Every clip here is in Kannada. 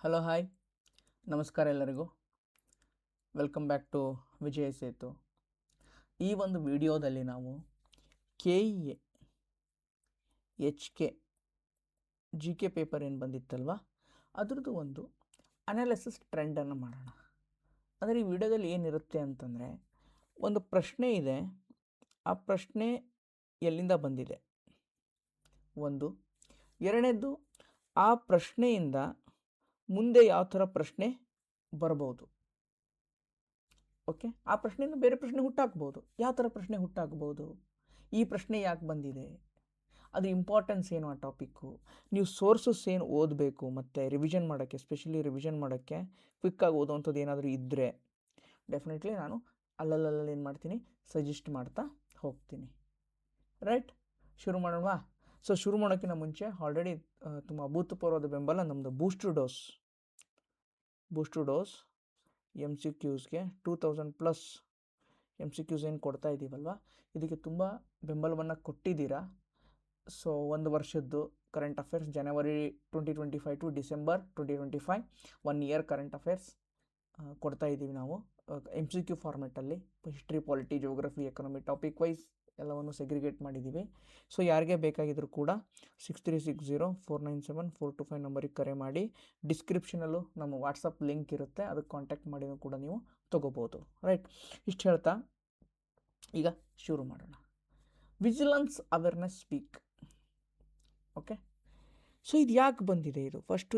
ಹಲೋ ಹಾಯ್ ನಮಸ್ಕಾರ ಎಲ್ಲರಿಗೂ. ವೆಲ್ಕಮ್ ಬ್ಯಾಕ್ ಟು ವಿಜಯ ಸೇತು. ಈ ಒಂದು ವಿಡಿಯೋದಲ್ಲಿ ನಾವು KEA HK GK ಪೇಪರ್ ಏನು ಬಂದಿತ್ತಲ್ವ ಅದ್ರದ್ದು ಒಂದು ಅನಾಲಿಸಿಸ್ ಟ್ರೆಂಡನ್ನು ಮಾಡೋಣ. ಅಂದರೆ ಈ ವಿಡಿಯೋದಲ್ಲಿ ಏನಿರುತ್ತೆ ಅಂತಂದರೆ, ಒಂದು ಪ್ರಶ್ನೆ ಇದೆ, ಆ ಪ್ರಶ್ನೆ ಎಲ್ಲಿಂದ ಬಂದಿದೆ ಒಂದು, ಎರಡನೇದು ಆ ಪ್ರಶ್ನೆಯಿಂದ ಮುಂದೆ ಯಾವ ಥರ ಪ್ರಶ್ನೆ ಬರ್ಬೋದು. ಓಕೆ, ಆ ಪ್ರಶ್ನೆಯಿಂದ ಬೇರೆ ಪ್ರಶ್ನೆ ಹುಟ್ಟಾಕ್ಬೋದು. ಯಾವ ಥರ ಪ್ರಶ್ನೆ ಹುಟ್ಟಾಕ್ಬೋದು, ಈ ಪ್ರಶ್ನೆ ಯಾಕೆ ಬಂದಿದೆ, ಅದು ಇಂಪಾರ್ಟೆನ್ಸ್ ಏನು, ಆ ಟಾಪಿಕ್ಕು, ನೀವು ಸೋರ್ಸಸ್ ಏನು ಓದಬೇಕು, ಮತ್ತು ರಿವಿಷನ್ ಮಾಡೋಕ್ಕೆ, ಎಸ್ಪೆಷಲಿ ರಿವಿಷನ್ ಮಾಡೋಕ್ಕೆ ಕ್ವಿಕ್ಕಾಗಿ ಓದೋವಂಥದ್ದು ಏನಾದರೂ ಇದ್ದರೆ ಡೆಫಿನೆಟ್ಲಿ ನಾನು ಅಲ್ಲಲ್ಲಿ ಏನು ಮಾಡ್ತೀನಿ, ಸಜೆಸ್ಟ್ ಮಾಡ್ತಾ ಹೋಗ್ತೀನಿ. ರೈಟ್, ಶುರು ಮಾಡೋಣವಾ? ಸೊ ಶುರು ಮಾಡೋಕ್ಕಿಂತ ಮುಂಚೆ ಆಲ್ರೆಡಿ ತುಂಬ ಅಭೂತಪೂರ್ವದ ಬೆಂಬಲ ನಮ್ಮದು ಬೂಸ್ಟರ್ ಡೋಸ್ MCQಸ್ಗೆ 2000+ MCQs ಏನು ಕೊಡ್ತಾ ಇದ್ದೀವಲ್ವ, ಇದಕ್ಕೆ ತುಂಬ ಬೆಂಬಲವನ್ನು ಕೊಟ್ಟಿದ್ದೀರಾ. ಸೊ ಒಂದು ವರ್ಷದ್ದು current affairs January 2025 to December 2025 1 year current affairs ಕೊಡ್ತಾ ಇದ್ದೀವಿ ನಾವು MCQ ಫಾರ್ಮೆಟಲ್ಲಿ. History, polity, geography, economy topic wise ಎಲ್ಲವನ್ನು ಸೆಗ್ರಿಗೇಟ್ ಮಾಡಿದ್ದೀವಿ. ಸೊ ಯಾರಿಗೆ ಬೇಕಾಗಿದ್ದರೂ ಕೂಡ 6360497425 ನಂಬರಿಗೆ ಕರೆ ಮಾಡಿ. ಡಿಸ್ಕ್ರಿಪ್ಷನಲ್ಲೂ ನಮ್ಮ ವಾಟ್ಸಪ್ ಲಿಂಕ್ ಇರುತ್ತೆ, ಅದಕ್ಕೆ ಕಾಂಟ್ಯಾಕ್ಟ್ ಮಾಡಿನೂ ಕೂಡ ನೀವು ತೊಗೋಬೋದು. ರೈಟ್, ಇಷ್ಟು ಹೇಳ್ತಾ ಈಗ ಶುರು ಮಾಡೋಣ. Vigilance awareness week. Okay, so ಇದು ಯಾಕೆ ಬಂದಿದೆ,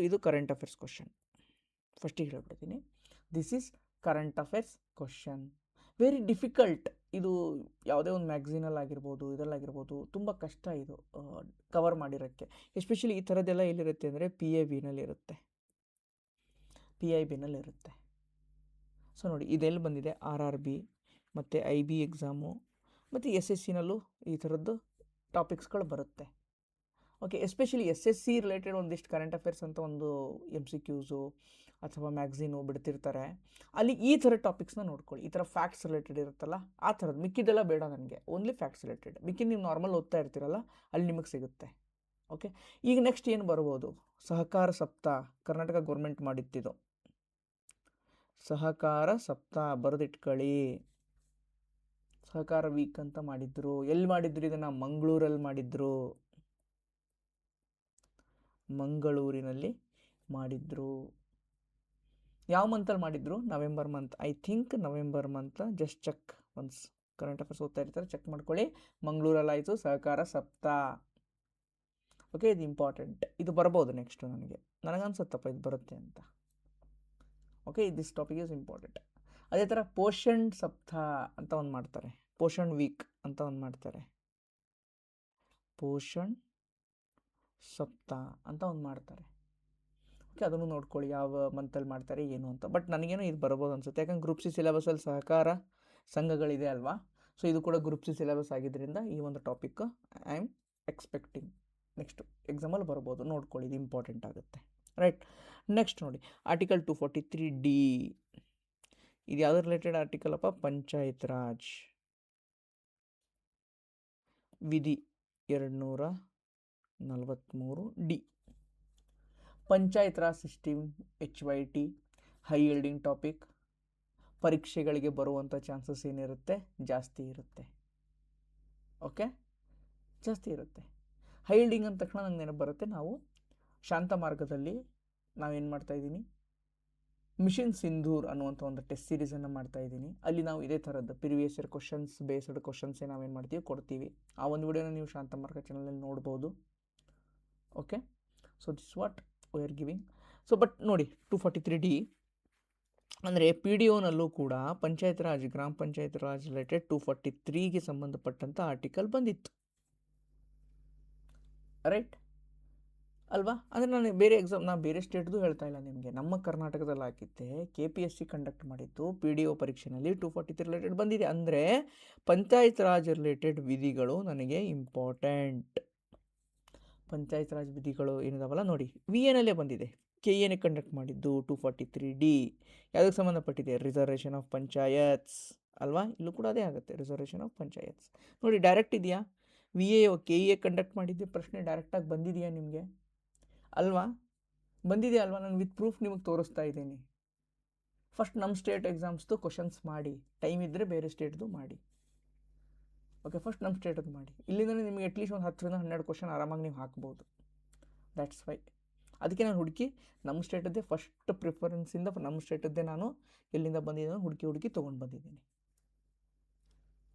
ಇದು ಕರೆಂಟ್ ಅಫೇರ್ಸ್ ಕ್ವಶನ್. ಫಸ್ಟಿಗೆ ಹೇಳ್ಬಿಡ್ತೀನಿ, this is current affairs question. Very difficult. ಇದು ಯಾವುದೇ ಒಂದು ಮ್ಯಾಗ್ಝೀನಲ್ಲಿ ಆಗಿರ್ಬೋದು, ಇದರಲ್ಲಾಗಿರ್ಬೋದು, ತುಂಬ ಕಷ್ಟ ಇದು ಕವರ್ ಮಾಡಿರೋಕ್ಕೆ. ಎಸ್ಪೆಷಲಿ ಈ ಥರದ್ದೆಲ್ಲ ಎಲ್ಲಿರುತ್ತೆ ಅಂದರೆ PIBನಲ್ಲಿರುತ್ತೆ. ಸೊ ನೋಡಿ, ಇದೆಲ್ಲಿ ಬಂದಿದೆ, RRB ಮತ್ತು IB ಎಕ್ಸಾಮು ಮತ್ತು SSCನಲ್ಲೂ ಈ ಥರದ್ದು ಟಾಪಿಕ್ಸ್ಗಳು ಬರುತ್ತೆ. ಓಕೆ, ಎಸ್ಪೆಷಲಿ SSC ರಿಲೇಟೆಡ್ ಒಂದಿಷ್ಟು ಕರೆಂಟ್ ಅಫೇರ್ಸ್ ಅಂತ ಒಂದು MCQಸು ಅಥವಾ ಮ್ಯಾಗ್ಝೀನು ಬಿಡ್ತಿರ್ತಾರೆ. ಅಲ್ಲಿ ಈ ಥರ ಟಾಪಿಕ್ಸ್ನ ನೋಡ್ಕೊಳ್ಳಿ. ಈ ಥರ ಫ್ಯಾಕ್ಟ್ಸ್ ರಿಲೇಟೆಡ್ ಇರುತ್ತಲ್ಲ, ಆ ಥರದ್ದು. ಮಿಕ್ಕಿದೆಲ್ಲ ಬೇಡ ನನಗೆ, ಓನ್ಲಿ ಫ್ಯಾಕ್ಟ್ಸ್ ರಿಲೇಟೆಡ್. ಮಿಕ್ಕಿ ನೀವು ನಾರ್ಮಲ್ ಓದ್ತಾ ಇರ್ತೀರಲ್ಲ, ಅಲ್ಲಿ ನಿಮಗೆ ಸಿಗುತ್ತೆ. ಓಕೆ, ಈಗ ನೆಕ್ಸ್ಟ್ ಏನು ಬರ್ಬೋದು, ಸಹಕಾರ ಸಪ್ತಾಹ, ಕರ್ನಾಟಕ ಗೌರ್ಮೆಂಟ್ ಮಾಡಿತ್ತಿದ್ದು ಸಹಕಾರ ಸಪ್ತಾಹ, ಬರೆದಿಟ್ಕೊಳ್ಳಿ. ಸಹಕಾರ ವೀಕ್ ಅಂತ ಮಾಡಿದ್ರು. ಎಲ್ಲಿ ಮಾಡಿದ್ರು ಇದನ್ನು? ಮಂಗಳೂರಿನಲ್ಲಿ ಮಾಡಿದ್ರು. ಯಾವ ಮಂತಲ್ಲಿ ಮಾಡಿದ್ರು? November month, I think November month. Just check once. Current affairs ಓದ್ತಾ ಇರ್ತಾರೆ, ಚೆಕ್ ಮಾಡ್ಕೊಳ್ಳಿ. ಮಂಗಳೂರಲ್ಲಾಯಿತು ಸಹಕಾರ ಸಪ್ತಾಹ. ಓಕೆ, ಇದು ಇಂಪಾರ್ಟೆಂಟ್. ಇದು ಬರ್ಬೋದು ನೆಕ್ಸ್ಟು. ನನಗನ್ಸುತ್ತಪ್ಪ ಇದು ಬರುತ್ತೆ ಅಂತ. Okay, this topic is important. ಅದೇ ಥರ ಪೋಷಣ್ ಸಪ್ತಾಹ ಅಂತ ಒಂದು ಮಾಡ್ತಾರೆ, ಪೋಷಣ್ ವೀಕ್ ಅಂತ ಒಂದು ಮಾಡ್ತಾರೆ, ಪೋಷಣ್ ಸಪ್ತಾಹ ಅಂತ ಒಂದು ಮಾಡ್ತಾರೆ. ಓಕೆ, ಅದನ್ನು ನೋಡ್ಕೊಳ್ಳಿ, ಯಾವ ಮಂತಲ್ಲಿ ಮಾಡ್ತಾರೆ ಏನು ಅಂತ. ಬಟ್ ನನಗೇನೋ ಇದು ಬರ್ಬೋದು ಅನ್ಸುತ್ತೆ, ಯಾಕಂದ್ರೆ ಗ್ರೂಪ್ ಸಿ ಸಿಲೆಬಸಲ್ಲಿ ಸಹಕಾರ ಸಂಘಗಳಿದೆ ಅಲ್ವಾ. ಸೊ ಇದು ಕೂಡ ಗ್ರೂಪ್ ಸಿ ಸಿಲೆಬಸ್ ಆಗಿದ್ದರಿಂದ ಈ ಒಂದು topic I am expecting next ಎಕ್ಸಾಮಲ್ಲಿ ಬರ್ಬೋದು. ನೋಡ್ಕೊಳ್ಳಿ, ಇದು ಇಂಪಾರ್ಟೆಂಟ್ ಆಗುತ್ತೆ. ರೈಟ್, ನೆಕ್ಸ್ಟ್ ನೋಡಿ, ಆರ್ಟಿಕಲ್ 243D. ಇದು ಯಾವುದ್ರ ರಿಲೇಟೆಡ್ ಆರ್ಟಿಕಲ್ ಅಪ್ಪ? ಪಂಚಾಯತ್ ರಾಜ್ ವಿಧಿ 243D. Panchayat Raj system, HYT, high yielding topic. ಪರೀಕ್ಷೆಗಳಿಗೆ ಬರುವಂಥ ಚಾನ್ಸಸ್ ಏನಿರುತ್ತೆ? ಜಾಸ್ತಿ ಇರುತ್ತೆ. ಓಕೆ, ಜಾಸ್ತಿ ಇರುತ್ತೆ. ಹೈ ಯೀಲ್ಡಿಂಗ್ ಅಂದ ತಕ್ಷಣ ನಂಗೆ ನೆನಪು ಬರುತ್ತೆ, ನಾವು ಶಾಂತ ಮಾರ್ಗದಲ್ಲಿ ನಾವೇನು ಮಾಡ್ತಾಯಿದ್ದೀನಿ, ಮಿಷನ್ ಸಿಂಧೂರ್ ಅನ್ನುವಂಥ ಒಂದು ಟೆಸ್ಟ್ ಸೀರೀಸನ್ನು ಮಾಡ್ತಾಯಿದ್ದೀನಿ. ಅಲ್ಲಿ ನಾವು ಇದೇ ಥರದ್ದು ಪ್ರಿವಿಯಸ್ ಇಯರ್ ಕ್ವಶನ್ಸ್ ಬೇಸ್ಡ್ ಕ್ವಶನ್ಸೇ ನಾವೇನು ಮಾಡ್ತೀವಿ, ಕೊಡ್ತೀವಿ. ಆ ಒಂದು ವಿಡಿಯೋನ ನೀವು ಶಾಂತ ಮಾರ್ಗ ಚಾನಲಲ್ಲಿ ನೋಡ್ಬೋದು. Okay, so this what we are giving. So but ನೋಡಿ, 243D ಅಂದರೆ PDOನಲ್ಲೂ ಕೂಡ ಪಂಚಾಯತ್ ರಾಜ್, ಗ್ರಾಮ ಪಂಚಾಯತ್ ರಾಜ್ ರಿಲೇಟೆಡ್ 243ಗೆ ಸಂಬಂಧಪಟ್ಟಂಥ ಆರ್ಟಿಕಲ್ ಬಂದಿತ್ತು. ರೈಟ್ ಅಲ್ವಾ? ಅಂದರೆ ನಾನು ಬೇರೆ ಸ್ಟೇಟ್ದು ಹೇಳ್ತಾ ಇಲ್ಲ ನಿಮಗೆ, ನಮ್ಮ ಕರ್ನಾಟಕದಲ್ಲಿ ಹಾಕಿದ್ದೆ KPSC ಕಂಡಕ್ಟ್ ಮಾಡಿತ್ತು. PDO ಪರೀಕ್ಷೆಯಲ್ಲಿ 243 ರಿಲೇಟೆಡ್ ಬಂದಿದೆ. ಅಂದರೆ ಪಂಚಾಯತ್ ರಾಜ್ ರಿಲೇಟೆಡ್ ವಿಧಿಗಳು ನನಗೆ ಇಂಪಾರ್ಟೆಂಟ್. ಪಂಚಾಯತ್ ರಾಜ್ ವಿಧಿಗಳು ಏನಿದಾವಲ್ಲ ನೋಡಿ, VAನಲ್ಲೇ ಬಂದಿದೆ. KEನೇ ಕಂಡಕ್ಟ್ ಮಾಡಿದ್ದು 243D. ಯಾವುದಕ್ಕೆ ಸಂಬಂಧಪಟ್ಟಿದೆ? ರಿಸರ್ವೇಷನ್ ಆಫ್ ಪಂಚಾಯತ್ಸ್ ಅಲ್ವಾ? ಇಲ್ಲೂ ಕೂಡ ಅದೇ ಆಗುತ್ತೆ, ರಿಸರ್ವೇಷನ್ ಆಫ್ ಪಂಚಾಯತ್ಸ್. ನೋಡಿ, ಡೈರೆಕ್ಟ್ ಇದೆಯಾ? KEA ಕಂಡಕ್ಟ್ ಮಾಡಿದ್ದೆ ಪ್ರಶ್ನೆ ಡೈರೆಕ್ಟಾಗಿ ಬಂದಿದೆಯಾ ನಿಮಗೆ? ಅಲ್ವಾ? ಬಂದಿದೆಯಾ ಅಲ್ವಾ, ನಾನು ವಿತ್ ಪ್ರೂಫ್ ನಿಮಗೆ ತೋರಿಸ್ತಾ ಇದ್ದೀನಿ. ಫಸ್ಟ್ ನಮ್ಮ ಸ್ಟೇಟ್ ಎಕ್ಸಾಮ್ಸ್ದು ಕ್ವಶನ್ಸ್ ಮಾಡಿ, ಟೈಮ್ ಇದ್ದರೆ ಬೇರೆ ಸ್ಟೇಟ್ದು ಮಾಡಿ. ಓಕೆ, ಫಸ್ಟ್ ನಮ್ಮ ಸ್ಟೇಟದ್ದು ಮಾಡಿ. ಇಲ್ಲಿಂದಲೇ ನಿಮಗೆ ಅಟ್ಲೀಸ್ಟ್ ಒಂದು 10-12 ಕ್ವಶನ್ ಆರಾಮಾಗಿ ನೀವು ಹಾಕ್ಬೋದು. ದ್ಯಾಟ್ಸ್ ವೈ ಅದಕ್ಕೆ ನಾನು ಹುಡುಕಿ ನಮ್ಮ ಸ್ಟೇಟದ್ದೇ ಫಸ್ಟ್ ಪ್ರಿಫರೆನ್ಸಿಂದ ನಮ್ಮ ಸ್ಟೇಟದ್ದೇ ನಾನು ಎಲ್ಲಿಂದ ಬಂದಿದ್ದೀನಿ ಹುಡುಕಿ ತೊಗೊಂಡು ಬಂದಿದ್ದೀನಿ.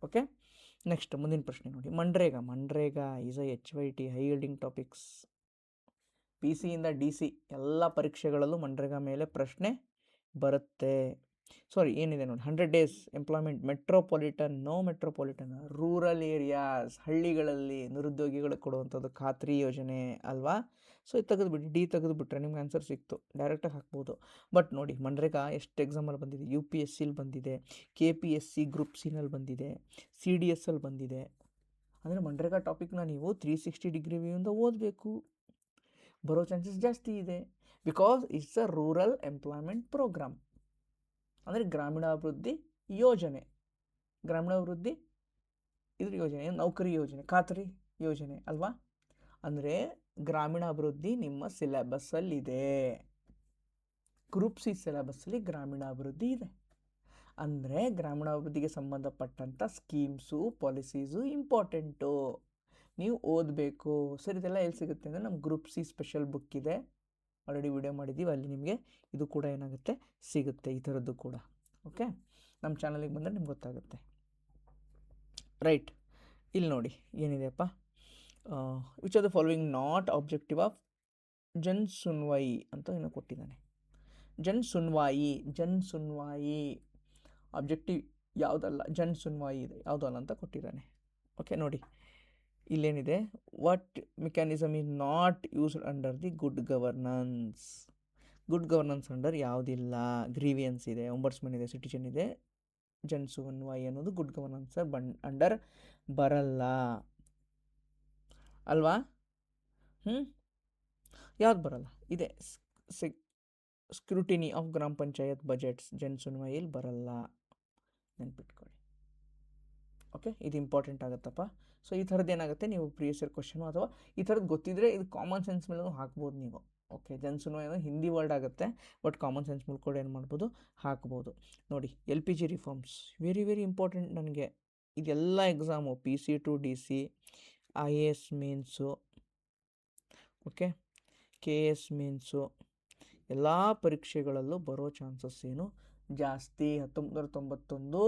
ಓಕೆ, ನೆಕ್ಸ್ಟ್ ಮುಂದಿನ ಪ್ರಶ್ನೆ ನೋಡಿ. MNREGA is a HYT high ಯೀಲ್ಡಿಂಗ್ topics. PC ಇಂದ DC ಎಲ್ಲ ಪರೀಕ್ಷೆಗಳಲ್ಲೂ ಮನ್ರೇಗಾ ಮೇಲೆ ಪ್ರಶ್ನೆ ಬರುತ್ತೆ. ಸಾರಿ, ಏನಿದೆ ನೋಡಿ, 100 days employment, metropolitan, no metropolitan, rural areas, ಹಳ್ಳಿಗಳಲ್ಲಿ ನಿರುದ್ಯೋಗಿಗಳಿಗೆ ಕೊಡುವಂಥದ್ದು ಖಾತ್ರಿ ಯೋಜನೆ ಅಲ್ವಾ. ಸೊ ಇದು ತೆಗೆದುಬಿಡಿ, ಡಿ ತೆಗೆದುಬಿಟ್ರೆ ನಿಮ್ಗೆ ಆನ್ಸರ್ ಸಿಕ್ತು, ಡೈರೆಕ್ಟಾಗಿ ಹಾಕ್ಬೋದು. ಬಟ್ ನೋಡಿ, ಮನ್ರೇಗಾ ಎಷ್ಟು ಎಕ್ಸಾಮಲ್ಲಿ ಬಂದಿದೆ. UPSCಲಿ ಬಂದಿದೆ, KPSC ಗ್ರೂಪ್ ಸಿನಲ್ಲಿ ಬಂದಿದೆ, CDSಲ್ಲಿ ಬಂದಿದೆ. ಅಂದರೆ ಮನ್ರೇಗಾ ಟಾಪಿಕ್ನ ನೀವು 360 ಡಿಗ್ರಿ ವ್ಯೂಯಿಂದ ಓದಬೇಕು, ಬರೋ ಚಾನ್ಸಸ್ ಜಾಸ್ತಿ ಇದೆ. Because it's a rural employment programme, ಅಂದರೆ ಗ್ರಾಮೀಣಾಭಿವೃದ್ಧಿ ಯೋಜನೆ. ಗ್ರಾಮೀಣಾಭಿವೃದ್ಧಿ ಇದ್ರ ಯೋಜನೆ, ನೌಕರಿ ಯೋಜನೆ, ಖಾತ್ರಿ ಯೋಜನೆ ಅಲ್ವಾ. ಅಂದರೆ ಗ್ರಾಮೀಣಾಭಿವೃದ್ಧಿ ನಿಮ್ಮ ಸಿಲೆಬಸ್ಸಲ್ಲಿದೆ. ಗ್ರೂಪ್ ಸಿ ಸಿಲೆಬಸ್ಸಲ್ಲಿ ಗ್ರಾಮೀಣಾಭಿವೃದ್ಧಿ ಇದೆ. ಅಂದರೆ ಗ್ರಾಮೀಣಾಭಿವೃದ್ಧಿಗೆ ಸಂಬಂಧಪಟ್ಟಂಥ ಸ್ಕೀಮ್ಸು, ಪಾಲಿಸೀಸು ಇಂಪಾರ್ಟೆಂಟು, ನೀವು ಓದಬೇಕು. ಸರ್, ಇದೆಲ್ಲ ಎಲ್ಲಿ ಸಿಗುತ್ತೆ ಅಂದರೆ ನಮ್ಮ ಗ್ರೂಪ್ ಸಿ ಸ್ಪೆಷಲ್ ಬುಕ್ ಇದೆ, ಆಲ್ರೆಡಿ ವಿಡಿಯೋ ಮಾಡಿದ್ದೀವಿ, ಅಲ್ಲಿ ನಿಮಗೆ ಇದು ಕೂಡ ಏನಾಗುತ್ತೆ ಸಿಗುತ್ತೆ, ಈ ಥರದ್ದು ಕೂಡ. ಓಕೆ, ನಮ್ಮ ಚಾನಲಿಗೆ ಬಂದರೆ ನಿಮ್ಗೆ ಗೊತ್ತಾಗುತ್ತೆ. ರೈಟ್, ಇಲ್ಲಿ ನೋಡಿ ಏನಿದೆಯಪ್ಪ, which are the following not objective of Jan Sunwai ಅಂತ ಏನೋ ಕೊಟ್ಟಿದ್ದಾನೆ. ಜನ್ ಸುನ್ವಾಯಿ ಆಬ್ಜೆಕ್ಟಿವ್ ಯಾವುದಲ್ಲ, ಜನ್ ಸುನ್ವಾಯಿ ಇದೆ ಯಾವುದಲ್ಲ ಅಂತ ಕೊಟ್ಟಿದ್ದಾನೆ. ಓಕೆ, ನೋಡಿ ಇಲ್ಲೇನಿದೆ, what mechanism is not used under the good governance. Good governance under ಯಾವುದಿಲ್ಲ. ಗ್ರೀವಿಯನ್ಸ್ ಇದೆ, ಒಂಬರ್ಸ್ಮನ್ ಇದೆ, ಸಿಟಿಜನ್ ಇದೆ. ಜನ್ ಸುನ್ವಾಯಿ ಅನ್ನೋದು ಗುಡ್ ಗವರ್ನೆನ್ಸ್ ಅಂಡರ್ ಬರಲ್ಲ ಅಲ್ವಾ. ಯಾವ್ದು ಬರಲ್ಲ ಇದೆ, ಸ್ಕ್ರೂಟಿನಿ ಆಫ್ ಗ್ರಾಮ ಪಂಚಾಯತ್ ಬಜೆಟ್ಸ್ ಜನ್ ಸುನ್ವಾಯಿಲಿ ಬರಲ್ಲ, ನೆನ್ಪಿಟ್ಕೊಳ್ಳಿ. ಓಕೆ, ಇದು ಇಂಪಾರ್ಟೆಂಟ್ ಆಗುತ್ತಪ್ಪ. ಸೊ ಈ ಥರದ್ದು ಏನಾಗುತ್ತೆ, ನೀವು ಪ್ರೀವಿಯಸ್ ಇಯರ್ ಕ್ವಶನು ಅಥವಾ ಈ ಥರದ್ದು ಗೊತ್ತಿದ್ದರೆ ಇದು ಕಾಮನ್ ಸೆನ್ಸ್ ಮೇಲೂ ಹಾಕ್ಬೋದು ನೀವು. ಓಕೆ, ಜನ್ ಸುನ್ವಾಯಿ ಅಂದರೆ ಹಿಂದಿ ವರ್ಡ್ ಆಗುತ್ತೆ, ಬಟ್ ಕಾಮನ್ ಸೆನ್ಸ್ ಮೇಲೆ ಕೂಡ ಏನು ಮಾಡ್ಬೋದು, ಹಾಕ್ಬೋದು. ನೋಡಿ, LPG reforms very very important ನನಗೆ. ಇದೆಲ್ಲ exam PC to DC, IAS Mains, okay, KS Mains, ಎಲ್ಲ ಪರೀಕ್ಷೆಗಳಲ್ಲೂ ಬರೋ ಚಾನ್ಸಸ್ ಏನು ಜಾಸ್ತಿ. 1991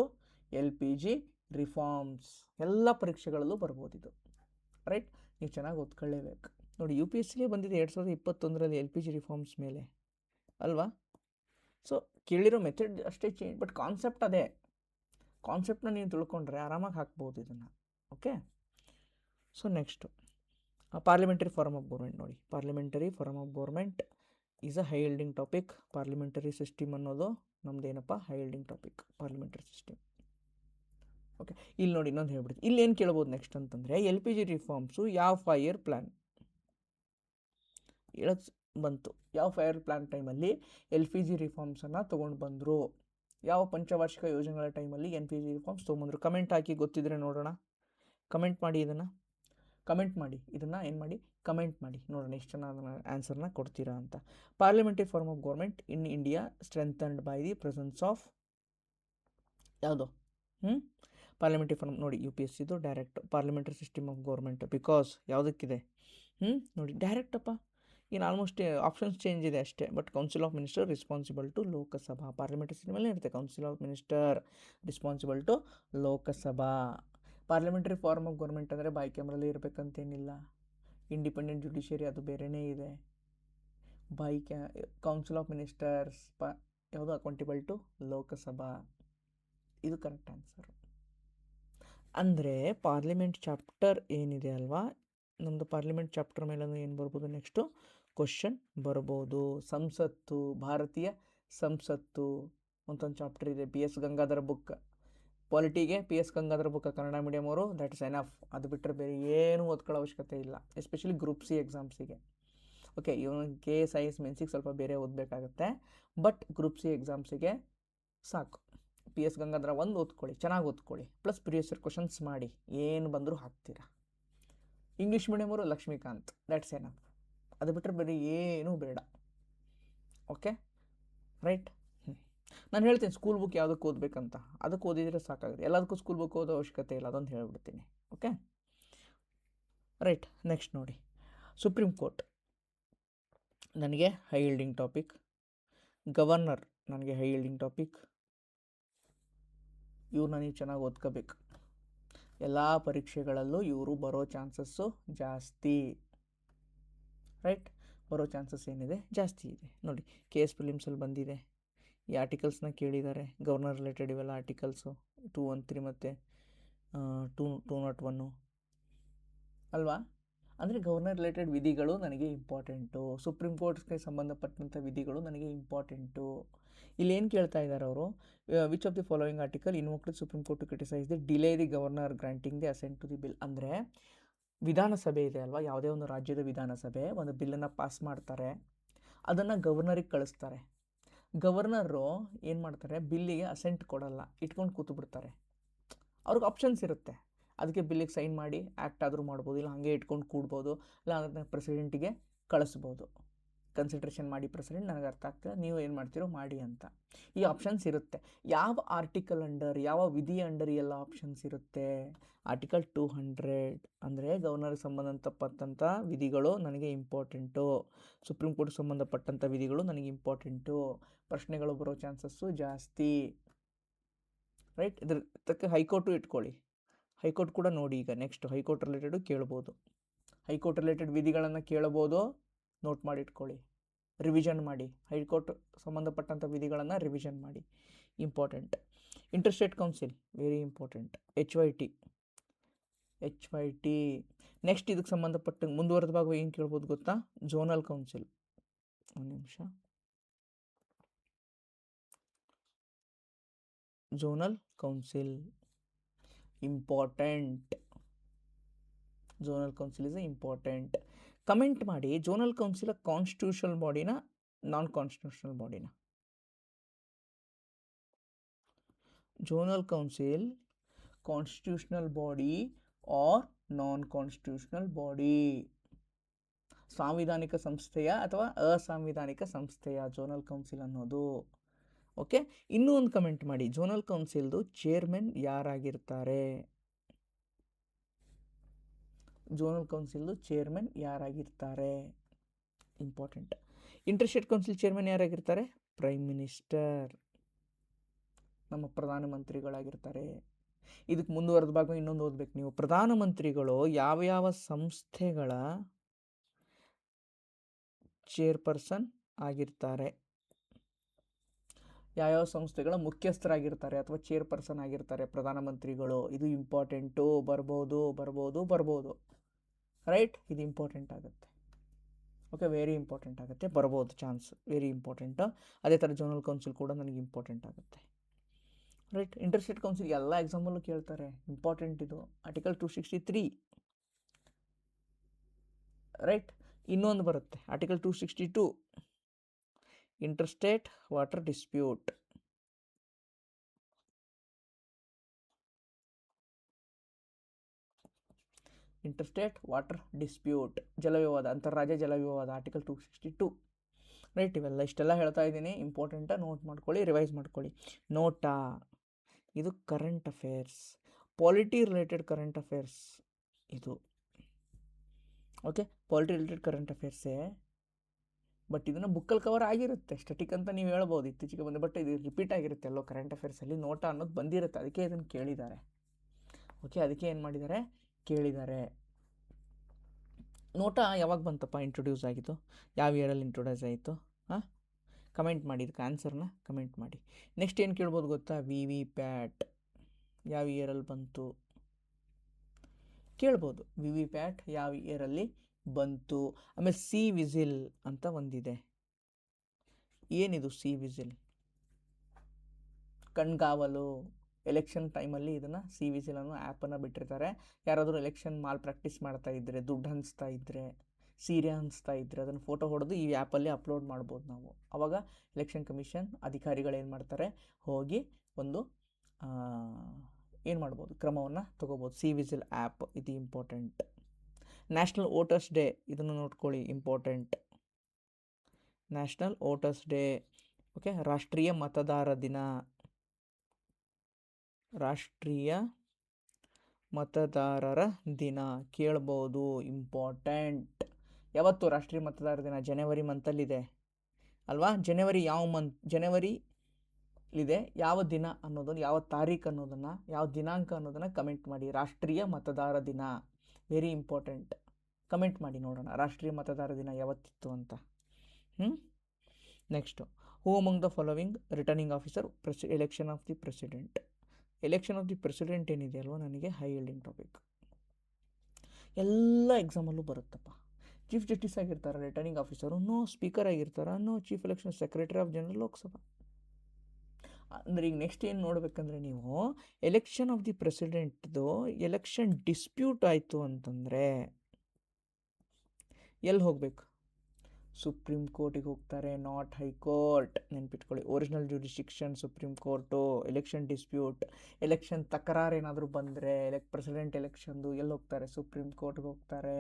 LPG ರಿಫಾರ್ಮ್ಸ್ ಎಲ್ಲ ಪರೀಕ್ಷೆಗಳಲ್ಲೂ ಬರ್ಬೋದು ಇದು. ರೈಟ್, ನೀವು ಚೆನ್ನಾಗಿ ಓದ್ಕೊಳ್ಳೇಬೇಕು. ನೋಡಿ, UPSCಗೆ ಬಂದಿದೆ 2021ರಲ್ಲಿ LPG ರಿಫಾರ್ಮ್ಸ್ ಮೇಲೆ ಅಲ್ವಾ. ಸೊ ಕೇಳಿರೋ ಮೆಥಡ್ ಅಷ್ಟೇ ಚೇಂಜ್, ಬಟ್ ಕಾನ್ಸೆಪ್ಟ್ ಅದೇ. ಕಾನ್ಸೆಪ್ಟನ್ನ ನೀವು ತಿಳ್ಕೊಂಡ್ರೆ ಆರಾಮಾಗಿ ಹಾಕ್ಬೋದು ಇದನ್ನು. Okay, so next parliamentary form of government. ನೋಡಿ, parliamentary form of government is a high yielding topic. Parliamentary system ಅನ್ನೋದು ನಮ್ಮದೇನಪ್ಪ, high yielding topic, parliamentary system. Okay, ಇಲ್ಲಿ ನೋಡಿ ಇನ್ನೊಂದು ಹೇಳ್ಬಿಡ್ತೀನಿ. ಇಲ್ಲಿ ಏನು ಕೇಳ್ಬೋದು ನೆಕ್ಸ್ಟ್ ಅಂತಂದರೆ, LPG ರಿಫಾರ್ಮ್ಸು ಯಾವ 5 year ಪ್ಲ್ಯಾನ್ ಹೇಳಕ್ಕೆ ಬಂತು, ಯಾವ 5 year ಪ್ಲ್ಯಾನ್ ಟೈಮಲ್ಲಿ LPG ರಿಫಾರ್ಮ್ಸನ್ನು ತೊಗೊಂಡು ಬಂದರು, ಯಾವ ಪಂಚವಾರ್ಷಿಕ ಯೋಜನೆಗಳ ಟೈಮಲ್ಲಿ LPG ರಿಫಾರ್ಮ್ಸ್ ತೊಗೊಂಬಂದರು. ಕಮೆಂಟ್ ಹಾಕಿ, ಗೊತ್ತಿದ್ರೆ ನೋಡೋಣ. ಕಮೆಂಟ್ ಮಾಡಿ, ಇದನ್ನು ಏನು ಮಾಡಿ, ಕಮೆಂಟ್ ಮಾಡಿ ನೋಡೋಣ ಎಷ್ಟು ಜನ ಆನ್ಸರ್ನ ಕೊಡ್ತೀರಾ ಅಂತ. Parliamentary form of government in India strengthened by the presence of ಯಾವುದು, ಪಾರ್ಲಿಮೆಂಟರಿ ಫಾರ್ಮ್. ನೋಡಿ, UPSCದು direct parliamentary system of government, because ಯಾವುದಕ್ಕಿದೆ ನೋಡಿ ಡೈರೆಕ್ಟಪ್ಪ. ಇನ್ನು ಆಲ್ಮೋಸ್ಟ್ ಆಪ್ಷನ್ಸ್ ಚೇಂಜ್ ಇದೆ ಅಷ್ಟೇ, but council of minister responsible to Lok Sabha. Parliamentary ಸಿಸ್ಟಮಲ್ಲೇ ಇರುತ್ತೆ council of minister responsible to Lok Sabha. Parliamentary form of government ಅಂದರೆ ಬೈ ಕ್ಯಾಮ್ರಲ್ಲಿ ಇರಬೇಕಂತೇನಿಲ್ಲ, ಇಂಡಿಪೆಂಡೆಂಟ್ ಜುಡಿಷಿಯರಿ ಅದು ಬೇರೆಯೇ ಇದೆ. ಕೌನ್ಸಿಲ್ ಆಫ್ ಮಿನಿಸ್ಟರ್ಸ್ ಯಾವುದು ಅಕೌಂಟೇಬಲ್ ಟು ಲೋಕಸಭಾ. ಇದು ಕರೆಕ್ಟ್ ಆನ್ಸರು. ಅಂದರೆ ಪಾರ್ಲಿಮೆಂಟ್ ಚಾಪ್ಟರ್ ಏನಿದೆ ಅಲ್ವಾ, ನಮ್ಮದು ಪಾರ್ಲಿಮೆಂಟ್ ಚಾಪ್ಟರ್ ಮೇಲೆ ಏನು ಬರ್ಬೋದು, ನೆಕ್ಸ್ಟು ಕ್ವಶನ್ ಬರ್ಬೋದು. ಸಂಸತ್ತು, ಭಾರತೀಯ ಸಂಸತ್ತು ಅಂತೊಂದು ಚಾಪ್ಟರ್ ಇದೆ. PS ಗಂಗಾಧರ ಬುಕ್, ಪಾಲಿಟಿಗೆ PS Gangadhar book Kannada medium ಅವರು, ದಟ್ ಇಸ್ ಎನಫ್. ಅದು ಬಿಟ್ಟರೆ ಬೇರೆ ಏನು ಓದ್ಕೊಳ್ಳೋ ಅವಶ್ಯಕತೆ ಇಲ್ಲ, ಎಸ್ಪೆಷಲಿ ಗ್ರೂಪ್ ಸಿ ಎಕ್ಸಾಮ್ಸಿಗೆ. ಓಕೆ, ಇವನು KS IAS ಮೇನ್ಸಿಗೆ ಸ್ವಲ್ಪ ಬೇರೆ ಓದಬೇಕಾಗತ್ತೆ, ಬಟ್ ಗ್ರೂಪ್ ಸಿ ಎಕ್ಸಾಮ್ಸಿಗೆ ಸಾಕು. PS ಗಂಗಾಧರ ಒಂದು ಓದ್ಕೊಳ್ಳಿ, ಚೆನ್ನಾಗಿ ಓದ್ಕೊಳ್ಳಿ, ಪ್ಲಸ್ ಪ್ರೀವಿಯಸ್ ಇಯರ್ ಕ್ವಶನ್ಸ್ ಮಾಡಿ, ಏನು ಬಂದರೂ ಹಾಕ್ತೀರಾ. ಇಂಗ್ಲೀಷ್ ಮೀಡಿಯಮ್ ಅವರು ಲಕ್ಷ್ಮೀಕಾಂತ್, ದ್ಯಾಟ್ಸ್ ಎನಫ್. ಅದು ಬಿಟ್ಟರೆ ಬೇರೆ ಏನೂ ಬೇಡ. Okay right. ನಾನು ಹೇಳ್ತೀನಿ ಸ್ಕೂಲ್ ಬುಕ್ ಯಾವುದಕ್ಕೆ ಓದಬೇಕಂತ, ಅದಕ್ಕೆ ಓದಿದರೆ ಸಾಕಾಗುತ್ತೆ. ಎಲ್ಲದಕ್ಕೂ ಸ್ಕೂಲ್ ಬುಕ್ ಓದೋ ಅವಶ್ಯಕತೆ ಇಲ್ಲ, ಅದೊಂದು ಹೇಳ್ಬಿಡ್ತೀನಿ. Okay right. ನೆಕ್ಸ್ಟ್ ನೋಡಿ, ಸುಪ್ರೀಂ ಕೋರ್ಟ್ ನನಗೆ ಹೈ ಈಲ್ಡಿಂಗ್ ಟಾಪಿಕ್, ಗವರ್ನರ್ ನನಗೆ ಹೈ ಈಲ್ಡಿಂಗ್ ಟಾಪಿಕ್. ಇವ್ರನ್ನ ನೀವು ಚೆನ್ನಾಗಿ ಓದ್ಕೋಬೇಕು. ಎಲ್ಲ ಪರೀಕ್ಷೆಗಳಲ್ಲೂ ಇವರು ಬರೋ ಚಾನ್ಸಸ್ಸು ಜಾಸ್ತಿ. ರೈಟ್, ಬರೋ ಚಾನ್ಸಸ್ ಏನಿದೆ ಜಾಸ್ತಿ ಇದೆ. ನೋಡಿ, KS ಪ್ರಿಲಿಮ್ಸಲ್ಲಿ ಬಂದಿದೆ, ಈ ಆರ್ಟಿಕಲ್ಸ್ನ ಕೇಳಿದ್ದಾರೆ. ಗವರ್ನರ್ ರಿಲೇಟೆಡ್ ಇವೆಲ್ಲ ಆರ್ಟಿಕಲ್ಸು 213 ಮತ್ತು 201 ಅಲ್ವಾ. ಅಂದರೆ ಗವರ್ನರ್ ರಿಲೇಟೆಡ್ ವಿಧಿಗಳು ನನಗೆ ಇಂಪಾರ್ಟೆಂಟು, ಸುಪ್ರೀಂ ಕೋರ್ಟ್ಗೆ ಸಂಬಂಧಪಟ್ಟಂಥ ವಿಧಿಗಳು ನನಗೆ ಇಂಪಾರ್ಟೆಂಟು. ಇಲ್ಲಿ ಏನು ಕೇಳ್ತಾ ಇದ್ದಾರೆ ಅವರು, which of the following article invoked supreme court to criticise the delay the governor granting the assent to the bill. ಅಂದರೆ ವಿಧಾನಸಭೆ ಇದೆ ಅಲ್ವಾ, ಯಾವುದೇ ಒಂದು ರಾಜ್ಯದ ವಿಧಾನಸಭೆ ಒಂದು ಬಿಲ್ಲನ್ನು ಪಾಸ್ ಮಾಡ್ತಾರೆ, ಅದನ್ನು ಗವರ್ನರಿಗೆ ಕಳಿಸ್ತಾರೆ. ಗವರ್ನರು ಏನು ಮಾಡ್ತಾರೆ, ಬಿಲ್ಲಿಗೆ ಅಸೆಂಟ್ ಕೊಡಲ್ಲ, ಇಟ್ಕೊಂಡು ಕೂತು ಬಿಡ್ತಾರೆ. ಅವ್ರಿಗೆ ಆಪ್ಷನ್ಸ್ ಇರುತ್ತೆ, ಅದಕ್ಕೆ ಬಿಲ್ಲಿಗೆ ಸೈನ್ ಮಾಡಿ ಆ್ಯಕ್ಟ್ ಆದರೂ ಮಾಡ್ಬೋದು, ಇಲ್ಲ ಹಾಗೆ ಇಟ್ಕೊಂಡು ಕೂಡ್ಬೋದು, ಇಲ್ಲ ಅದನ್ನು ಪ್ರೆಸಿಡೆಂಟಿಗೆ ಕಳಿಸ್ಬೋದು. ಕನ್ಸಿಡ್ರೇಷನ್ ಮಾಡಿ ಪ್ರೆಸಿಡೆಂಟ್, ನನಗೆ ಅರ್ಥ ಆಗ್ತದೆ, ನೀವು ಏನು ಮಾಡ್ತೀರೋ ಮಾಡಿ ಅಂತ ಈ ಆಪ್ಷನ್ಸ್ ಇರುತ್ತೆ. ಯಾವ ಆರ್ಟಿಕಲ್ ಅಂಡರ್, ಯಾವ ವಿಧಿ ಅಂಡರ್ ಎಲ್ಲ ಆಪ್ಷನ್ಸ್ ಇರುತ್ತೆ? ಆರ್ಟಿಕಲ್ 200. ಅಂದರೆ ಗವರ್ನರ್ಗೆ ಸಂಬಂಧಪಟ್ಟಂಥ ವಿಧಿಗಳು ನನಗೆ ಇಂಪಾರ್ಟೆಂಟು, ಸುಪ್ರೀಂ ಕೋರ್ಟ್ಗೆ ಸಂಬಂಧಪಟ್ಟಂಥ ವಿಧಿಗಳು ನನಗೆ ಇಂಪಾರ್ಟೆಂಟು, ಪ್ರಶ್ನೆಗಳು ಬರೋ ಚಾನ್ಸಸ್ಸು ಜಾಸ್ತಿ. ರೈಟ್, ಇದ್ರ ತಕ್ಕ ಹೈಕೋರ್ಟು ಇಟ್ಕೊಳ್ಳಿ, ಹೈಕೋರ್ಟ್ ಕೂಡ ನೋಡಿ. ಈಗ ನೆಕ್ಸ್ಟ್ ಹೈಕೋರ್ಟ್ ರಿಲೇಟೆಡು ಕೇಳ್ಬೋದು, ಹೈಕೋರ್ಟ್ ರಿಲೇಟೆಡ್ ವಿಧಿಗಳನ್ನು ಕೇಳ್ಬೋದು, ನೋಟ್ ಮಾಡಿ ಇಟ್ಕೊಳ್ಳಿ, ರಿವಿಷನ್ ಮಾಡಿ. ಹೈಕೋರ್ಟ್ ಸಂಬಂಧಪಟ್ಟಂಥ ವಿಧಿಗಳನ್ನು ರಿವಿಷನ್ ಮಾಡಿ, important. Interstate council very important. HYT. Next ಇದಕ್ಕೆ ಸಂಬಂಧಪಟ್ಟ ಮುಂದುವರೆದ ಭಾಗ ಏನು ಕೇಳ್ಬೋದು ಗೊತ್ತಾ, ಝೋನಲ್ ಕೌನ್ಸಿಲ್. ಒಂದು ನಿಮಿಷ, zonal council important. Zonal council is important. Comment ಮಾಡಿ, ಝೋನಲ್ ಕೌನ್ಸಿಲ್ ಕಾನ್ಸ್ಟಿಟ್ಯೂಷನಲ್ ಬಾಡಿನ ನಾನ್ ಕಾನ್ಸ್ಟಿಟ್ಯೂಷನಲ್ ಬಾಡಿನ? Zonal council constitutional body or non constitutional body? ಸಾಂವಿಧಾನಿಕ ಸಂಸ್ಥೆಯ ಅಥವಾ ಅಸಾಂವಿಧಾನಿಕ ಸಂಸ್ಥೆಯ ಝೋನಲ್ ಕೌನ್ಸಿಲ್ ಅನ್ನೋದು? ಓಕೆ, ಇನ್ನೂ ಒಂದು ಕಮೆಂಟ್ ಮಾಡಿ, ಝೋನಲ್ ಕೌನ್ಸಿಲ್ದು ಚೇರ್ಮನ್ ಯಾರಾಗಿರ್ತಾರೆ? ಝೋನಲ್ ಕೌನ್ಸಿಲ್ದು ಚೇರ್ಮನ್ ಯಾರಾಗಿರ್ತಾರೆ? ಇಂಪಾರ್ಟೆಂಟ್. ಇಂಟರ್ಸ್ಟೇಟ್ ಕೌನ್ಸಿಲ್ ಚೇರ್ಮನ್ ಯಾರಾಗಿರ್ತಾರೆ? ಪ್ರೈಮ್ ಮಿನಿಸ್ಟರ್, ನಮ್ಮ ಪ್ರಧಾನಮಂತ್ರಿಗಳಾಗಿರ್ತಾರೆ. ಇದಕ್ಕೆ ಮುಂದುವರೆದ ಭಾಗ ಇನ್ನೊಂದು ಓದ್ಬೇಕು ನೀವು. ಪ್ರಧಾನಮಂತ್ರಿಗಳು ಯಾವ ಸಂಸ್ಥೆಗಳ ಚೇರ್ಪರ್ಸನ್ ಆಗಿರ್ತಾರೆ, ಯಾವ್ಯಾವ ಸಂಸ್ಥೆಗಳ ಮುಖ್ಯಸ್ಥರಾಗಿರ್ತಾರೆ ಅಥವಾ ಚೇರ್ಪರ್ಸನ್ ಆಗಿರ್ತಾರೆ ಪ್ರಧಾನಮಂತ್ರಿಗಳು? ಇದು ಇಂಪಾರ್ಟೆಂಟು, ಬರ್ಬೋದು. ರೈಟ್, ಇದು ಇಂಪಾರ್ಟೆಂಟ್ ಆಗುತ್ತೆ. ಓಕೆ, ವೆರಿ ಇಂಪಾರ್ಟೆಂಟ್ ಆಗುತ್ತೆ, ಬರ್ಬೋದು ಚಾನ್ಸ್, ವೆರಿ ಇಂಪಾರ್ಟೆಂಟು. ಅದೇ ಥರ ಝೋನಲ್ ಕೌನ್ಸಿಲ್ ಕೂಡ ನನಗೆ ಇಂಪಾರ್ಟೆಂಟ್ ಆಗುತ್ತೆ. ರೈಟ್, ಇಂಟರ್ಸ್ಟೇಟ್ ಕೌನ್ಸಿಲ್ ಎಲ್ಲ ಎಕ್ಸಾಮಲ್ಲೂ ಕೇಳ್ತಾರೆ, ಇಂಪಾರ್ಟೆಂಟ್ ಇದು. ಆರ್ಟಿಕಲ್ 263. ರೈಟ್, ಇನ್ನೊಂದು ಬರುತ್ತೆ article 262, interstate water dispute. Interstate water dispute, ಜಲವಿವಾದ, ಅಂತಾರಾಜ್ಯ ಜಲವಿವಾದ, ಆರ್ಟಿಕಲ್ 262. ರೈಟ್, ಇಷ್ಟೆಲ್ಲ ಹೇಳ್ತಾ ಇದ್ದೀನಿ, ಇಂಪಾರ್ಟೆಂಟ, ನೋಟ್ ಮಾಡ್ಕೊಳ್ಳಿ, ರಿವೈಸ್ ಮಾಡ್ಕೊಳ್ಳಿ. ನೋಟಾ, ಇದು current affairs, polity related current affairs ಇದು. ಓಕೆ, ಪಾಲಿಟಿ ರಿಲೇಟೆಡ್ ಕರೆಂಟ್ ಅಫೇರ್ಸೇ, ಬಟ್ ಇದನ್ನು ಬುಕ್ಕಲ್ಲಿ ಕವರ್ ಆಗಿರುತ್ತೆ, ಸ್ಟಟಿಕ್ ಅಂತ ನೀವು ಹೇಳ್ಬೋದು, ಇತ್ತೀಚೆಗೆ ಬಂದು. ಬಟ್ ಇದು ರಿಪೀಟ್ ಆಗಿರುತ್ತೆ ಎಲ್ಲೋ ಕರೆಂಟ್ ಅಫೇರ್ಸಲ್ಲಿ, ನೋಟಾ ಅನ್ನೋದು ಬಂದಿರುತ್ತೆ, ಅದಕ್ಕೆ ಇದನ್ನು ಕೇಳಿದ್ದಾರೆ. ಓಕೆ, ಅದಕ್ಕೆ ಏನು ಮಾಡಿದ್ದಾರೆ, ಕೇಳಿದ್ದಾರೆ. ನೋಟಾ ಯಾವಾಗ ಬಂತಪ್ಪ ಇಂಟ್ರೊಡ್ಯೂಸ್ ಆಗಿತ್ತು, ಯಾವ ಇಯರಲ್ಲಿ ಇಂಟ್ರೊಡ್ಯೂಸ್ ಆಯಿತು? ಕಮೆಂಟ್ ಮಾಡಿ, ಇದಕ್ಕೆ ಆನ್ಸರ್ನ ಕಮೆಂಟ್ ಮಾಡಿ. ನೆಕ್ಸ್ಟ್ ಏನು ಕೇಳ್ಬೋದು ಗೊತ್ತಾ, VVPAT ಯಾವ ಇಯರಲ್ಲಿ ಬಂತು ಕೇಳ್ಬೋದು. VVPAT ಯಾವ ಇಯರಲ್ಲಿ ಬಂತು? ಆಮೇಲೆ ಸಿ ವಿಜಿಲ್ ಅಂತ ಒಂದಿದೆ. ಏನಿದು ಸಿ ವಿಜಿಲ್? ಕಣ್ಗಾವಲು. ಎಲೆಕ್ಷನ್ ಟೈಮಲ್ಲಿ ಇದನ್ನು ಸಿ ವಿಜಿಲ್ ಅನ್ನೋ ಆ್ಯಪನ್ನು ಬಿಟ್ಟಿರ್ತಾರೆ. ಯಾರಾದರೂ ಎಲೆಕ್ಷನ್ ಮಾಲ್ ಪ್ರಾಕ್ಟೀಸ್ ಮಾಡ್ತಾ ಇದ್ದರೆ, ದುಡ್ಡು ಹಂಚ್ತಾ ಇದ್ದರೆ, ಸೀರೆ ಹಂಚ್ತಾ ಇದ್ದರೆ, ಅದನ್ನು ಫೋಟೋ ಹೊಡೆದು ಈ ಆ್ಯಪಲ್ಲಿ ಅಪ್ಲೋಡ್ ಮಾಡ್ಬೋದು ನಾವು. ಆವಾಗ ಎಲೆಕ್ಷನ್ ಕಮಿಷನ್ ಅಧಿಕಾರಿಗಳು ಏನು ಮಾಡ್ತಾರೆ, ಹೋಗಿ ಒಂದು ಏನು ಮಾಡ್ಬೋದು, ಕ್ರಮವನ್ನು ತೊಗೋಬೋದು. ಸಿ ವಿಜಿಲ್ ಆ್ಯಪ್ ಇದು ಇಂಪಾರ್ಟೆಂಟ್. ನ್ಯಾಷನಲ್ ವೋಟರ್ಸ್ ಡೇ, ಇದನ್ನು ನೋಡ್ಕೊಳ್ಳಿ, important. National voters day. Okay, ರಾಷ್ಟ್ರೀಯ ಮತದಾರ ದಿನ, ರಾಷ್ಟ್ರೀಯ ಮತದಾರರ ದಿನ ಕೇಳ್ಬೋದು, ಇಂಪಾರ್ಟೆಂಟ್. ಯಾವತ್ತು ರಾಷ್ಟ್ರೀಯ ಮತದಾರರ ದಿನ? ಜನವರಿ ಮಂತಲ್ಲಿದೆ ಅಲ್ವಾ? ಜನವರಿ ಯಾವ ಮಂತ್? ಜನವರಿಲಿದೆ. ಯಾವ ದಿನ ಅನ್ನೋದನ್ನು, ಯಾವ ತಾರೀಕು ಅನ್ನೋದನ್ನು, ಯಾವ ದಿನಾಂಕ ಅನ್ನೋದನ್ನು ಕಮೆಂಟ್ ಮಾಡಿ. ರಾಷ್ಟ್ರೀಯ ಮತದಾರ ದಿನ ವೆರಿ ಇಂಪಾರ್ಟೆಂಟ್. ಕಮೆಂಟ್ ಮಾಡಿ ನೋಡೋಣ ರಾಷ್ಟ್ರೀಯ ಮತದಾರ ದಿನ ಯಾವತ್ತಿತ್ತು ಅಂತ. Next, who among the following returning officer election of the president. Election of the president ಏನಿದೆ ಅಲ್ವಾ, ನನಗೆ ಹೈ ಯೀಲ್ಡಿಂಗ್ ಟಾಪಿಕ್. ಎಲ್ಲ ಎಕ್ಸಾಮಲ್ಲೂ ಬರುತ್ತಪ್ಪ. ಚೀಫ್ ಜಸ್ಟಿಸ್ ಆಗಿರ್ತಾರೆ ರಿಟರ್ನಿಂಗ್ ಆಫೀಸರು, ನೋ ಸ್ಪೀಕರ್ ಆಗಿರ್ತಾರ, no chief election secretary of general Lok Sabha. ಅಂದರೆ ಈಗ ನೆಕ್ಸ್ಟ್ ಏನು ನೋಡಬೇಕಂದ್ರೆ, ನೀವು ಎಲೆಕ್ಷನ್ ಆಫ್ ದಿ ಪ್ರೆಸಿಡೆಂಟ್ದು ಎಲೆಕ್ಷನ್ ಡಿಸ್ಪ್ಯೂಟ್ ಆಯಿತು ಅಂತಂದರೆ ಎಲ್ಲಿ ಹೋಗಬೇಕು? ಸುಪ್ರೀಂ ಕೋರ್ಟಿಗೆ ಹೋಗ್ತಾರೆ, ನಾಟ್ ಹೈಕೋರ್ಟ್. ನೆನ್ಪಿಟ್ಕೊಳ್ಳಿ, original jurisdiction supreme court. Election dispute, election ತಕರಾರು ಏನಾದರೂ ಬಂದರೆ, ಪ್ರೆಸಿಡೆಂಟ್ ಎಲೆಕ್ಷನ್ದು ಎಲ್ಲಿ ಹೋಗ್ತಾರೆ? ಸುಪ್ರೀಂ ಕೋರ್ಟ್ಗೆ ಹೋಗ್ತಾರೆ.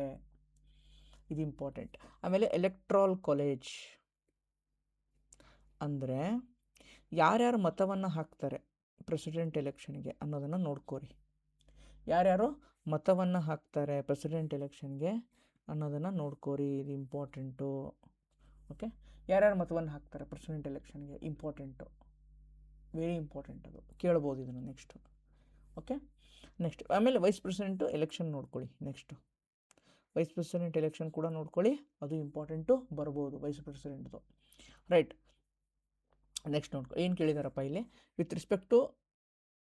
ಇದು ಇಂಪಾರ್ಟೆಂಟ್. ಆಮೇಲೆ ಎಲೆಕ್ಟ್ರಾಲ್ ಕಾಲೇಜ್ ಅಂದರೆ ಯಾರ್ಯಾರು ಮತವನ್ನು ಹಾಕ್ತಾರೆ ಪ್ರೆಸಿಡೆಂಟ್ ಎಲೆಕ್ಷನ್ಗೆ ಅನ್ನೋದನ್ನು ನೋಡ್ಕೋರಿ. ಯಾರ್ಯಾರು ಮತವನ್ನು ಹಾಕ್ತಾರೆ ಪ್ರೆಸಿಡೆಂಟ್ ಎಲೆಕ್ಷನ್ಗೆ ಅನ್ನೋದನ್ನು ನೋಡ್ಕೋರಿ, ಇದು ಇಂಪಾರ್ಟೆಂಟು. ಓಕೆ, ಯಾರ್ಯಾರು ಮತವನ್ನು ಹಾಕ್ತಾರೆ ಪ್ರೆಸಿಡೆಂಟ್ ಎಲೆಕ್ಷನ್ಗೆ, ಇಂಪಾರ್ಟೆಂಟು, ವೆರಿ ಇಂಪಾರ್ಟೆಂಟ್. ಅದು ಕೇಳ್ಬೋದು ಇದನ್ನು ನೆಕ್ಸ್ಟು. ಓಕೆ, ನೆಕ್ಸ್ಟ್ ಆಮೇಲೆ ವೈಸ್ ಪ್ರೆಸಿಡೆಂಟು ಎಲೆಕ್ಷನ್ ನೋಡ್ಕೊಳ್ಳಿ. ನೆಕ್ಸ್ಟು ವೈಸ್ ಪ್ರೆಸಿಡೆಂಟ್ ಎಲೆಕ್ಷನ್ ಕೂಡ ನೋಡ್ಕೊಳ್ಳಿ, ಅದು ಇಂಪಾರ್ಟೆಂಟು, ಬರ್ಬೋದು ವೈಸ್ ಪ್ರೆಸಿಡೆಂಟ್ದು. ರೈಟ್, ನೆಕ್ಸ್ಟ್ ನೋಡ್ಕೊಳ್ಳಿ ಏನು ಕೇಳಿದಾರಪ್ಪ ಇಲ್ಲಿ. With respect to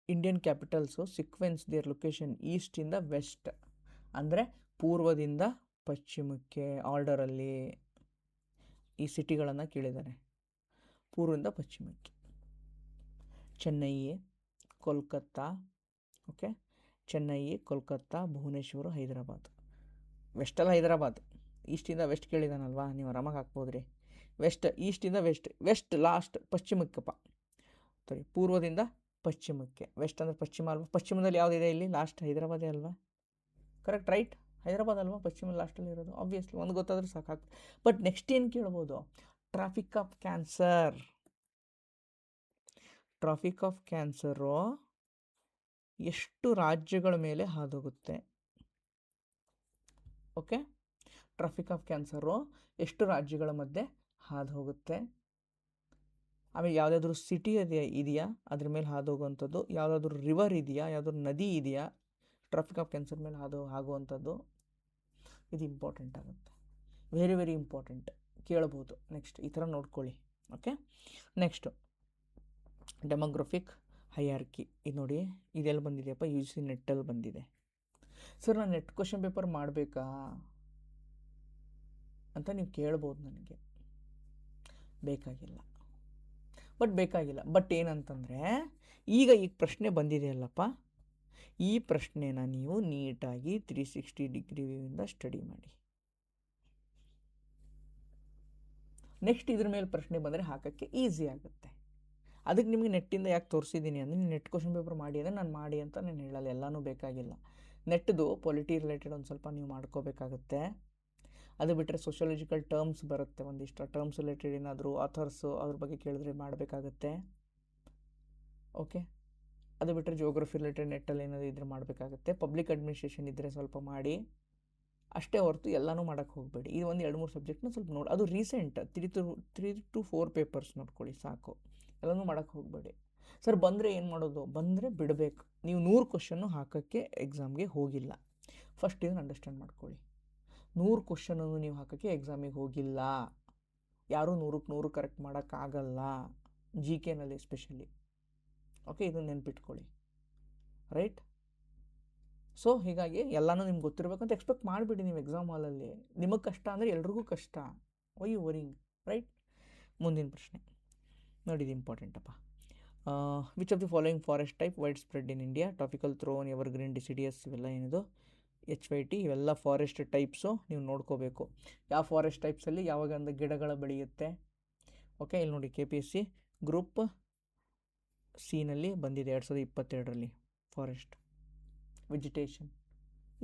Indian capitals sequence their location ಈಸ್ಟಿಂದ ವೆಸ್ಟ್, ಅಂದರೆ ಪೂರ್ವದಿಂದ ಪಶ್ಚಿಮಕ್ಕೆ ಆರ್ಡರಲ್ಲಿ ಈ ಸಿಟಿಗಳನ್ನು ಕೇಳಿದ್ದಾರೆ. ಪೂರ್ವದಿಂದ ಪಶ್ಚಿಮಕ್ಕೆ ಚೆನ್ನೈ, ಕೋಲ್ಕತ್ತಾ. ಓಕೆ, ಚೆನ್ನೈ, ಕೋಲ್ಕತ್ತಾ, ಭುವನೇಶ್ವರ, ಹೈದರಾಬಾದ್. ವೆಸ್ಟಲ್ಲ ಹೈದರಾಬಾದ್, ಈಸ್ಟಿಂದ ವೆಸ್ಟ್ ಕೇಳಿದಾನಲ್ವಾ, ನೀವು ಆರಾಮಾಗಿ ಹಾಕ್ಬೋದ್ರಿ. ವೆಸ್ಟ್, ಈಸ್ಟಿಂದ ವೆಸ್ಟ್, ವೆಸ್ಟ್ ಲಾಸ್ಟ್ ಪಶ್ಚಿಮಕ್ಕಪ್ಪ. ಸರಿ, ಪೂರ್ವದಿಂದ ಪಶ್ಚಿಮಕ್ಕೆ. ವೆಸ್ಟ್ ಅಂದರೆ ಪಶ್ಚಿಮ ಅಲ್ವಾ? ಪಶ್ಚಿಮದಲ್ಲಿ ಯಾವುದಿದೆ ಇಲ್ಲಿ? ಲಾಸ್ಟ್ ಹೈದರಾಬಾದೇ ಅಲ್ವಾ? ಕರೆಕ್ಟ್, ರೈಟ್, ಹೈದರಾಬಾದ್ ಅಲ್ವಾ ಪಶ್ಚಿಮ ಲಾಸ್ಟಲ್ಲಿ ಇರೋದು? ಆಬ್ವಿಯಸ್ಲಿ ಒಂದು ಗೊತ್ತಾದರೆ ಸಾಕು. ಬಟ್ ನೆಕ್ಸ್ಟ್ ಏನು ಕೇಳ್ಬೋದು? Traffic of cancer. Traffic of cancer ಎಷ್ಟು ರಾಜ್ಯಗಳ ಮೇಲೆ ಹಾದೋಗುತ್ತೆ? ಓಕೆ, ಟ್ರಾಫಿಕ್ ಆಫ್ ಕ್ಯಾನ್ಸರು ಎಷ್ಟು ರಾಜ್ಯಗಳ ಮಧ್ಯೆ ಹಾದು ಹೋಗುತ್ತೆ? ಆಮೇಲೆ ಯಾವುದಾದ್ರೂ ಸಿಟಿ ಇದೆಯಾ ಅದ್ರ ಮೇಲೆ ಹಾದು ಹೋಗುವಂಥದ್ದು? ಯಾವುದಾದ್ರೂ ರಿವರ್ ಇದೆಯಾ? ಯಾವುದಾದ್ರೂ ನದಿ ಇದೆಯಾ ಟ್ರಾಫಿಕ್ ಆಫ್ ಕ್ಯಾನ್ಸರ್ ಮೇಲೆ ಆಗುವಂಥದ್ದು? ಇದು ಇಂಪಾರ್ಟೆಂಟ್ ಆಗುತ್ತೆ, ವೆರಿ ವೆರಿ ಇಂಪಾರ್ಟೆಂಟ್, ಕೇಳ್ಬೋದು. ನೆಕ್ಸ್ಟ್ ಈ ಥರ ನೋಡ್ಕೊಳ್ಳಿ. Okay, next demographic hierarchy. ಇದು ನೋಡಿ, ಇದೆಲ್ಲಿ ಬಂದಿದೆಯಪ್ಪ? ಯು ಸಿ ನೆಟ್ಟಲ್ಲಿ ಬಂದಿದೆ. ಸರ್ ನಾನು ನೆಟ್ ಕ್ವಶನ್ ಪೇಪರ್ ಮಾಡಬೇಕಾ ಅಂತ ನೀವು ಕೇಳ್ಬೋದು ನನಗೆ. ಬೇಕಾಗಿಲ್ಲ, ಬಟ್ ಏನಂತಂದರೆ ಈಗ ಪ್ರಶ್ನೆ ಬಂದಿದೆಯಲ್ಲಪ್ಪ, ಈ ಪ್ರಶ್ನೆನ ನೀವು ನೀಟಾಗಿ 360 ಡಿಗ್ರಿ ವ್ಯೂವಿಂದ ಸ್ಟಡಿ ಮಾಡಿ. ನೆಕ್ಸ್ಟ್ ಇದ್ರ ಮೇಲೆ ಪ್ರಶ್ನೆ ಬಂದರೆ ಹಾಕೋಕ್ಕೆ ಈಸಿ ಆಗುತ್ತೆ. ಅದಕ್ಕೆ ನಿಮಗೆ ನೆಟ್ಟಿಂದ ಯಾಕೆ ತೋರಿಸಿದ್ದೀನಿ ಅಂದರೆ, ನೀವು ನೆಟ್ ಕ್ವಶನ್ ಪೇಪರ್ ಮಾಡಿ ಅಂದರೆ ನಾನು ಮಾಡಿ ಅಂತ ನಾನು ಹೇಳಲ್ಲ, ಎಲ್ಲನೂ ಬೇಕಾಗಿಲ್ಲ. ನೆಟ್ದು ಪೊಲಿಟಿ ರಿಲೇಟೆಡ್ ಒಂದು ಸ್ವಲ್ಪ ನೀವು ಮಾಡ್ಕೋಬೇಕಾಗುತ್ತೆ. ಅದು ಬಿಟ್ಟರೆ ಸೋಷಿಯಾಲಜಿಕಲ್ ಟರ್ಮ್ಸ್ ಬರುತ್ತೆ ಒಂದಿಷ್ಟು, ಟರ್ಮ್ಸ್ ರಿಲೇಟೆಡ್ ಏನಾದರೂ ಆಥರ್ಸು ಅದ್ರ ಬಗ್ಗೆ ಕೇಳಿದ್ರೆ ಮಾಡಬೇಕಾಗತ್ತೆ. ಓಕೆ, ಅದು ಬಿಟ್ಟರೆ ಜಿಯೋಗ್ರಫಿ ರಿಲೇಟೆಡ್ ನೆಟ್ಟಲ್ಲಿ ಏನಾದರೂ ಇದ್ರೆ ಮಾಡಬೇಕಾಗುತ್ತೆ. ಪಬ್ಲಿಕ್ ಅಡ್ಮಿನಿಸ್ಟ್ರೇಷನ್ ಇದ್ದರೆ ಸ್ವಲ್ಪ ಮಾಡಿ, ಅಷ್ಟೇ ಹೊರತು ಎಲ್ಲನೂ ಮಾಡೋಕ್ಕೆ ಹೋಗಬೇಡಿ. ಇದು ಒಂದು 2-3 ಸಬ್ಜೆಕ್ಟ್ನ ಸ್ವಲ್ಪ ನೋಡಿ, ಅದು ರೀಸೆಂಟ್ 3 to 4 ಪೇಪರ್ಸ್ ನೋಡ್ಕೊಳ್ಳಿ ಸಾಕು, ಎಲ್ಲನೂ ಮಾಡೋಕ್ಕೆ ಹೋಗಬೇಡಿ. ಸರ್ ಬಂದರೆ ಏನು ಮಾಡೋದು? ಬಂದರೆ ಬಿಡಬೇಕು. ನೀವು 100 ಕ್ವಶನ್ನು ಹಾಕೋಕ್ಕೆ ಎಕ್ಸಾಮ್ಗೆ ಹೋಗಿಲ್ಲ, ಫಸ್ಟ್ ಇದನ್ನು ಅಂಡರ್ಸ್ಟ್ಯಾಂಡ್ ಮಾಡ್ಕೊಳ್ಳಿ. 100 ಕ್ವಶನನ್ನು ನೀವು ಹಾಕೋಕ್ಕೆ ಎಕ್ಸಾಮಿಗೆ ಹೋಗಿಲ್ಲ. ಯಾರೂ 100ಕ್ಕೆ 100 ಕರೆಕ್ಟ್ ಮಾಡೋಕ್ಕಾಗಲ್ಲ, ಜಿ ಕೆನಲ್ಲಿ ಎಸ್ಪೆಷಲಿ. ಓಕೆ, ಇದನ್ನು ನೆನ್ಪಿಟ್ಕೊಳ್ಳಿ. ರೈಟ್, ಸೊ ಹೀಗಾಗಿ ಎಲ್ಲನೂ ನಿಮ್ಗೆ ಗೊತ್ತಿರಬೇಕಂತ ಎಕ್ಸ್ಪೆಕ್ಟ್ ಮಾಡಿಬಿಡಿ ನೀವು ಎಕ್ಸಾಮ್ ಹಾಲಲ್ಲಿ. ನಿಮಗೆ ಕಷ್ಟ ಅಂದರೆ ಎಲ್ರಿಗೂ ಕಷ್ಟ, ವೈ ಯು ವರಿಂಗ್? ರೈಟ್, ಮುಂದಿನ ಪ್ರಶ್ನೆ ನೋಡಿ, ಇದು ಇಂಪಾರ್ಟೆಂಟಪ್ಪ. Which of the following forest type wide spread in India? Tropical, thorn, evergreen, deciduous, ಇವೆಲ್ಲ ಏನಿದು HYT, ಇವೆಲ್ಲ ಫಾರೆಸ್ಟ್ ಟೈಪ್ಸು ನೀವು ನೋಡ್ಕೋಬೇಕು. ಯಾವ ಫಾರೆಸ್ಟ್ ಟೈಪ್ಸಲ್ಲಿ ಯಾವಾಗ ಒಂದು ಗಿಡಗಳು ಬೆಳೆಯುತ್ತೆ. ಓಕೆ, ಇಲ್ಲಿ ನೋಡಿ KPSC ಗ್ರೂಪ್ ಸಿನಲ್ಲಿ ಬಂದಿದೆ 2022ರಲ್ಲಿ ಫಾರೆಸ್ಟ್ ವೆಜಿಟೇಷನ್.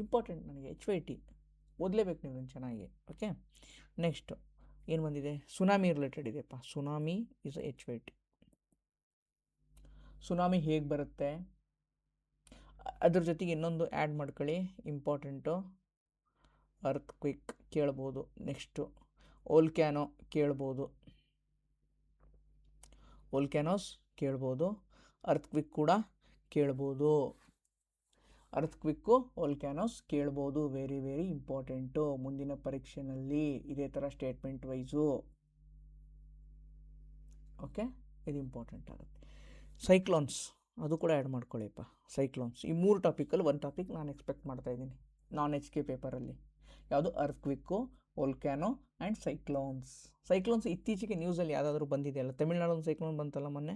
ಇಂಪಾರ್ಟೆಂಟ್ ನನಗೆ HYT ಓದಲೇಬೇಕು ನೀವು ಚೆನ್ನಾಗಿ. ಓಕೆ, ನೆಕ್ಸ್ಟು ಏನು ಬಂದಿದೆ? ಸುನಾಮಿ ರಿಲೇಟೆಡ್ ಇದೆಯಪ್ಪ. Tsunami is H Y T. Tsunami ಹೇಗೆ ಬರುತ್ತೆ, ಅದ್ರ ಜೊತೆಗೆ ಇನ್ನೊಂದು ಆ್ಯಡ್ ಮಾಡ್ಕೊಳ್ಳಿ, ಇಂಪಾರ್ಟೆಂಟು. ಅರ್ತ್ ಕ್ವಿಕ್ ಕೇಳ್ಬೋದು. ನೆಕ್ಸ್ಟು ವೋಲ್ಕ್ಯಾನೋ ಕೇಳ್ಬೋದು. ವೋಲ್ಕ್ಯಾನೋಸ್ ಕೇಳ್ಬೋದು. ಅರ್ತ್ ಕ್ವಿಕ್ ಕೂಡ ಕೇಳ್ಬೋದು. ಅರ್ತ್ ಕ್ವಿಕ್ಕು ವೋಲ್ಕ್ಯಾನೋಸ್ ಕೇಳ್ಬೋದು. Very very important. ಮುಂದಿನ ಪರೀಕ್ಷೆಯಲ್ಲಿ ಇದೇ ಥರ ಸ್ಟೇಟ್ಮೆಂಟ್ ವೈಸು. ಓಕೆ, ಇದು ಇಂಪಾರ್ಟೆಂಟ್ ಆಗುತ್ತೆ. ಸೈಕ್ಲೋನ್ಸ್ ಅದು ಕೂಡ ಆ್ಯಡ್ ಮಾಡ್ಕೊಳ್ಳಿಪ್ಪ. ಸೈಕ್ಲೋನ್ಸ್, ಈ 3 ಟಾಪಿಕಲ್ಲಿ ಒಂದು ಟಾಪಿಕ್ ನಾನು ಎಕ್ಸ್ಪೆಕ್ಟ್ ಮಾಡ್ತಾಯಿದ್ದೀನಿ ನಾನ್ ಎಚ್ ಕೆ ಪೇಪರಲ್ಲಿ. ಯಾವುದು? Earthquake, volcano and cyclones. Cyclones ಇತ್ತೀಚೆಗೆ ನ್ಯೂಸಲ್ಲಿ ಯಾವುದಾದ್ರೂ ಬಂದಿದೆಯಲ್ಲ? ತಮಿಳ್ನಾಡೊಂದು ಸೈಕ್ಲೋನ್ ಬಂತಲ್ಲ ಮೊನ್ನೆ.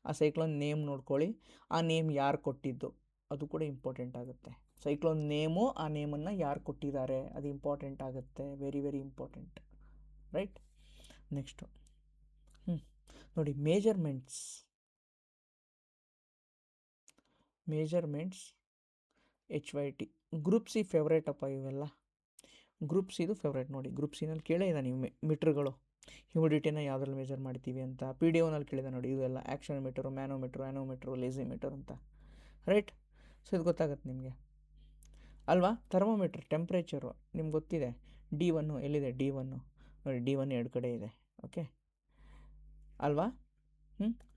ಆ ಸೈಕ್ಲೋನ್ ನೇಮ್ ನೋಡ್ಕೊಳ್ಳಿ. ಆ ನೇಮ್ ಯಾರು ಕೊಟ್ಟಿದ್ದು ಅದು ಕೂಡ ಇಂಪಾರ್ಟೆಂಟ್ ಆಗುತ್ತೆ. ಸೈಕ್ಲೋನ್ ನೇಮು, ಆ ನೇಮನ್ನು ಯಾರು ಕೊಟ್ಟಿದ್ದಾರೆ ಅದು ಇಂಪಾರ್ಟೆಂಟ್ ಆಗುತ್ತೆ. Very very important, right? Next ನೋಡಿ, measurements H Y T. Group C favourite ಅಪ್ಪ ಇವೆಲ್ಲ. ಗ್ರೂಪ್ ಸಿದು ಫೇವ್ರೇಟ್ ನೋಡಿ. ಗ್ರೂಪ್ ಸಿನಲ್ಲಿ ಕೇಳಿದ ನೀವು ಮೀಟ್ರ್ಗಳು, ಹ್ಯೂಮಿಡಿಟಿನ ಯಾವುದ್ರಲ್ಲಿ ಮೆಜರ್ ಮಾಡ್ತೀವಿ ಅಂತ. ಪಿ ಡಿ ಒನಲ್ಲಿ ಕೇಳಿದೆ ನೋಡಿ, ಇದೆಲ್ಲ ಆ್ಯಕ್ಷನ್ ಮೀಟರು, ಮ್ಯಾನೋಮೀಟ್ರು, ಆ್ಯನೋಮೀಟ್ರು, ಲೇಸಿ ಮೀಟರ್ ಅಂತ, ರೈಟ್? ಸೊ ಇದು ಗೊತ್ತಾಗುತ್ತೆ ನಿಮಗೆ ಅಲ್ವಾ? ಥರ್ಮೋಮೀಟ್ರ್ ಟೆಂಪ್ರೇಚರು ನಿಮ್ಗೆ ಗೊತ್ತಿದೆ. D1 ಎಲ್ಲಿದೆ? D1 ನೋಡಿ, D1 ಎರಡು ಕಡೆ ಇದೆ. ಓಕೆ ಅಲ್ವಾ?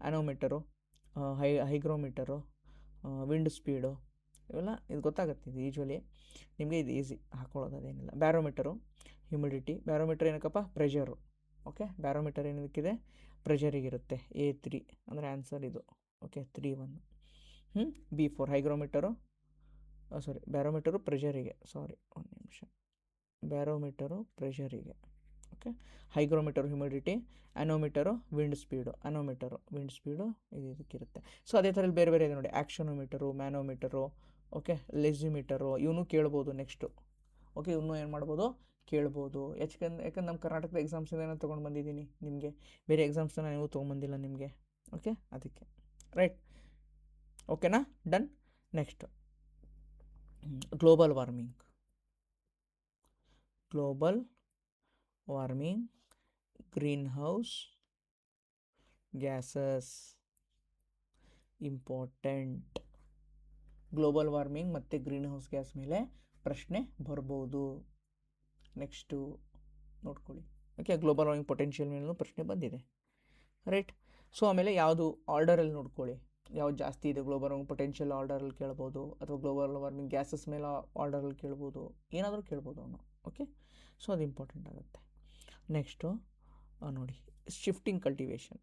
ಆ್ಯನೋಮೀಟರು, ಹೈಗ್ರೋಮೀಟರು, ವಿಂಡ್ ಸ್ಪೀಡು, ಇವೆಲ್ಲ ಇದು ಗೊತ್ತಾಗುತ್ತೆ. ಇದು ಯೂಶ್ವಲಿ ನಿಮಗೆ ಇದು ಈಸಿ ಹಾಕ್ಕೊಳ್ಳೋದು, ಅದೇನಿಲ್ಲ. Barometer, humidity. ಬ್ಯಾರೋಮೀಟರ್ ಏನಕ್ಕಪ್ಪ? ಪ್ರೆಷರು. ಓಕೆ, ಬ್ಯಾರೋಮೀಟರ್ ಏನಕ್ಕಿದೆ? ಪ್ರೆಷರಿಗಿರುತ್ತೆ. A3 ಅಂದರೆ ಆನ್ಸರ್ ಇದು. ಓಕೆ, 3-1. B4 ಹೈಗ್ರೋಮೀಟರು, ಬ್ಯಾರೋಮೀಟರು ಪ್ರೆಷರಿಗೆ, ಒಂದು ನಿಮಿಷ, ಬ್ಯಾರೋಮೀಟರು ಪ್ರೆಷರಿಗೆ. Okay, hygrometer humidity, anemometer wind speed, wind speed ಇದು ಇದಕ್ಕಿರುತ್ತೆ. ಸೊ ಅದೇ ಥರ ಬೇರೆ ಬೇರೆ ಇದೆ ನೋಡಿ, ಆ್ಯಕ್ಷನೋಮೀಟರು, ಮ್ಯಾನೋಮೀಟರು, ಓಕೆ, ಲೆಸಿಮೀಟರು, ಇವನು ಕೇಳ್ಬೋದು. ನೆಕ್ಸ್ಟು ಓಕೆ, ಇವನು ಏನು ಮಾಡ್ಬೋದು? ಕೇಳ್ಬೋದು. ಯಾಕಂದ್ರೆ ನಮ್ಮ ಕರ್ನಾಟಕದ ಎಕ್ಸಾಮ್ಸಿಂದ ಏನೋ ತೊಗೊಂಡು ಬಂದಿದ್ದೀನಿ ನಿಮಗೆ, ಬೇರೆ ಎಕ್ಸಾಮ್ಸ್ನ ನೀವು ತೊಗೊಂಬಂದಿಲ್ಲ ನಿಮಗೆ. ಓಕೆ, ಅದಕ್ಕೆ ರೈಟ್. ಓಕೆನಾ? Done. Next global warming, green house gases important. Global warming ಮತ್ತು ಗ್ರೀನ್ ಹೌಸ್ ಗ್ಯಾಸ್ ಮೇಲೆ ಪ್ರಶ್ನೆ ಬರ್ಬೋದು. ನೆಕ್ಸ್ಟು ನೋಡ್ಕೊಳ್ಳಿ. ಓಕೆ, ಗ್ಲೋಬಲ್ ವಾರ್ಮಿಂಗ್ ಪೊಟೆನ್ಷಿಯಲ್ ಮೇಲೂ ಪ್ರಶ್ನೆ ಬಂದಿದೆ, ರೈಟ್? ಸೊ ಆಮೇಲೆ ಯಾವುದು ಆರ್ಡರಲ್ಲಿ ನೋಡ್ಕೊಳ್ಳಿ, ಯಾವ್ದು ಜಾಸ್ತಿ ಇದೆ. ಗ್ಲೋಬಲ್ ವಾರ್ಮಿಂಗ್ ಪೊಟೆನ್ಷಿಯಲ್ ಆರ್ಡರಲ್ಲಿ ಕೇಳ್ಬೋದು, ಅಥವಾ ಗ್ಲೋಬಲ್ ವಾರ್ಮಿಂಗ್ ಗ್ಯಾಸಸ್ ಮೇಲೆ ಆರ್ಡರಲ್ಲಿ ಕೇಳ್ಬೋದು, ಏನಾದರೂ ಕೇಳ್ಬೋದು ಅವನು. ಓಕೆ, ಸೊ ಅದು ಇಂಪಾರ್ಟೆಂಟ್ ಆಗುತ್ತೆ. ನೆಕ್ಸ್ಟು ನೋಡಿ, shifting cultivation.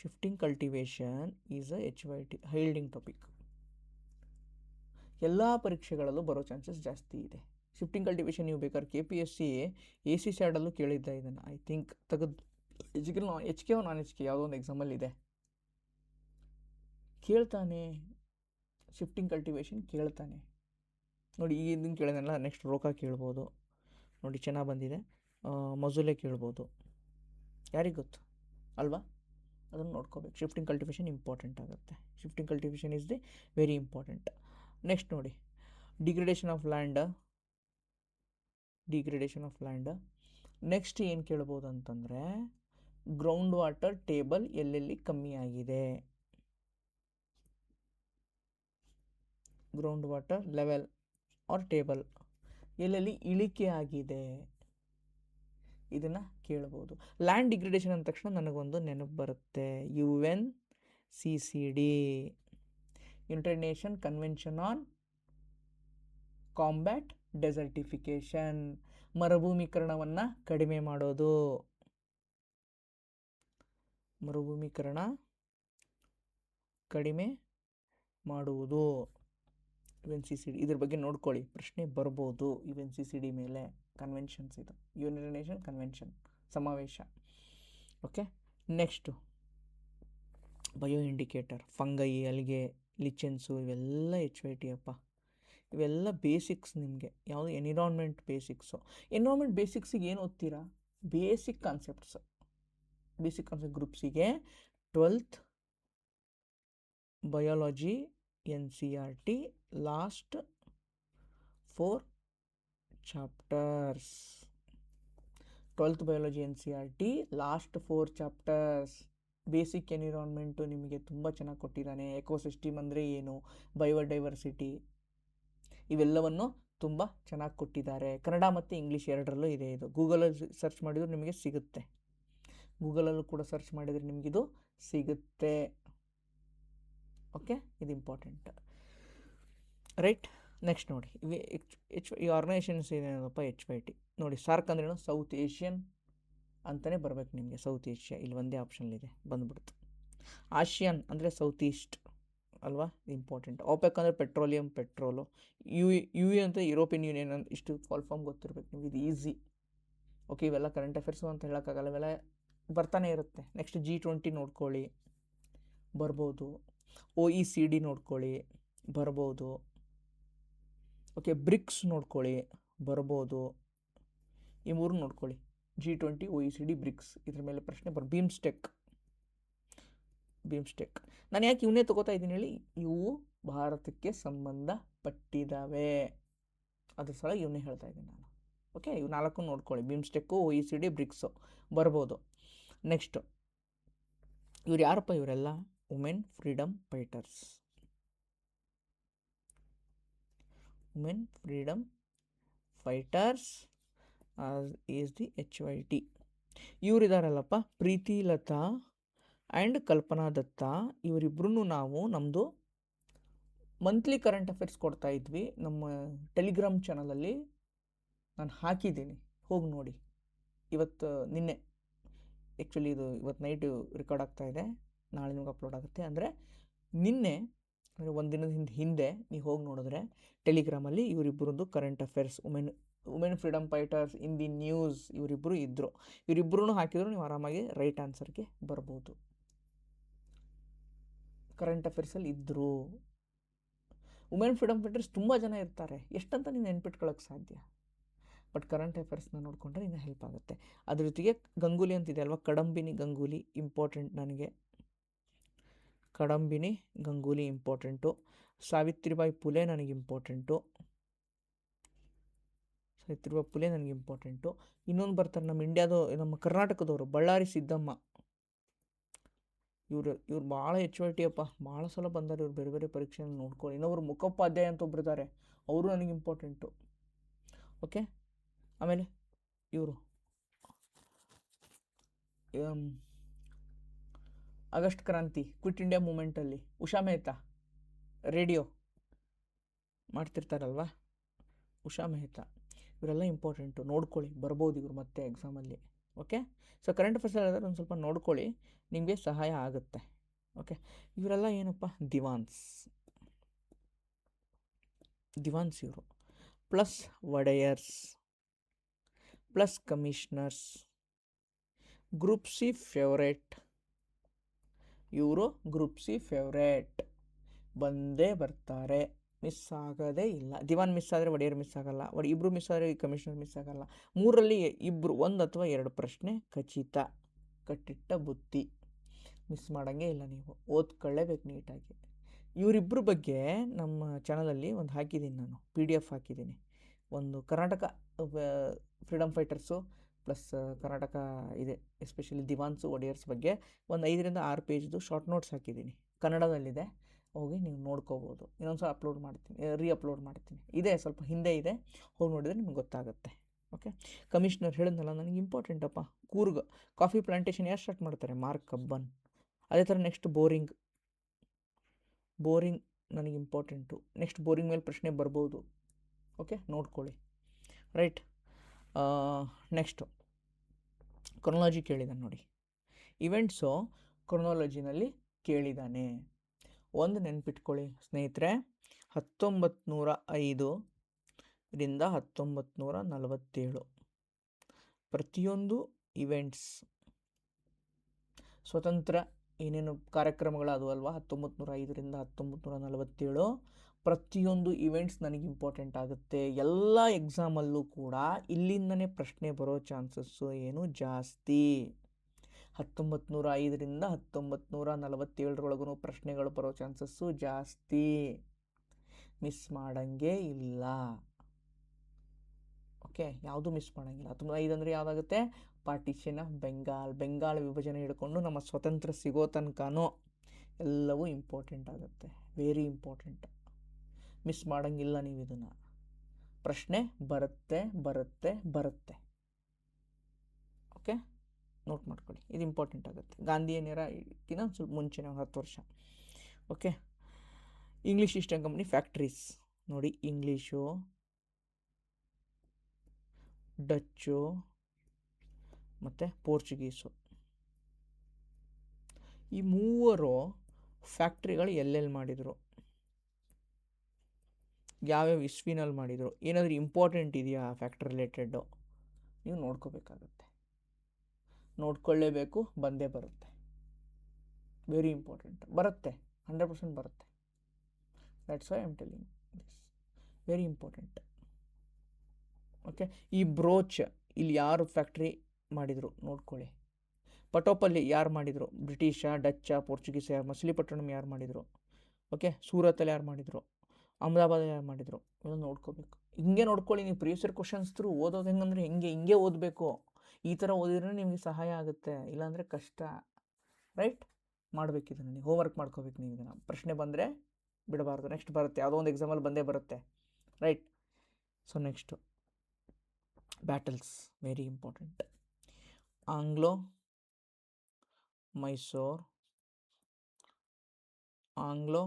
Shifting cultivation is a H Y T yielding topic. ಎಲ್ಲ ಪರೀಕ್ಷೆಗಳಲ್ಲೂ ಬರೋ ಚಾನ್ಸಸ್ ಜಾಸ್ತಿ ಇದೆ. ಶಿಫ್ಟಿಂಗ್ ಕಲ್ಟಿವೇಷನ್ ನೀವು ಬೇಕಾದ್ರೆ KPSC AC ಸ್ಯಾಡಲ್ಲೂ ಕೇಳಿದ್ದ ಇದನ್ನು. ಐ ಥಿಂಕ್ ತೆಗೆದು ಎಚ್ ಕೆ ನಾನ್ ಎಚ್ ಕೆ ಯಾವುದೋ ಒಂದು ಎಕ್ಸಾಮಲ್ಲಿ ಇದೆ, ಕೇಳ್ತಾನೆ. ಶಿಫ್ಟಿಂಗ್ ಕಲ್ಟಿವೇಷನ್ ಕೇಳ್ತಾನೆ ನೋಡಿ. ಈಗ ಇದನ್ನು ಕೇಳಿದ್ನಲ್ಲ, ನೆಕ್ಸ್ಟ್ ರೋಕ ಕೇಳ್ಬೋದು ನೋಡಿ, ಚೆನ್ನಾಗಿ ಬಂದಿದೆ. ಮಜುಲೆ ಕೇಳ್ಬೋದು, ಯಾರಿಗೆ ಗೊತ್ತು ಅಲ್ವಾ? ಅದನ್ನು ನೋಡ್ಕೋಬೇಕು. ಶಿಫ್ಟಿಂಗ್ ಕಲ್ಟಿವೇಷನ್ ಇಂಪಾರ್ಟೆಂಟ್ ಆಗುತ್ತೆ. Shifting cultivation is the very important. Next ನೋಡಿ, ಡಿಗ್ರೇಡೇಷನ್ ಆಫ್ ಲ್ಯಾಂಡ್. ನೆಕ್ಸ್ಟ್ ಏನು ಕೇಳ್ಬೋದು ಅಂತಂದರೆ, ಗ್ರೌಂಡ್ ವಾಟರ್ ಟೇಬಲ್ ಎಲ್ಲೆಲ್ಲಿ ಕಮ್ಮಿ ಆಗಿದೆ, ground water level or table ಎಲ್ಲೆಲ್ಲಿ ಇಳಿಕೆ ಆಗಿದೆ, ಇದನ್ನು ಕೇಳ್ಬೋದು. ಲ್ಯಾಂಡ್ ಡಿಗ್ರೇಡೇಷನ್ ಅಂದ ತಕ್ಷಣ ನನಗೊಂದು ನೆನಪು ಬರುತ್ತೆ, UNCCD, united nation convention on combat desertification. ಮರುಭೂಮೀಕರಣವನ್ನು ಕಡಿಮೆ ಮಾಡೋದು, ಮರುಭೂಮೀಕರಣ ಕಡಿಮೆ ಮಾಡುವುದು, UNCCD. ಇದ್ರ ಬಗ್ಗೆ ನೋಡ್ಕೊಳ್ಳಿ, ಪ್ರಶ್ನೆ ಬರ್ಬೋದು. UNCCD ಮೇಲೆ ಕನ್ವೆನ್ಷನ್ಸ್, ಇದು ಯುನೈಟೆಡ್ ನೇಷನ್ ಕನ್ವೆನ್ಷನ್ ಸಮಾವೇಶ. Okay, next bio indicator, fungi, algae, lichens, ಇವೆಲ್ಲ ಎಚ್ ವೈ ಟಿ ಅಪ್ಪ. ಇವೆಲ್ಲ ಬೇಸಿಕ್ಸ್ ನಿಮಗೆ. ಯಾವುದು? Environment basics. ಎನ್ವಿರಾನ್ಮೆಂಟ್ ಬೇಸಿಕ್ಸಿಗೆ ಏನು ಓದ್ತೀರಾ? ಬೇಸಿಕ್ ಕಾನ್ಸೆಪ್ಟ್ಸ್ ಗ್ರೂಪ್ ಸಿಗೆ 12th biology NCERT last 4 chapters. 12th biology NCERT last 4 chapters. Basic environment ನಿಮಗೆ ತುಂಬ ಚೆನ್ನಾಗಿ ಕೊಟ್ಟಿದ್ದಾನೆ. ಎಕೋಸಿಸ್ಟಮ್ ಅಂದರೆ ಏನು, ಬಯೋಡೈವರ್ಸಿಟಿ, ಇವೆಲ್ಲವನ್ನು ತುಂಬ ಚೆನ್ನಾಗಿ ಕೊಟ್ಟಿದ್ದಾರೆ. ಕನ್ನಡ ಮತ್ತು ಇಂಗ್ಲೀಷ್ ಎರಡರಲ್ಲೂ ಇದೆ. ಇದು ಗೂಗಲಲ್ಲಿ ಸರ್ಚ್ ಮಾಡಿದ್ರು ನಿಮಗೆ ಸಿಗುತ್ತೆ. ಗೂಗಲಲ್ಲೂ ಕೂಡ ಸರ್ಚ್ ಮಾಡಿದರೆ ನಿಮಗಿದು ಸಿಗುತ್ತೆ. ಓಕೆ, ಇದು ಇಂಪಾರ್ಟೆಂಟ್. ರೈಟ್, ನೆಕ್ಸ್ಟ್ ನೋಡಿ, ಈ ಆರ್ಗನೈಸೇಷನ್ಸ್ ಏನೇನಪ್ಪ HYT ನೋಡಿ. ಸಾರ್ಕ್ ಅಂದ್ರೇನು, ಸೌತ್ ಏಷ್ಯನ್ ಅಂತಲೇ ಬರಬೇಕು ನಿಮಗೆ. ಸೌತ್ ಏಷ್ಯಾ ಇಲ್ಲಿ ಒಂದೇ ಆಪ್ಷನ್ಲಿದೆ, ಬಂದ್ಬಿಡ್ತು. ಆಸಿಯಾನ್ ಅಂದರೆ ಸೌತ್ ಈಸ್ಟ್ ಅಲ್ವಾ, ಇಂಪಾರ್ಟೆಂಟ್. OPEC ಅಂದರೆ ಪೆಟ್ರೋಲಿಯಂ, ಪೆಟ್ರೋಲು. UE ಅಂತ ಯುರೋಪಿಯನ್ ಯೂನಿಯನ್ ಅಂತ. ಇಷ್ಟು ಫಾಲ್ ಫಾರ್ಮ್ ಗೊತ್ತಿರಬೇಕು ನಿಮಗೆ, ಇದು ಈಸಿ. ಓಕೆ, ಇವೆಲ್ಲ ಕರೆಂಟ್ ಅಫೇರ್ಸು ಅಂತ ಹೇಳೋಕ್ಕಾಗಲ್ಲ, ಇವೆಲ್ಲ ಬರ್ತಾನೆ ಇರುತ್ತೆ. ನೆಕ್ಸ್ಟ್ G20 ನೋಡ್ಕೊಳ್ಳಿ, ಬರ್ಬೋದು. OECD ನೋಡ್ಕೊಳ್ಳಿ, ಬರ್ಬೋದು. ಓಕೆ, ಬ್ರಿಕ್ಸ್ ನೋಡ್ಕೊಳ್ಳಿ, ಬರ್ಬೋದು. ಈ ಮೂರು ನೋಡ್ಕೊಳ್ಳಿ, G20, OECD, ಬ್ರಿಕ್ಸ್. ಇದ್ರ ಮೇಲೆ ಪ್ರಶ್ನೆ BIMSTEC. ನಾನು ಯಾಕೆ ಇವನ್ನೇ ತಗೋತಾ ಇದ್ದೀನಿ ಹೇಳಿ, ಇವು ಭಾರತಕ್ಕೆ ಸಂಬಂಧಪಟ್ಟಿದ್ದಾವೆ, ಅದ್ರ ಸಲ ಇವನ್ನೇ ಹೇಳ್ತಾ ಇದ್ದೀನಿ ನಾನು. ಓಕೆ, ಇವು 4 ನೋಡ್ಕೊಳ್ಳಿ, BIMSTEC, OECD, ಬ್ರಿಕ್ಸು, ಬರ್ಬೋದು. ನೆಕ್ಸ್ಟ್ ಇವ್ರು ಯಾರಪ್ಪ, ಇವರೆಲ್ಲ women freedom fighters. Women freedom fighters is the HYT. ಇವರಿದಾರಲ್ಲಪ್ಪ, ಪ್ರೀತಿ ಲತಾ ಆ್ಯಂಡ್ ಕಲ್ಪನಾ ದತ್ತಾ. ಇವರಿಬ್ಬರೂ ನಾವು ನಮ್ಮದು ಮಂತ್ಲಿ ಕರೆಂಟ್ ಅಫೇರ್ಸ್ ಕೊಡ್ತಾ ಇದ್ವಿ ನಮ್ಮ ಟೆಲಿಗ್ರಾಮ್ ಚಾನಲಲ್ಲಿ. ನಾನು ಹಾಕಿದ್ದೀನಿ, ಹೋಗಿ ನೋಡಿ. ನಿನ್ನೆ ಆ್ಯಕ್ಚುಲಿ ಇದು ಇವತ್ತು ನೈಟು ರೆಕಾರ್ಡ್ ಆಗ್ತಾ ಇದೆ, ನಾಳೆ ನಿಮ್ಗೆ ಅಪ್ಲೋಡ್ ಆಗುತ್ತೆ. ಅಂದರೆ ನಿನ್ನೆ ಅಂದರೆ ಒಂದು ದಿನದ ಹಿಂದೆ ನೀವು ಹೋಗಿ ನೋಡಿದ್ರೆ ಟೆಲಿಗ್ರಾಮಲ್ಲಿ ಇವರಿಬ್ಬರದ್ದು current affairs, women freedom fighters in the news, ಇವರಿಬ್ಬರು ಇದ್ದರು. ಇವರಿಬ್ಬರೂ ಹಾಕಿದ್ರು ನೀವು ಆರಾಮಾಗಿ ರೈಟ್ ಆನ್ಸರ್ಗೆ ಬರ್ಬೋದು. ಕರೆಂಟ್ ಅಫೇರ್ಸಲ್ಲಿ ಇದ್ದರು. ವುಮೆನ್ ಫ್ರೀಡಮ್ ಫೈಟರ್ಸ್ ತುಂಬ ಜನ ಇರ್ತಾರೆ, ಎಷ್ಟಂತ ನೀನು ನೆನ್ಪಿಟ್ಕೊಳ್ಳೋಕ್ಕೆ ಸಾಧ್ಯ. ಬಟ್ ಕರೆಂಟ್ ಅಫೇರ್ಸ್ನ ನೋಡಿಕೊಂಡ್ರೆ ಇನ್ನೂ ಹೆಲ್ಪ್ ಆಗುತ್ತೆ. ಅದ್ರ ಜೊತೆಗೆ ಗಂಗೂಲಿ ಅಂತಿದೆ ಅಲ್ವಾ, ಕಡಂಬಿನಿ ಗಂಗೂಲಿ ಇಂಪಾರ್ಟೆಂಟ್ ನನಗೆ. ಕಡಂಬಿನಿ ಗಂಗೂಲಿ ಇಂಪಾರ್ಟೆಂಟು. ಸಾವಿತ್ರಿಬಾಯಿ ಫುಲೆ ನನಗೆ ಇಂಪಾರ್ಟೆಂಟು. ಇನ್ನೊಂದು ಬರ್ತಾರೆ ನಮ್ಮ ಇಂಡಿಯಾದ, ನಮ್ಮ ಕರ್ನಾಟಕದವರು, ಬಳ್ಳಾರಿ ಸಿದ್ದಮ್ಮ. ಇವ್ರು ಭಾಳ HYT ಅಪ್ಪ, ಭಾಳ ಸಲ ಬಂದಾರೆ ಇವ್ರು, ಬೇರೆ ಬೇರೆ ಪರೀಕ್ಷೆಯನ್ನು ನೋಡ್ಕೊಳ್ಳಿ. ಇನ್ನೊಬ್ರು ಮುಖೋಪಾಧ್ಯಾಯ ಅಂತ ಒಬ್ಬರಿದ್ದಾರೆ, ಅವರು ನನಗೆ ಇಂಪಾರ್ಟೆಂಟು. ಓಕೆ, ಆಮೇಲೆ ಇವರು ಆಗಸ್ಟ್ ಕ್ರಾಂತಿ, ಕ್ವಿಟ್ ಇಂಡಿಯಾ ಮೂಮೆಂಟಲ್ಲಿ ಉಷಾ ಮೆಹ್ತಾ, ರೇಡಿಯೋ ಮಾಡ್ತಿರ್ತಾರಲ್ವ, ಉಷಾ ಮೆಹ್ತಾ, ಇವರೆಲ್ಲ ಇಂಪಾರ್ಟೆಂಟು, ನೋಡ್ಕೊಳ್ಳಿ, ಬರ್ಬೋದು ಇವರು ಮತ್ತೆ ಎಕ್ಸಾಮಲ್ಲಿ. ಓಕೆ, ಸೊ ಕರೆಂಟ್ ಅಫೇರ್ಸ್ ಹೇಳಿದ್ರೆ ಒಂದು ಸ್ವಲ್ಪ ನೋಡ್ಕೊಳ್ಳಿ, ನಿಮಗೆ ಸಹಾಯ ಆಗುತ್ತೆ. ಓಕೆ, ಇವರೆಲ್ಲ ಏನಪ್ಪ, ದಿವಾನ್ಸ್ ಇವರು, plus Wodeyars, plus commissioners, group C favourite. ಇವರು ಗ್ರೂಪ್ ಸಿ ಫೇವ್ರೇಟ್ ಬಂದೇ ಬರ್ತಾರೆ, ಮಿಸ್ ಆಗೋದೇ ಇಲ್ಲ. ದಿವಾನ್ ಮಿಸ್ ಆದರೆ ಒಡೆಯರ್ ಮಿಸ್ ಆಗೋಲ್ಲ, ಇಬ್ಬರು ಮಿಸ್ ಆದರೆ ಕಮಿಷನರ್ ಮಿಸ್ ಆಗೋಲ್ಲ. 3ರಲ್ಲಿ ಇಬ್ಬರು, 1 ಅಥವಾ 2 ಪ್ರಶ್ನೆ ಖಚಿತ. ಕಟ್ಟಿಟ್ಟ ಬುತ್ತಿ, ಮಿಸ್ ಮಾಡೋಂಗೇ ಇಲ್ಲ, ನೀವು ಓದ್ಕೊಳ್ಳೇಬೇಕು ನೀಟಾಗಿ. ಇವರಿಬ್ಬರ ಬಗ್ಗೆ ನಮ್ಮ ಚಾನಲಲ್ಲಿ ಒಂದು ಹಾಕಿದ್ದೀನಿ ನಾನು, PDF ಹಾಕಿದ್ದೀನಿ. ಒಂದು Karnataka freedom fighters plus Karnataka ಇದೆ, ಎಸ್ಪೆಷಲಿ ದಿವಾನ್ಸು ಒಡೆಯರ್ಸ್ ಬಗ್ಗೆ ಒಂದು 5ರಿಂದ 6 ಪೇಜ್ದು ಶಾರ್ಟ್ ನೋಟ್ಸ್ ಹಾಕಿದ್ದೀನಿ, ಕನ್ನಡದಲ್ಲಿದೆ. ಹೋಗಿ ನೀವು ನೋಡ್ಕೋಬೋದು. ಇನ್ನೊಂದು ಸಲ ಅಪ್ಲೋಡ್ ಮಾಡ್ತೀನಿ, ಅಪ್ಲೋಡ್ ಮಾಡ್ತೀನಿ. ಇದೆ, ಸ್ವಲ್ಪ ಹಿಂದೆ ಇದೆ, ಹೋಗಿ ನೋಡಿದರೆ ನಿಮ್ಗೆ ಗೊತ್ತಾಗುತ್ತೆ. ಓಕೆ, ಕಮಿಷನರ್ ಹೇಳಿದ್ನಲ್ಲ ನನಗೆ ಇಂಪಾರ್ಟೆಂಟಪ್ಪ. ಕೂರ್ಗ್ ಕಾಫಿ ಪ್ಲಾಂಟೇಶನ್ ಯಾರು ಸ್ಟಾರ್ಟ್ ಮಾಡ್ತಾರೆ, ಮಾರ್ಕ್ ಕಬ್ಬನ್. ಅದೇ ಥರ ನೆಕ್ಸ್ಟ್ ಬೋರಿಂಗ್ ನನಗೆ ಇಂಪಾರ್ಟೆಂಟು. ನೆಕ್ಸ್ಟ್ ಬೋರಿಂಗ್ ಮೇಲೆ ಪ್ರಶ್ನೆ ಬರ್ಬೋದು. ಓಕೆ, ನೋಡ್ಕೊಳ್ಳಿ. ರೈಟ್, ನೆಕ್ಸ್ಟು ಕ್ರೊನಾಲಜಿ ಕೇಳಿದ್ದಾನೆ ನೋಡಿ. ಇವೆಂಟ್ಸು ಕ್ರೊನಾಲಜಿನಲ್ಲಿ ಕೇಳಿದ್ದಾನೆ. ಒಂದು ನೆನ್ಪಿಟ್ಕೊಳ್ಳಿ ಸ್ನೇಹಿತರೆ, 1905 ರಿಂದ 1947 ಪ್ರತಿಯೊಂದು ಇವೆಂಟ್ಸ್, ಸ್ವತಂತ್ರ ಏನೇನು ಕಾರ್ಯಕ್ರಮಗಳದು ಅಲ್ವಾ, 1905 ರಿಂದ 1947 ಪ್ರತಿಯೊಂದು ಇವೆಂಟ್ಸ್ ನನಗೆ ಇಂಪಾರ್ಟೆಂಟ್ ಆಗುತ್ತೆ. ಎಲ್ಲ ಎಕ್ಸಾಮಲ್ಲೂ ಕೂಡ ಇಲ್ಲಿಂದನೇ ಪ್ರಶ್ನೆ ಬರೋ ಚಾನ್ಸಸ್ಸು ಏನು ಜಾಸ್ತಿ. 1905 ರಿಂದ 1947 ಪ್ರಶ್ನೆಗಳು ಬರೋ ಚಾನ್ಸಸ್ಸು ಜಾಸ್ತಿ, ಮಿಸ್ ಮಾಡೋಂಗೇ ಇಲ್ಲ. ಓಕೆ, ಯಾವುದು ಮಿಸ್ ಮಾಡೋಂಗಿಲ್ಲ. 1905 ಅಂದರೆ ಯಾವುದಾಗುತ್ತೆ? ಪಾರ್ಟಿಷನ್ ಆಫ್ ಬೆಂಗಾಲ್ ವಿಭಜನೆ ಹಿಡ್ಕೊಂಡು ನಮ್ಮ ಸ್ವತಂತ್ರ ಸಿಗೋ ತನಕನೂ ಎಲ್ಲವೂ ಇಂಪಾರ್ಟೆಂಟ್ ಆಗುತ್ತೆ, ವೆರಿ ಇಂಪಾರ್ಟೆಂಟ್. ಮಿಸ್ ಮಾಡೋಂಗಿಲ್ಲ ನೀವು ಇದನ್ನು. ಪ್ರಶ್ನೆ ಬರುತ್ತೆ. ಓಕೆ, ನೋಟ್ ಮಾಡ್ಕೊಳ್ಳಿ, ಇದು ಇಂಪಾರ್ಟೆಂಟ್ ಆಗುತ್ತೆ. ಗಾಂಧಿಯನ್ನರಕ್ಕಿಂತ ಒಂದು ಸ್ವಲ್ಪ ಮುಂಚೆನೇ, ಒಂದು 10 ವರ್ಷ. Okay, English East India company factories ನೋಡಿ, ಇಂಗ್ಲೀಷು, ಡಚ್ಚು ಮತ್ತು ಪೋರ್ಚುಗೀಸು, ಈ ಮೂವರು ಫ್ಯಾಕ್ಟ್ರಿಗಳು ಎಲ್ಲೆಲ್ಲಿ ಮಾಡಿದರು, ಯಾವ್ಯಾವ ಇಸ್ವಿನಲ್ಲಿ ಮಾಡಿದರು, ಏನಾದರೂ ಇಂಪಾರ್ಟೆಂಟ್ ಇದೆಯಾ ಫ್ಯಾಕ್ಟ್ರಿ ರಿಲೇಟೆಡ್ಡು, ನೀವು ನೋಡ್ಕೋಬೇಕಾಗತ್ತೆ. ನೋಡ್ಕೊಳ್ಳೇಬೇಕು, ಬಂದೇ ಬರುತ್ತೆ, ವೆರಿ ಇಂಪಾರ್ಟೆಂಟ್. ಬರುತ್ತೆ, 100% ಬರುತ್ತೆ. That's why I am telling this, very important. Okay, ಈ ಬ್ರೋಚ್ ಇಲ್ಲಿ ಯಾರು ಫ್ಯಾಕ್ಟ್ರಿ ಮಾಡಿದರು ನೋಡ್ಕೊಳ್ಳಿ. ಪಟೋಪಲ್ಲಿ ಯಾರು ಮಾಡಿದರು? ಬ್ರಿಟಿಷಾ, ಡಚ್ಚಾ, ಪೋರ್ಚುಗೀಸ್? ಯಾರು? ಮಚಿಲಿಪಟ್ಟಣಂ ಯಾರು ಮಾಡಿದರು? ಓಕೆ, ಸೂರತಲ್ಲಿ ಯಾರು ಮಾಡಿದರು? ಅಹಮದಾಬಾದಲ್ಲಿ ಯಾರು ಮಾಡಿದರು? ಇದನ್ನು ನೋಡ್ಕೋಬೇಕು. ಹಿಂಗೆ ನೋಡ್ಕೊಳ್ಳಿ ನೀವು. ಪ್ರೀವಿಯಸ್ ಇಯರ್ ಕ್ವಶನ್ಸ್ ಥ್ರೂ ಓದೋದು ಹೆಂಗಂದ್ರೆ ಹಿಂಗೆ ಓದಬೇಕು. ಈ ಥರ ಓದಿದ್ರೆ ನಿಮಗೆ ಸಹಾಯ ಆಗುತ್ತೆ, ಇಲ್ಲಾಂದರೆ ಕಷ್ಟ. ರೈಟ್, ಮಾಡಬೇಕಿದನ್ನು ನೀವು ಹೋಮ್ವರ್ಕ್ ಮಾಡ್ಕೋಬೇಕು. ನೀವು ಇದನ್ನು ಪ್ರಶ್ನೆ ಬಂದರೆ ಬಿಡಬಾರ್ದು. ನೆಕ್ಸ್ಟ್ ಬರುತ್ತೆ, ಯಾವುದೋ ಒಂದು ಎಕ್ಸಾಮಲ್ಲಿ ಬಂದೇ ಬರುತ್ತೆ. Right, so next battles, very important. Anglo Mysore, Anglo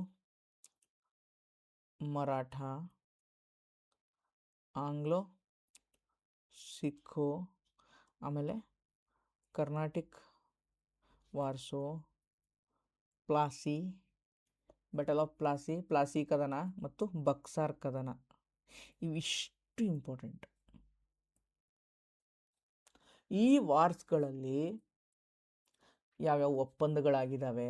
Maratha, Anglo Sikh, ಆಮೇಲೆ ಕರ್ನಾಟಿಕ್ ವಾರ್ಸೋ, ಪ್ಲಾಸಿ, ಬ್ಯಾಟಲ್ ಆಫ್ ಪ್ಲಾಸಿ ಕದನ ಮತ್ತು ಬಕ್ಸಾರ್ ಕದನ. ಇವಿಷ್ಟು ಇಂಪಾರ್ಟೆಂಟ್. ಈ ವಾರ್ಸ್ಗಳಲ್ಲಿ ಯಾವ್ಯಾವ ಒಪ್ಪಂದಗಳಾಗಿದ್ದಾವೆ,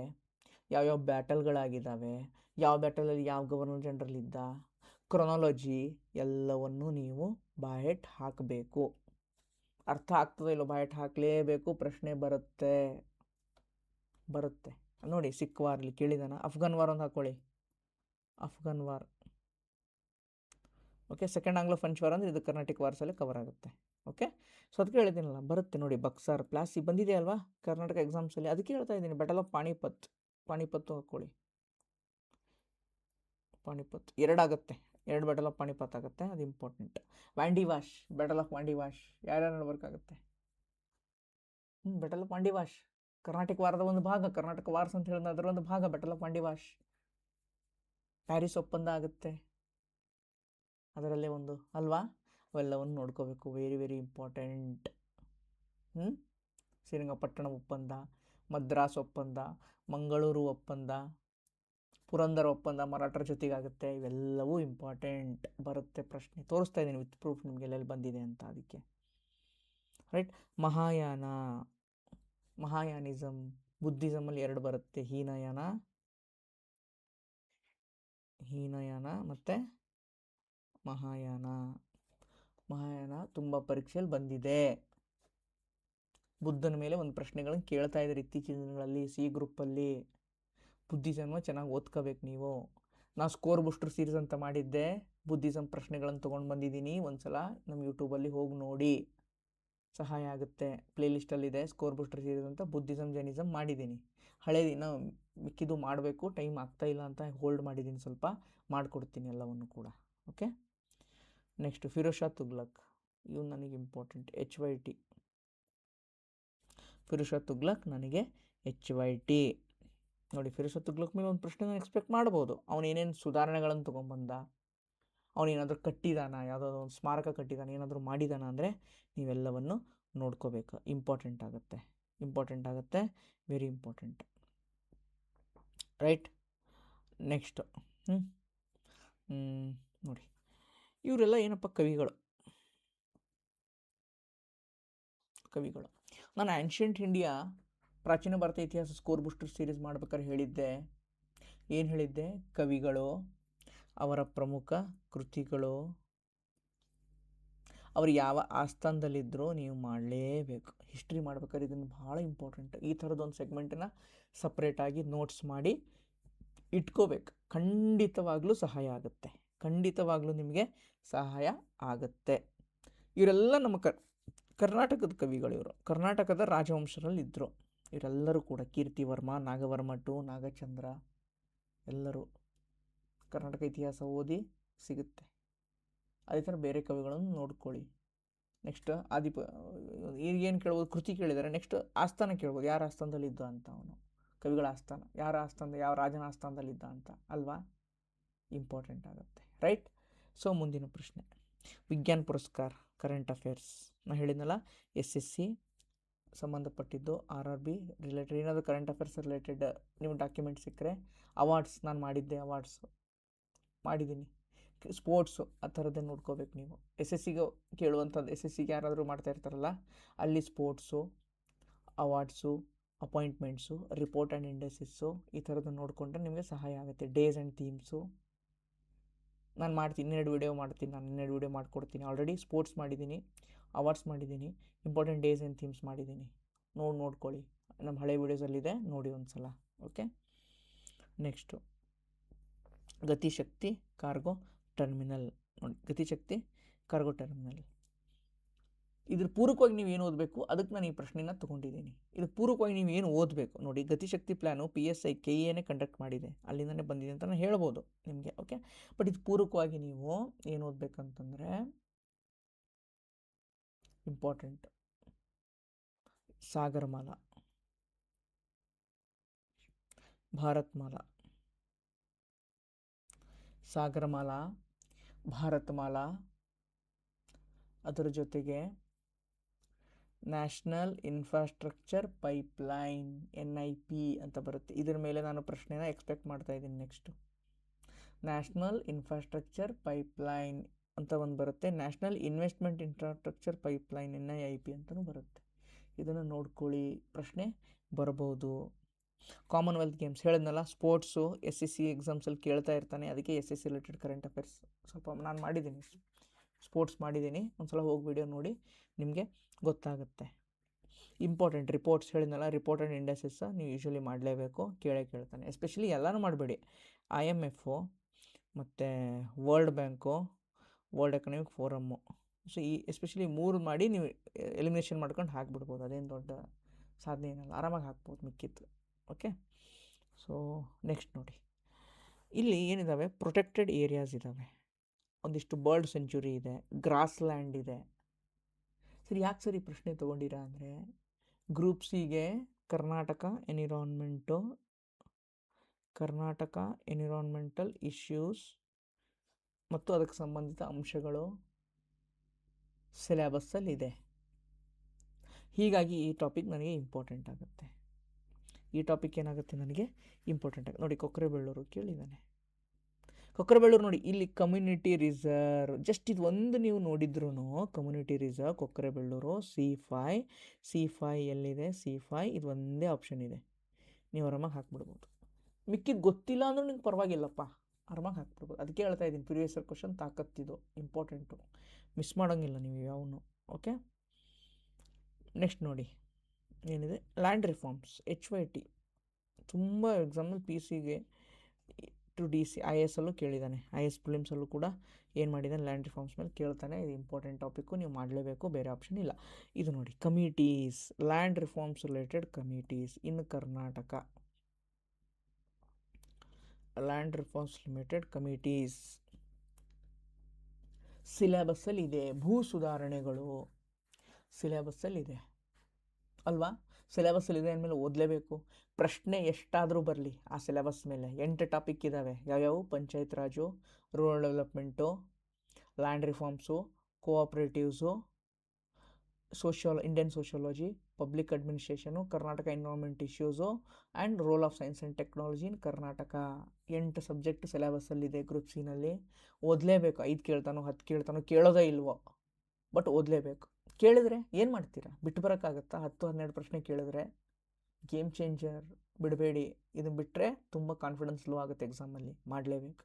ಯಾವ್ಯಾವ ಬ್ಯಾಟಲ್ಗಳಾಗಿದ್ದಾವೆ, ಯಾವ ಬ್ಯಾಟಲಲ್ಲಿ ಯಾವ ಗವರ್ನರ್ ಜನರಲ್ ಇದ್ದ, ಕ್ರೊನಾಲಜಿ ಎಲ್ಲವನ್ನು ನೀವು ಬಾಯೆಟ್ ಹಾಕಬೇಕು. ಅರ್ಥ ಆಗ್ತದೆ ಇಲ್ಲೋ ಬಾಯೆಟ್ ಹಾಕಲೇಬೇಕು, ಪ್ರಶ್ನೆ ಬರುತ್ತೆ. ನೋಡಿ, ಸಿಖ್ ವಾರ್ಲಿ ಕೇಳಿದಾನ, ಅಫ್ಘಾನ್ ವಾರ್ ಒಂದು ಹಾಕೊಳ್ಳಿ, Afghan war. Okay, second Anglo French war ಅಂದರೆ ಇದು ಕರ್ನಾಟಿಕ್ ವಾರ್ಸಲ್ಲಿ ಕವರ್ ಆಗುತ್ತೆ. ಓಕೆ, ಸೊ ಅದಕ್ಕೆ ಹೇಳಿದ್ದೀನಲ್ಲ, ಬರುತ್ತೆ ನೋಡಿ. ಬಕ್ಸಾರ್, ಪ್ಲಾಸಿ ಬಂದಿದೆ ಅಲ್ವಾ ಕರ್ನಾಟಕ ಎಕ್ಸಾಮ್ಸಲ್ಲಿ, ಅದಕ್ಕೆ ಹೇಳ್ತಾ ಇದ್ದೀನಿ. ಬ್ಯಾಟಲ್ ಆಫ್ ಪಾಣಿಪತ್ತು ಹಾಕ್ಕೊಳ್ಳಿ. ಪಾಣಿಪತ್ 2 ಆಗುತ್ತೆ, 2 ಬ್ಯಾಟಲ್ ಆಫ್ ಪಾಣಿಪತ್ ಆಗುತ್ತೆ, ಅದು ಇಂಪಾರ್ಟೆಂಟ್. ವ್ಯಾಂಡಿವಾಶ್, ಬ್ಯಾಟಲ್ ಆಫ್ ವ್ಯಾಂಡಿವಾಶ್ ಯಾರ್ಯಾರು ನೋಡ್ಬೇಕಾಗುತ್ತೆ? ಬ್ಯಾಟಲ್ ಆಫ್ ವ್ಯಾಂಡಿವಾಶ್ ಕರ್ನಾಟಕ ವಾರದ ಒಂದು ಭಾಗ, ಕರ್ನಾಟಕ ವಾರ್ಸ್ ಅಂತ ಹೇಳಿದ್ರೆ ಅದರ ಒಂದು ಭಾಗ ಬ್ಯಾಟಲ್ ಆಫ್ ವ್ಯಾಂಡಿವಾಶ್. ಪ್ಯಾರಿಸ್ ಒಪ್ಪಂದ ಆಗುತ್ತೆ ಅದರಲ್ಲೇ ಒಂದು ಅಲ್ವಾ, ಅವೆಲ್ಲವನ್ನು ನೋಡ್ಕೋಬೇಕು, ವೆರಿ ವೆರಿ ಇಂಪಾರ್ಟೆಂಟ್. ಶ್ರೀರಂಗಪಟ್ಟಣ ಒಪ್ಪಂದ, ಮದ್ರಾಸ್ ಒಪ್ಪಂದ, ಮಂಗಳೂರು ಒಪ್ಪಂದ, ಪುರಂದರ ಒಪ್ಪಂದ ಮರಾಠರ ಜೊತೆಗಾಗುತ್ತೆ. ಇವೆಲ್ಲವೂ ಇಂಪಾರ್ಟೆಂಟ್, ಬರುತ್ತೆ ಪ್ರಶ್ನೆ. ತೋರಿಸ್ತಾ ಇದ್ದೀನಿ ವಿತ್ ಪ್ರೂಫ್ ನಿಮಗೆ ಎಲ್ಲೆಲ್ಲಿ ಬಂದಿದೆ ಅಂತ. ಅದಕ್ಕೆ ರೈಟ್. ಮಹಾಯಾನಿಸಮ್, ಬುದ್ಧಿಸಮಲ್ಲಿ 2 ಬರುತ್ತೆ, ಹೀನಯಾನ ಮತ್ತು ಮಹಾಯಾನ ತುಂಬ ಪರೀಕ್ಷೆಯಲ್ಲಿ ಬಂದಿದೆ. ಬುದ್ಧನ ಮೇಲೆ ಒಂದು ಪ್ರಶ್ನೆಗಳನ್ನು ಕೇಳ್ತಾ ಇದ್ದಾರೆ ಇತ್ತೀಚಿನ ದಿನಗಳಲ್ಲಿ ಸಿ ಗ್ರೂಪಲ್ಲಿ. ಬುದ್ಧಿಸಮ್ ಚೆನ್ನಾಗಿ ಓದ್ಕೋಬೇಕು ನೀವು. ನಾವು ಸ್ಕೋರ್ ಬೂಸ್ಟರ್ ಸೀರೀಸ್ ಅಂತ ಮಾಡಿದ್ದೆ, ಬುದ್ಧಿಸಮ್ ಪ್ರಶ್ನೆಗಳನ್ನು ತೊಗೊಂಡು ಬಂದಿದ್ದೀನಿ. ಒಂದ್ಸಲ ನಮ್ಮ ಯೂಟ್ಯೂಬಲ್ಲಿ ಹೋಗಿ ನೋಡಿ, ಸಹಾಯ ಆಗುತ್ತೆ. ಪ್ಲೇಲಿಸ್ಟಲ್ಲಿದೆ ಸ್ಕೋರ್ ಬೂಸ್ಟರ್ ಸೀರೀಸ್ ಅಂತ, ಬುದ್ಧಿಸಮ್ ಜೈನಿಸಮ್ ಮಾಡಿದ್ದೀನಿ. ಹಳೇದಿನ ಮಿಕ್ಕಿದ್ದು ಮಾಡಬೇಕು, ಟೈಮ್ ಆಗ್ತಾ ಇಲ್ಲ ಅಂತ ಹೋಲ್ಡ್ ಮಾಡಿದ್ದೀನಿ. ಸ್ವಲ್ಪ ಮಾಡಿಕೊಡ್ತೀನಿ ಎಲ್ಲವನ್ನು ಕೂಡ. ಓಕೆ, ನೆಕ್ಸ್ಟ್ ಫಿರೋಜ್ ಶಾ ತುಘಲಕ್, ಇವು ನನಗೆ ಇಂಪಾರ್ಟೆಂಟ್. HYT, ಫಿರೋಜ್ ಶಾ ತುಘಲಕ್ ನನಗೆ HYT ನೋಡಿ. ಫಿರೋಜ್ ಶಾ ತುಘಲಕ್ ಮೇಲೆ ಒಂದು ಪ್ರಶ್ನೆ ನಾನು ಎಕ್ಸ್ಪೆಕ್ಟ್ ಮಾಡ್ಬೋದು. ಅವನು ಏನೇನು ಸುಧಾರಣೆಗಳನ್ನು ತೊಗೊಂಬಂದ, ಅವನೇನಾದರೂ ಕಟ್ಟಿದಾನ, ಯಾವುದಾದ್ರು ಒಂದು ಸ್ಮಾರಕ ಕಟ್ಟಿದಾನ, ಏನಾದರೂ ಮಾಡಿದಾನ ಅಂದರೆ ನೀವೆಲ್ಲವನ್ನು ನೋಡ್ಕೋಬೇಕು. ಇಂಪಾರ್ಟೆಂಟ್ ಆಗುತ್ತೆ, ವೆರಿ ಇಂಪಾರ್ಟೆಂಟ್. ರೈಟ್, ನೆಕ್ಸ್ಟು ನೋಡಿ, ಇವರೆಲ್ಲ ಏನಪ್ಪ ಕವಿಗಳು. ನಾನು ಆನ್ಷಿಯಂಟ್ ಇಂಡಿಯಾ, ಪ್ರಾಚೀನ ಭಾರತ ಇತಿಹಾಸ ಸ್ಕೋರ್ ಬೂಸ್ಟರ್ ಸೀರೀಸ್ ಮಾಡ್ಬೇಕಾದ್ರೆ ಹೇಳಿದ್ದೆ, ಏನು ಹೇಳಿದ್ದೆ? ಕವಿಗಳು, ಅವರ ಪ್ರಮುಖ ಕೃತಿಗಳು, ಅವರು ಯಾವ ಆಸ್ಥಾನದಲ್ಲಿದ್ದರೂ ನೀವು ಮಾಡಲೇಬೇಕು. ಹಿಸ್ಟ್ರಿ ಮಾಡ್ಬೇಕಾದ್ರೆ ಇದನ್ನು ಭಾಳ ಇಂಪಾರ್ಟೆಂಟ್. ಈ ಥರದೊಂದು ಸೆಗ್ಮೆಂಟನ್ನು ಸಪ್ರೇಟಾಗಿ ನೋಟ್ಸ್ ಮಾಡಿ ಇಟ್ಕೋಬೇಕು. ಖಂಡಿತವಾಗ್ಲೂ ನಿಮಗೆ ಸಹಾಯ ಆಗುತ್ತೆ. ಇವರೆಲ್ಲ ನಮ್ಮ ಕರ್ನಾಟಕದ ಕವಿಗಳು. ಇವರು ಕರ್ನಾಟಕದ ರಾಜವಂಶರಲ್ಲಿ ಇದ್ದರು. ಇವರೆಲ್ಲರೂ ಕೂಡ ಕೀರ್ತಿವರ್ಮ, ನಾಗವರ್ಮ ಟು, ನಾಗಚಂದ್ರ, ಎಲ್ಲರೂ ಕರ್ನಾಟಕ ಇತಿಹಾಸ ಓದಿ ಸಿಗುತ್ತೆ. ಅದೇ ಥರ ಬೇರೆ ಕವಿಗಳನ್ನು ನೋಡ್ಕೊಳ್ಳಿ. ನೆಕ್ಸ್ಟ್ ಈಗೇನು ಕೇಳ್ಬೋದು, ಕೃತಿ ಕೇಳಿದ್ದಾರೆ. ನೆಕ್ಸ್ಟ್ ಆಸ್ಥಾನ ಕೇಳ್ಬೋದು, ಯಾರ ಆಸ್ಥಾನದಲ್ಲಿದ್ದ ಅಂತ ಅವನು, ಕವಿಗಳ ಆಸ್ಥಾನ, ಯಾರ ಆಸ್ಥಾನದ, ಯಾವ ರಾಜನ ಆಸ್ಥಾನದಲ್ಲಿದ್ದ ಅಂತ ಅಲ್ವಾ, ಇಂಪಾರ್ಟೆಂಟ್ ಆಗುತ್ತೆ, ರೈಟ್. ಸೊ ಮುಂದಿನ ಪ್ರಶ್ನೆ, ವಿಜ್ಞಾನ ಪುರಸ್ಕಾರ ಕರೆಂಟ್ ಅಫೇರ್ಸ್. ನಾನು ಹೇಳಿದ್ನಲ್ಲ, SSC ಸಂಬಂಧಪಟ್ಟಿದ್ದು, RRB ರಿಲೇಟೆಡ್, ಏನಾದರೂ ಕರೆಂಟ್ ಅಫೇರ್ಸ್ ರಿಲೇಟೆಡ್ ನೀವು ಡಾಕ್ಯುಮೆಂಟ್ ಸಿಕ್ಕರೆ, ಅವಾರ್ಡ್ಸ್ ನಾನು ಮಾಡಿದ್ದೆ, ಅವಾರ್ಡ್ಸ್ ಮಾಡಿದ್ದೀನಿ, ಸ್ಪೋರ್ಟ್ಸು ಆ ಥರದ್ದೇ ನೋಡ್ಕೋಬೇಕು ನೀವು. SSCಗೆ ಕೇಳುವಂಥದ್ದು, SSCಗೆ ಯಾರಾದರೂ ಮಾಡ್ತಾ ಇರ್ತಾರಲ್ಲ, ಅಲ್ಲಿ sports, awards, appointments, report and ಇಂಡೆಸಿಸ್ಸು, ಈ ಥರದ್ದು ನೋಡಿಕೊಂಡ್ರೆ ನಿಮಗೆ ಸಹಾಯ ಆಗುತ್ತೆ. ಡೇಸ್ ಆ್ಯಂಡ್ ಥೀಮ್ಸು ನಾನು ಮಾಡ್ತೀನಿ, ಇನ್ನೆರಡು ವೀಡಿಯೋ ಮಾಡ್ತೀನಿ, ನಾನು ಇನ್ನೆರಡು ವೀಡಿಯೋ ಮಾಡಿಕೊಡ್ತೀನಿ. ಆಲ್ರೆಡಿ ಸ್ಪೋರ್ಟ್ಸ್ ಮಾಡಿದ್ದೀನಿ, ಅವಾರ್ಡ್ಸ್ ಮಾಡಿದ್ದೀನಿ, ಇಂಪಾರ್ಟೆಂಟ್ ಡೇಸ್ ಆ್ಯಂಡ್ ಥೀಮ್ಸ್ ಮಾಡಿದ್ದೀನಿ. ನೋಡ್ಕೊಳ್ಳಿ, ನಮ್ಮ ಹಳೆ ವೀಡಿಯೋಸಲ್ಲಿದೆ, ನೋಡಿ ಒಂದು ಸಲ. Okay, next Gatishakti cargo terminal. ನೋಡಿ, ಗತಿಶಕ್ತಿ ಕಾರ್ಗೋ ಟರ್ಮಿನಲ್, ಇದ್ರ ಪೂರಕವಾಗಿ ನೀವು ಏನು ಓದಬೇಕು, ಅದಕ್ಕೆ ನಾನು ಈ ಪ್ರಶ್ನೆನ ತೊಗೊಂಡಿದ್ದೀನಿ. ಇದಕ್ಕೆ ಪೂರಕವಾಗಿ ನೀವು ಏನು ಓದಬೇಕು ನೋಡಿ. ಗತಿಶಕ್ತಿ ಪ್ಲ್ಯಾನು PSI KEನೇ ಕಂಡಕ್ಟ್ ಮಾಡಿದೆ, ಅಲ್ಲಿಂದನೇ ಬಂದಿದೆ ಅಂತ ನಾನು ಹೇಳ್ಬೋದು ನಿಮಗೆ. ಓಕೆ, ಬಟ್ ಇದು ಪೂರಕವಾಗಿ ನೀವು ಏನು ಓದಬೇಕಂತಂದರೆ ಇಂಪಾರ್ಟೆಂಟ್, ಸಾಗರಮಾಲಾ, ಭಾರತ್ಮಾಲಾ, ಸಾಗರಮಾಲಾ, ಭಾರತ್ಮಾಲಾ, ಅದರ ಜೊತೆಗೆ ನ್ಯಾಷನಲ್ ಇನ್ಫ್ರಾಸ್ಟ್ರಕ್ಚರ್ ಪೈಪ್ಲೈನ್, NIP ಅಂತ ಬರುತ್ತೆ. ಇದರ ಮೇಲೆ ನಾನು ಪ್ರಶ್ನೆನ ಎಕ್ಸ್ಪೆಕ್ಟ್ ಮಾಡ್ತಾ ಇದ್ದೀನಿ. ನೆಕ್ಸ್ಟು ನ್ಯಾಷನಲ್ ಇನ್ಫ್ರಾಸ್ಟ್ರಕ್ಚರ್ ಪೈಪ್ಲೈನ್ ಅಂತ ಒಂದು ಬರುತ್ತೆ, national investment infrastructure pipeline NIIP ಅಂತಲೂ ಬರುತ್ತೆ. ಇದನ್ನು ನೋಡ್ಕೊಳ್ಳಿ, ಪ್ರಶ್ನೆ ಬರ್ಬೋದು. ಕಾಮನ್ವೆಲ್ತ್ ಗೇಮ್ಸ್ ಹೇಳಿದ್ನಲ್ಲ, ಸ್ಪೋರ್ಟ್ಸು SSC ಎಕ್ಸಾಮ್ಸಲ್ಲಿ ಕೇಳ್ತಾ ಇರ್ತಾನೆ, ಅದಕ್ಕೆ SSC ರಿಲೇಟೆಡ್ ಕರೆಂಟ್ ಅಫೇರ್ಸ್ ಸ್ವಲ್ಪ ನಾನು ಮಾಡಿದ್ದೀನಿ, ಸ್ಪೋರ್ಟ್ಸ್ ಮಾಡಿದ್ದೀನಿ. ಒಂದು ಸಲ ಹೋಗಿ ವಿಡಿಯೋ ನೋಡಿ, ನಿಮಗೆ ಗೊತ್ತಾಗುತ್ತೆ. ಇಂಪಾರ್ಟೆಂಟ್ ರಿಪೋರ್ಟ್ಸ್ ಹೇಳಿದ್ನಲ್ಲ, ರಿಪೋರ್ಟ್ ಆ್ಯಂಡ್ ಇಂಡೆಸಿಸ್ ನೀವು ಯೂಶ್ವಲಿ ಮಾಡಲೇಬೇಕು, ಕೇಳ್ತಾನೆ. ಎಸ್ಪೆಷಲಿ ಎಲ್ಲನೂ ಮಾಡಬೇಡಿ, IMF ಮತ್ತು world bank, world economic forum, so ಈ ಎಸ್ಪೆಷಲಿ 3 ಮಾಡಿ ನೀವು ಎಲಿಮಿನೇಷನ್ ಮಾಡ್ಕೊಂಡು ಹಾಕ್ಬಿಡ್ಬೋದು. ಅದೇನು ದೊಡ್ಡ ಸಾಧನೆ ಏನಲ್ಲ, ಆರಾಮಾಗಿ ಹಾಕ್ಬೋದು ಮಿಕ್ಕಿತ್ತು. ಓಕೆ, ಸೊ ನೆಕ್ಸ್ಟ್ ನೋಡಿ, ಇಲ್ಲಿ ಏನಿದ್ದಾವೆ, ಪ್ರೊಟೆಕ್ಟೆಡ್ ಏರಿಯಾಸ್ ಇದ್ದಾವೆ, ಒಂದಿಷ್ಟು ಬರ್ಡ್ ಸೆಂಚುರಿ ಇದೆ, ಗ್ರಾಸ್ ಲ್ಯಾಂಡ್ ಇದೆ. ಸರಿ, ಯಾಕೆ ಸರಿ ಪ್ರಶ್ನೆ ತೊಗೊಂಡಿರಾ ಅಂದರೆ, ಗ್ರೂಪ್ ಸಿಗೆ ಕರ್ನಾಟಕ ಎನ್ವಿರಾನ್ಮೆಂಟಲ್ ಇಶ್ಯೂಸ್ ಮತ್ತು ಅದಕ್ಕೆ ಸಂಬಂಧಿತ ಅಂಶಗಳು ಸಿಲೆಬಸ್ಸಲ್ಲಿದೆ. ಹೀಗಾಗಿ ಈ ಟಾಪಿಕ್ ನನಗೆ ಇಂಪಾರ್ಟೆಂಟ್ ಆಗುತ್ತೆ. ಈ ಟಾಪಿಕ್ ಏನಾಗುತ್ತೆ ನನಗೆ ಇಂಪಾರ್ಟೆಂಟ್ ಆಗುತ್ತೆ. ನೋಡಿ, ಕೊಕ್ಕರೆಬೆಳ್ಳೂರು ಕೇಳಿದ್ದಾನೆ. ಕೊಕ್ಕರೆಬೆಳ್ಳೂರು ನೋಡಿ, ಇಲ್ಲಿ ಕಮ್ಯುನಿಟಿ ರಿಸರ್ವ್, ಜಸ್ಟ್ ಇದು ಒಂದು ನೀವು ನೋಡಿದ್ರೂ ಕಮ್ಯುನಿಟಿ ರಿಸರ್ವ್ ಕೊಕ್ಕರೆಬೆಳ್ಳೂರು C5 ಎಲ್ಲಿದೆ, C5 ಇದು ಒಂದೇ ಆಪ್ಷನ್ ಇದೆ, ನೀವು ಆರಾಮಾಗಿ ಹಾಕ್ಬಿಡ್ಬೋದು. ಮಿಕ್ಕಿದ್ದು ಗೊತ್ತಿಲ್ಲ ಅಂದ್ರೂ ನಿಮ್ಗೆ ಪರವಾಗಿಲ್ಲಪ್ಪ, ಆರಾಮಾಗಿ ಹಾಕ್ಬಿಡ್ಬೋದು. ಅದಕ್ಕೆ ಹೇಳ್ತಾ ಇದ್ದೀನಿ, ಪ್ರಿವಿಯಸ್ ಇಯರ್ ಕ್ವಶನ್ ತಾಕತ್ತಿದು, ಇಂಪಾರ್ಟೆಂಟು, ಮಿಸ್ ಮಾಡೋಂಗಿಲ್ಲ ನೀವು ಯಾವನು. ಓಕೆ, ನೆಕ್ಸ್ಟ್ ನೋಡಿ ಏನಿದೆ, ಲ್ಯಾಂಡ್ ರಿಫಾರ್ಮ್ಸ್ HYT, ತುಂಬ ಎಕ್ಸಾಂಪಲ್ PCಗೆ ಟು DC IAS ಅಲ್ಲೂ ಕೇಳಿದ್ದಾನೆ, IAS ಪ್ರಿಲಿಮ್ಸಲ್ಲೂ ಕೂಡ ಏನು ಮಾಡಿದ್ದಾನೆ, ಲ್ಯಾಂಡ್ ರಿಫಾರ್ಮ್ಸ್ ಮೇಲೆ ಕೇಳ್ತಾನೆ. ಇದು ಇಂಪಾರ್ಟೆಂಟ್ ಟಾಪಿಕ್ಕು, ನೀವು ಮಾಡಲೇಬೇಕು, ಬೇರೆ ಆಪ್ಷನ್ ಇಲ್ಲ. ಇದು ನೋಡಿ, committees, land reforms related committees in Karnataka, land reforms limited committees ಸಿಲೆಬಸ್ಸಲ್ಲಿದೆ. ಭೂ ಸುಧಾರಣೆಗಳು ಸಿಲೆಬಸ್ಸಲ್ಲಿದೆ ಅಲ್ವಾ, ಸಿಲೆಬಸ್ಸಲ್ಲಿದೆ ಅಂದಮೇಲೆ ಓದಲೇಬೇಕು. ಪ್ರಶ್ನೆ ಎಷ್ಟಾದರೂ ಬರಲಿ ಆ ಸಿಲೆಬಸ್ ಮೇಲೆ, 8 ಟಾಪಿಕ್ ಇದ್ದಾವೆ. ಯಾವ್ಯಾವು, Panchayat Raj, rural development, land reforms, cooperatives, Indian sociology, public administration, Karnataka environment issues and role of science and technology in Karnataka. 8 subject ಸಿಲೆಬಸ್ಸಲ್ಲಿದೆ ಗ್ರೂಪ್ ಸಿನಲ್ಲಿ. ಓದಲೇಬೇಕು. 5 ಕೇಳ್ತಾನೋ 10 ಕೇಳ್ತಾನೋ, ಕೇಳೋದೇ ಇಲ್ವೋ, ಬಟ್ ಓದಲೇಬೇಕು. ಕೇಳಿದ್ರೆ ಏನು ಮಾಡ್ತೀರಾ, ಬಿಟ್ಟು ಬರೋಕ್ಕಾಗತ್ತಾ? 10-12 ಪ್ರಶ್ನೆ ಕೇಳಿದ್ರೆ ಗೇಮ್ ಚೇಂಜರ್, ಬಿಡಬೇಡಿ. ಇದನ್ನು ಬಿಟ್ಟರೆ ತುಂಬ ಕಾನ್ಫಿಡೆನ್ಸ್ ಲೋ ಆಗುತ್ತೆ ಎಕ್ಸಾಮಲ್ಲಿ, ಮಾಡಲೇಬೇಕು.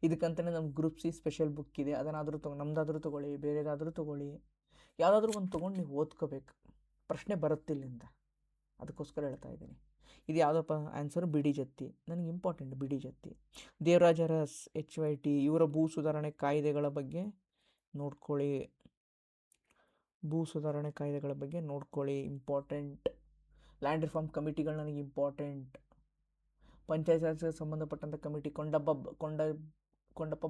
ಇದಕ್ಕಂತಲೇ ನಮ್ಮ ಗ್ರೂಪ್ ಸಿ ಸ್ಪೆಷಲ್ ಬುಕ್ ಇದೆ, ಅದನ್ನಾದರೂ ನಮ್ಮದಾದರೂ ತೊಗೊಳ್ಳಿ, ಬೇರೆದಾದರೂ ತೊಗೊಳ್ಳಿ, ಯಾವುದಾದ್ರೂ ಒಂದು ತೊಗೊಂಡು ನೀವು ಓದ್ಕೋಬೇಕು. ಪ್ರಶ್ನೆ ಬರುತ್ತಿಲ್ಲಿಂದ, ಅದಕ್ಕೋಸ್ಕರ ಹೇಳ್ತಾ ಇದ್ದೀನಿ. ಇದು ಯಾವುದಪ್ಪ ಆನ್ಸರ್, ಬಿಡಿ ಜತ್ತಿ, ನನಗೆ ಇಂಪಾರ್ಟೆಂಟ್. ಬಿಡಿ ಜತ್ತಿ, ದೇವರಾಜ ಅರಸ್ HYT, ಇವರ ಭೂ ಸುಧಾರಣೆ ಕಾಯ್ದೆಗಳ ಬಗ್ಗೆ ನೋಡ್ಕೊಳ್ಳಿ. ಭೂ ಸುಧಾರಣೆ ಕಾಯ್ದೆಗಳ ಬಗ್ಗೆ ನೋಡ್ಕೊಳ್ಳಿ, ಇಂಪಾರ್ಟೆಂಟ್. ಲ್ಯಾಂಡ್ ರಿಫಾರ್ಮ್ ಕಮಿಟಿಗಳು ನನಗೆ ಇಂಪಾರ್ಟೆಂಟ್. ಪಂಚಾಯತ್ ರಾಜ್ಗೆ ಸಂಬಂಧಪಟ್ಟಂಥ committee Kondappa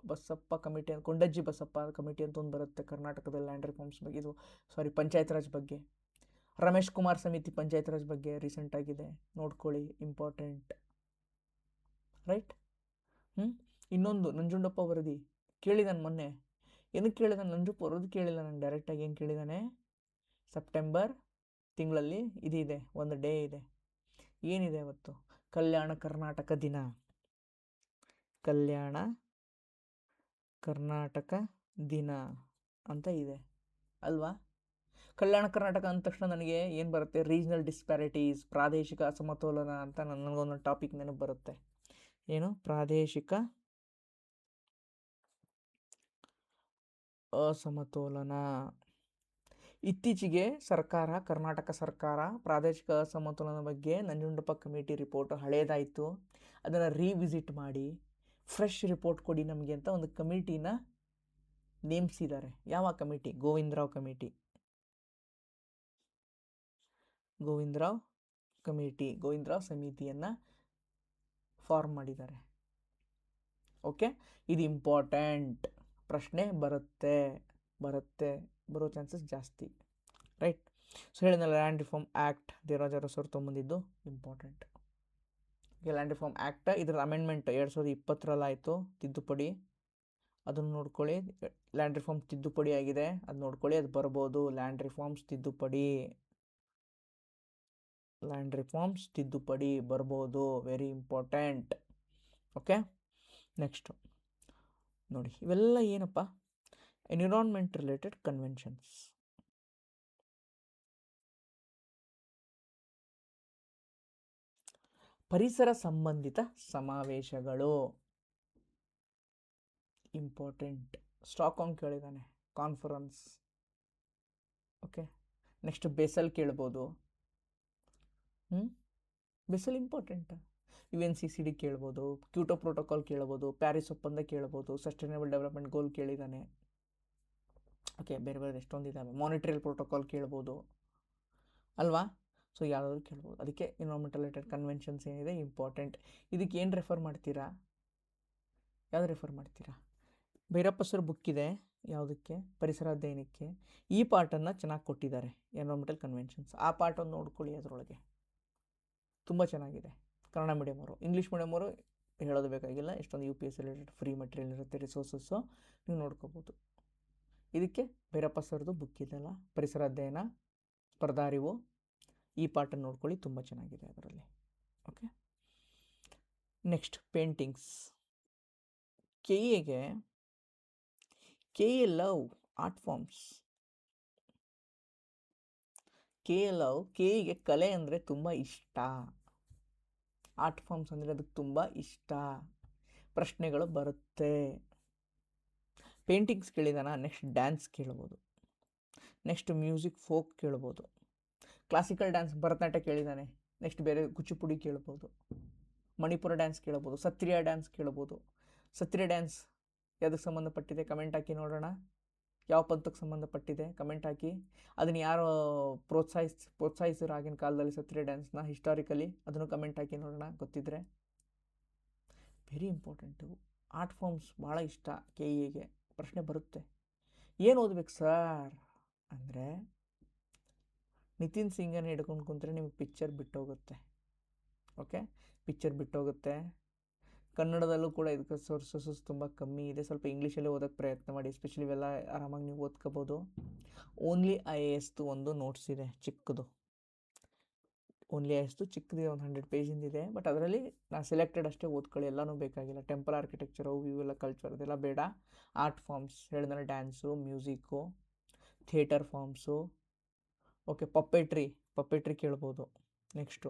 Basappa committee, Kondajji Basappa committee ಅಂತ ಒಂದು ಬರುತ್ತೆ ಕರ್ನಾಟಕದಲ್ಲಿ ಲ್ಯಾಂಡ್ ರಿಫಾರ್ಮ್ಸ್ ಬಗ್ಗೆ, ಇದು ಪಂಚಾಯತ್ ರಾಜ್ ಬಗ್ಗೆ. ರಮೇಶ್ ಕುಮಾರ್ ಸಮಿತಿ ಪಂಚಾಯತ್ ರಾಜ್ ಬಗ್ಗೆ ರೀಸೆಂಟ್ ಆಗಿದೆ, ನೋಡ್ಕೊಳ್ಳಿ, ಇಂಪಾರ್ಟೆಂಟ್. ರೈಟ್. ಇನ್ನೊಂದು ನಂಜುಂಡಪ್ಪ ವರದಿ ಕೇಳಿದಾನೆ ಮೊನ್ನೆ. ಏನಕ್ಕೆ ಕೇಳಿದಾನೆ? ನಂಜುಂಡಪ್ಪ ವರದಿ ಕೇಳಿಲ್ಲ ನಾನು ಡೈರೆಕ್ಟಾಗಿ. ಏನು ಕೇಳಿದಾನೆ? ಸೆಪ್ಟೆಂಬರ್ ತಿಂಗಳಲ್ಲಿ ಇದಿದೆ, ಒಂದು ಡೇ ಇದೆ. ಏನಿದೆ ಅವತ್ತು? ಕಲ್ಯಾಣ ಕರ್ನಾಟಕ ದಿನ. ಕಲ್ಯಾಣ ಕರ್ನಾಟಕ ದಿನ ಅಂತ ಇದೆ ಅಲ್ವಾ? ಕಲ್ಯಾಣ ಕರ್ನಾಟಕ ಅಂದ ತಕ್ಷಣ ನನಗೆ ಏನು ಬರುತ್ತೆ? ರೀಜ್ನಲ್ ಡಿಸ್ಪ್ಯಾರಿಟೀಸ್, ಪ್ರಾದೇಶಿಕ ಅಸಮತೋಲನ ಅಂತ ನನಗೊಂದು ಟಾಪಿಕ್ ನೆನಪು ಬರುತ್ತೆ. ಏನು? ಪ್ರಾದೇಶಿಕ ಅಸಮತೋಲನ. ಇತ್ತೀಚೆಗೆ ಕರ್ನಾಟಕ ಸರ್ಕಾರ ಪ್ರಾದೇಶಿಕ ಅಸಮತೋಲನ ಬಗ್ಗೆ ನಂಜುಂಡಪ್ಪ ಕಮಿಟಿ ರಿಪೋರ್ಟ್ ಹಳೇದಾಯಿತು, ಅದನ್ನು ರೀವಿಸಿಟ್ ಮಾಡಿ ಫ್ರೆಶ್ ರಿಪೋರ್ಟ್ ಕೊಡಿ ನಮಗೆ ಅಂತ ಒಂದು ಕಮಿಟಿನ ನೇಮಿಸಿದ್ದಾರೆ. ಯಾವ ಕಮಿಟಿ? ಗೋವಿಂದರಾವ್ ಕಮಿಟಿ. ಗೋವಿಂದರಾವ್ ಸಮಿತಿಯನ್ನು ಫಾರ್ಮ್ ಮಾಡಿದ್ದಾರೆ. ಓಕೆ, ಇದು ಇಂಪಾರ್ಟೆಂಟ್. ಪ್ರಶ್ನೆ ಬರೋ ಚಾನ್ಸಸ್ ಜಾಸ್ತಿ. ರೈಟ್. ಸೊ ಹೇಳಿದ್ನಲ್ಲ, land reform act 2020 important. Land reform act ಇದರ ಅಮೆಂಡ್ಮೆಂಟ್ 2020 ಆಯಿತು, ತಿದ್ದುಪಡಿ. ಅದನ್ನು ನೋಡ್ಕೊಳ್ಳಿ. ಲ್ಯಾಂಡ್ ರಿಫಾರ್ಮ್ಸ್ ತಿದ್ದುಪಡಿ ಆಗಿದೆ, ಅದು ನೋಡ್ಕೊಳ್ಳಿ, ಅದು ಬರ್ಬೋದು. ಲ್ಯಾಂಡ್ ರಿಫಾರ್ಮ್ಸ್ ತಿದ್ದುಪಡಿ ಬರ್ಬೋದು, ವೆರಿ ಇಂಪಾರ್ಟೆಂಟ್. ಓಕೆ, ನೆಕ್ಸ್ಟು ನೋಡಿ, ಇವೆಲ್ಲ ಏನಪ್ಪ? Environment related conventions. ಪರಿಸರ ಸಂಬಂಧಿತ ಸಮಾವೇಶಗಳು ಇಂಪಾರ್ಟೆಂಟ್. ಸ್ಟಾಕ್ಹೋಮ್ ಕೇಳಿದ್ದಾನೆ, ಕಾನ್ಫರೆನ್ಸ್. ಓಕೆ, ನೆಕ್ಸ್ಟ್ ಬೆಸೆಲ್ ಕೇಳ್ಬೋದು. Basel important. UNCCD ಕೇಳ್ಬೋದು, ಕ್ಯೂಟೋ ಪ್ರೋಟೋಕಾಲ್ ಕೇಳ್ಬೋದು, ಪ್ಯಾರಿಸ್ ಒಪ್ಪಂದ ಕೇಳ್ಬೋದು, ಸಸ್ಟೈನಬಲ್ ಡೆವಲಪ್ಮೆಂಟ್ ಗೋಲ್ ಕೇಳಿದ್ದಾನೆ. ಓಕೆ, ಬೇರೆ ಎಷ್ಟೊಂದಿದ್ದಾವೆ. ಮಾನಿಟ್ರಿಯಲ್ ಪ್ರೋಟೋಕಾಲ್ ಕೇಳ್ಬೋದು ಅಲ್ವಾ? ಸೊ ಯಾವುದಾದ್ರು ಕೇಳ್ಬೋದು. ಅದಕ್ಕೆ ಎನ್ವಿರಾನ್ಮೆಂಟಲ್ ರಿಲೇಟೆಡ್ ಕನ್ವೆನ್ಷನ್ಸ್ ಏನಿದೆ ಇಂಪಾರ್ಟೆಂಟ್. ಇದಕ್ಕೆ ಏನು ರೆಫರ್ ಮಾಡ್ತೀರಾ? ಯಾವ್ದು ರೆಫರ್ ಮಾಡ್ತೀರಾ? ಭೈರಪ್ಪ ಸರ್ ಬುಕ್ ಇದೆ, ಯಾವುದಕ್ಕೆ? ಪರಿಸರ ಅಧ್ಯಯನಕ್ಕೆ. ಈ ಪಾರ್ಟನ್ನು ಚೆನ್ನಾಗಿ ಕೊಟ್ಟಿದ್ದಾರೆ, ಎನ್ವಿರಾನ್ಮೆಂಟಲ್ ಕನ್ವೆನ್ಷನ್ಸ್. ಆ ಪಾರ್ಟನ್ನು ನೋಡ್ಕೊಳ್ಳಿ, ಅದರೊಳಗೆ ತುಂಬ ಚೆನ್ನಾಗಿದೆ. ಕನ್ನಡ ಮೀಡಿಯಮ್ ಅವರು, ಇಂಗ್ಲೀಷ್ ಮೀಡಿಯಮ್ ಅವರು ಹೇಳೋದು ಬೇಕಾಗಿಲ್ಲ. ಎಷ್ಟೊಂದು UPSC ರಿಲೇಟೆಡ್ ಫ್ರೀ ಮೆಟೀರಿಯಲ್ ಇರುತ್ತೆ, ರಿಸೋರ್ಸಸ್ಸು ನೀವು ನೋಡ್ಕೋಬೋದು. ಇದಕ್ಕೆ ಭೈರಪ್ಪ ಸರ್ದು ಬುಕ್ ಇದೆಯಲ್ಲ, ಪರಿಸರ ಅಧ್ಯಯನ, ಸ್ಪರ್ಧಾ ಅರಿವು, ಈ ಪಾರ್ಟನ್ನು ನೋಡ್ಕೊಳ್ಳಿ, ತುಂಬ ಚೆನ್ನಾಗಿದೆ ಅದರಲ್ಲಿ. Okay, next paintings. KA ಲವ್ ಆರ್ಟ್ ಫಾರ್ಮ್ಸ್. KAಗೆ ಕಲೆ ಅಂದರೆ ತುಂಬ ಇಷ್ಟ, ಆರ್ಟ್ ಫಾರ್ಮ್ಸ್ ಅಂದರೆ ಅದಕ್ಕೆ ತುಂಬ ಇಷ್ಟ. ಪ್ರಶ್ನೆಗಳು ಬರುತ್ತೆ. ಪೇಂಟಿಂಗ್ಸ್ ಕೇಳಿದಾನ, ನೆಕ್ಸ್ಟ್ ಡ್ಯಾನ್ಸ್ ಕೇಳ್ಬೋದು, ನೆಕ್ಸ್ಟ್ ಮ್ಯೂಸಿಕ್ ಫೋಕ್ ಕೇಳ್ಬೋದು, ಕ್ಲಾಸಿಕಲ್ ಡ್ಯಾನ್ಸ್ ಭರತನಾಟ್ಯ ಕೇಳಿದ್ದಾನೆ, ನೆಕ್ಸ್ಟ್ ಬೇರೆ ಕುಚಿಪುಡಿ ಕೇಳ್ಬೋದು, ಮಣಿಪುರ ಡ್ಯಾನ್ಸ್ ಕೇಳ್ಬೋದು, ಸತ್ರಿಯ ಡ್ಯಾನ್ಸ್ ಕೇಳ್ಬೋದು. ಸತ್ರಿಯ ಡ್ಯಾನ್ಸ್ ಯಾವುದಕ್ಕೆ ಸಂಬಂಧಪಟ್ಟಿದೆ? ಕಮೆಂಟ್ ಹಾಕಿ ನೋಡೋಣ. ಯಾವ ಪಂಥಕ್ಕೆ ಸಂಬಂಧಪಟ್ಟಿದೆ? ಕಮೆಂಟ್ ಹಾಕಿ. ಅದನ್ನು ಯಾರು ಪ್ರೋತ್ಸಾಹಿಸಿದ್ರು ಆಗಿನ ಕಾಲದಲ್ಲಿ ಸತ್ರಿಯ ಡ್ಯಾನ್ಸ್ನ ಹಿಸ್ಟಾರಿಕಲಿ? ಅದನ್ನು ಕಮೆಂಟ್ ಹಾಕಿ ನೋಡೋಣ, ಗೊತ್ತಿದ್ದರೆ. Very important. ಆರ್ಟ್ ಫಾರ್ಮ್ಸ್ ಭಾಳ ಇಷ್ಟ KAಗೆ. ಪ್ರಶ್ನೆ ಬರುತ್ತೆ, ಏನು ಓದ್ಬೇಕು ಸರ್ ಅಂದರೆ, ನಿತಿನ್ ಸಿಂಗನ್ನು ಹಿಡ್ಕೊಂಡು ಕುಂತ್ರೆ ನಿಮಗೆ ಪಿಕ್ಚರ್ ಬಿಟ್ಟೋಗುತ್ತೆ. ಓಕೆ, ಪಿಕ್ಚರ್ ಬಿಟ್ಟೋಗುತ್ತೆ. ಕನ್ನಡದಲ್ಲೂ ಕೂಡ ಇದಕ್ಕೆ ಸೋರ್ಸಸ್ ತುಂಬ ಕಮ್ಮಿ ಇದೆ. ಸ್ವಲ್ಪ ಇಂಗ್ಲೀಷಲ್ಲೇ ಓದೋಕ್ಕೆ ಪ್ರಯತ್ನ ಮಾಡಿ, ಎಸ್ಪೆಷಲಿ ಇವೆಲ್ಲ ಆರಾಮಾಗಿ ನೀವು ಓದ್ಕೋಬೋದು. ಓನ್ಲಿ IASದು ಒಂದು ನೋಟ್ಸ್ ಇದೆ, ಚಿಕ್ಕದು. ಓನ್ಲಿ IASದು ಚಿಕ್ಕದಿದೆ, ಒಂದು 100 ಪೇಜಿಂದಿದೆ. ಬಟ್ ಅದರಲ್ಲಿ ನಾನು ಸೆಲೆಕ್ಟೆಡ್ ಅಷ್ಟೇ ಓದ್ಕೊಳ್ಳಿ, ಎಲ್ಲನೂ ಬೇಕಾಗಿಲ್ಲ. ಟೆಂಪಲ್ ಆರ್ಕಿಟೆಕ್ಚರು, ಇವೆಲ್ಲ ಕಲ್ಚರ್ ಅದೆಲ್ಲ ಬೇಡ. ಆರ್ಟ್ ಫಾರ್ಮ್ಸ್ ಹೇಳಿದ್ರೆ dance, music, theatre forms. Okay, puppetry ಕೇಳ್ಬೋದು. ನೆಕ್ಸ್ಟು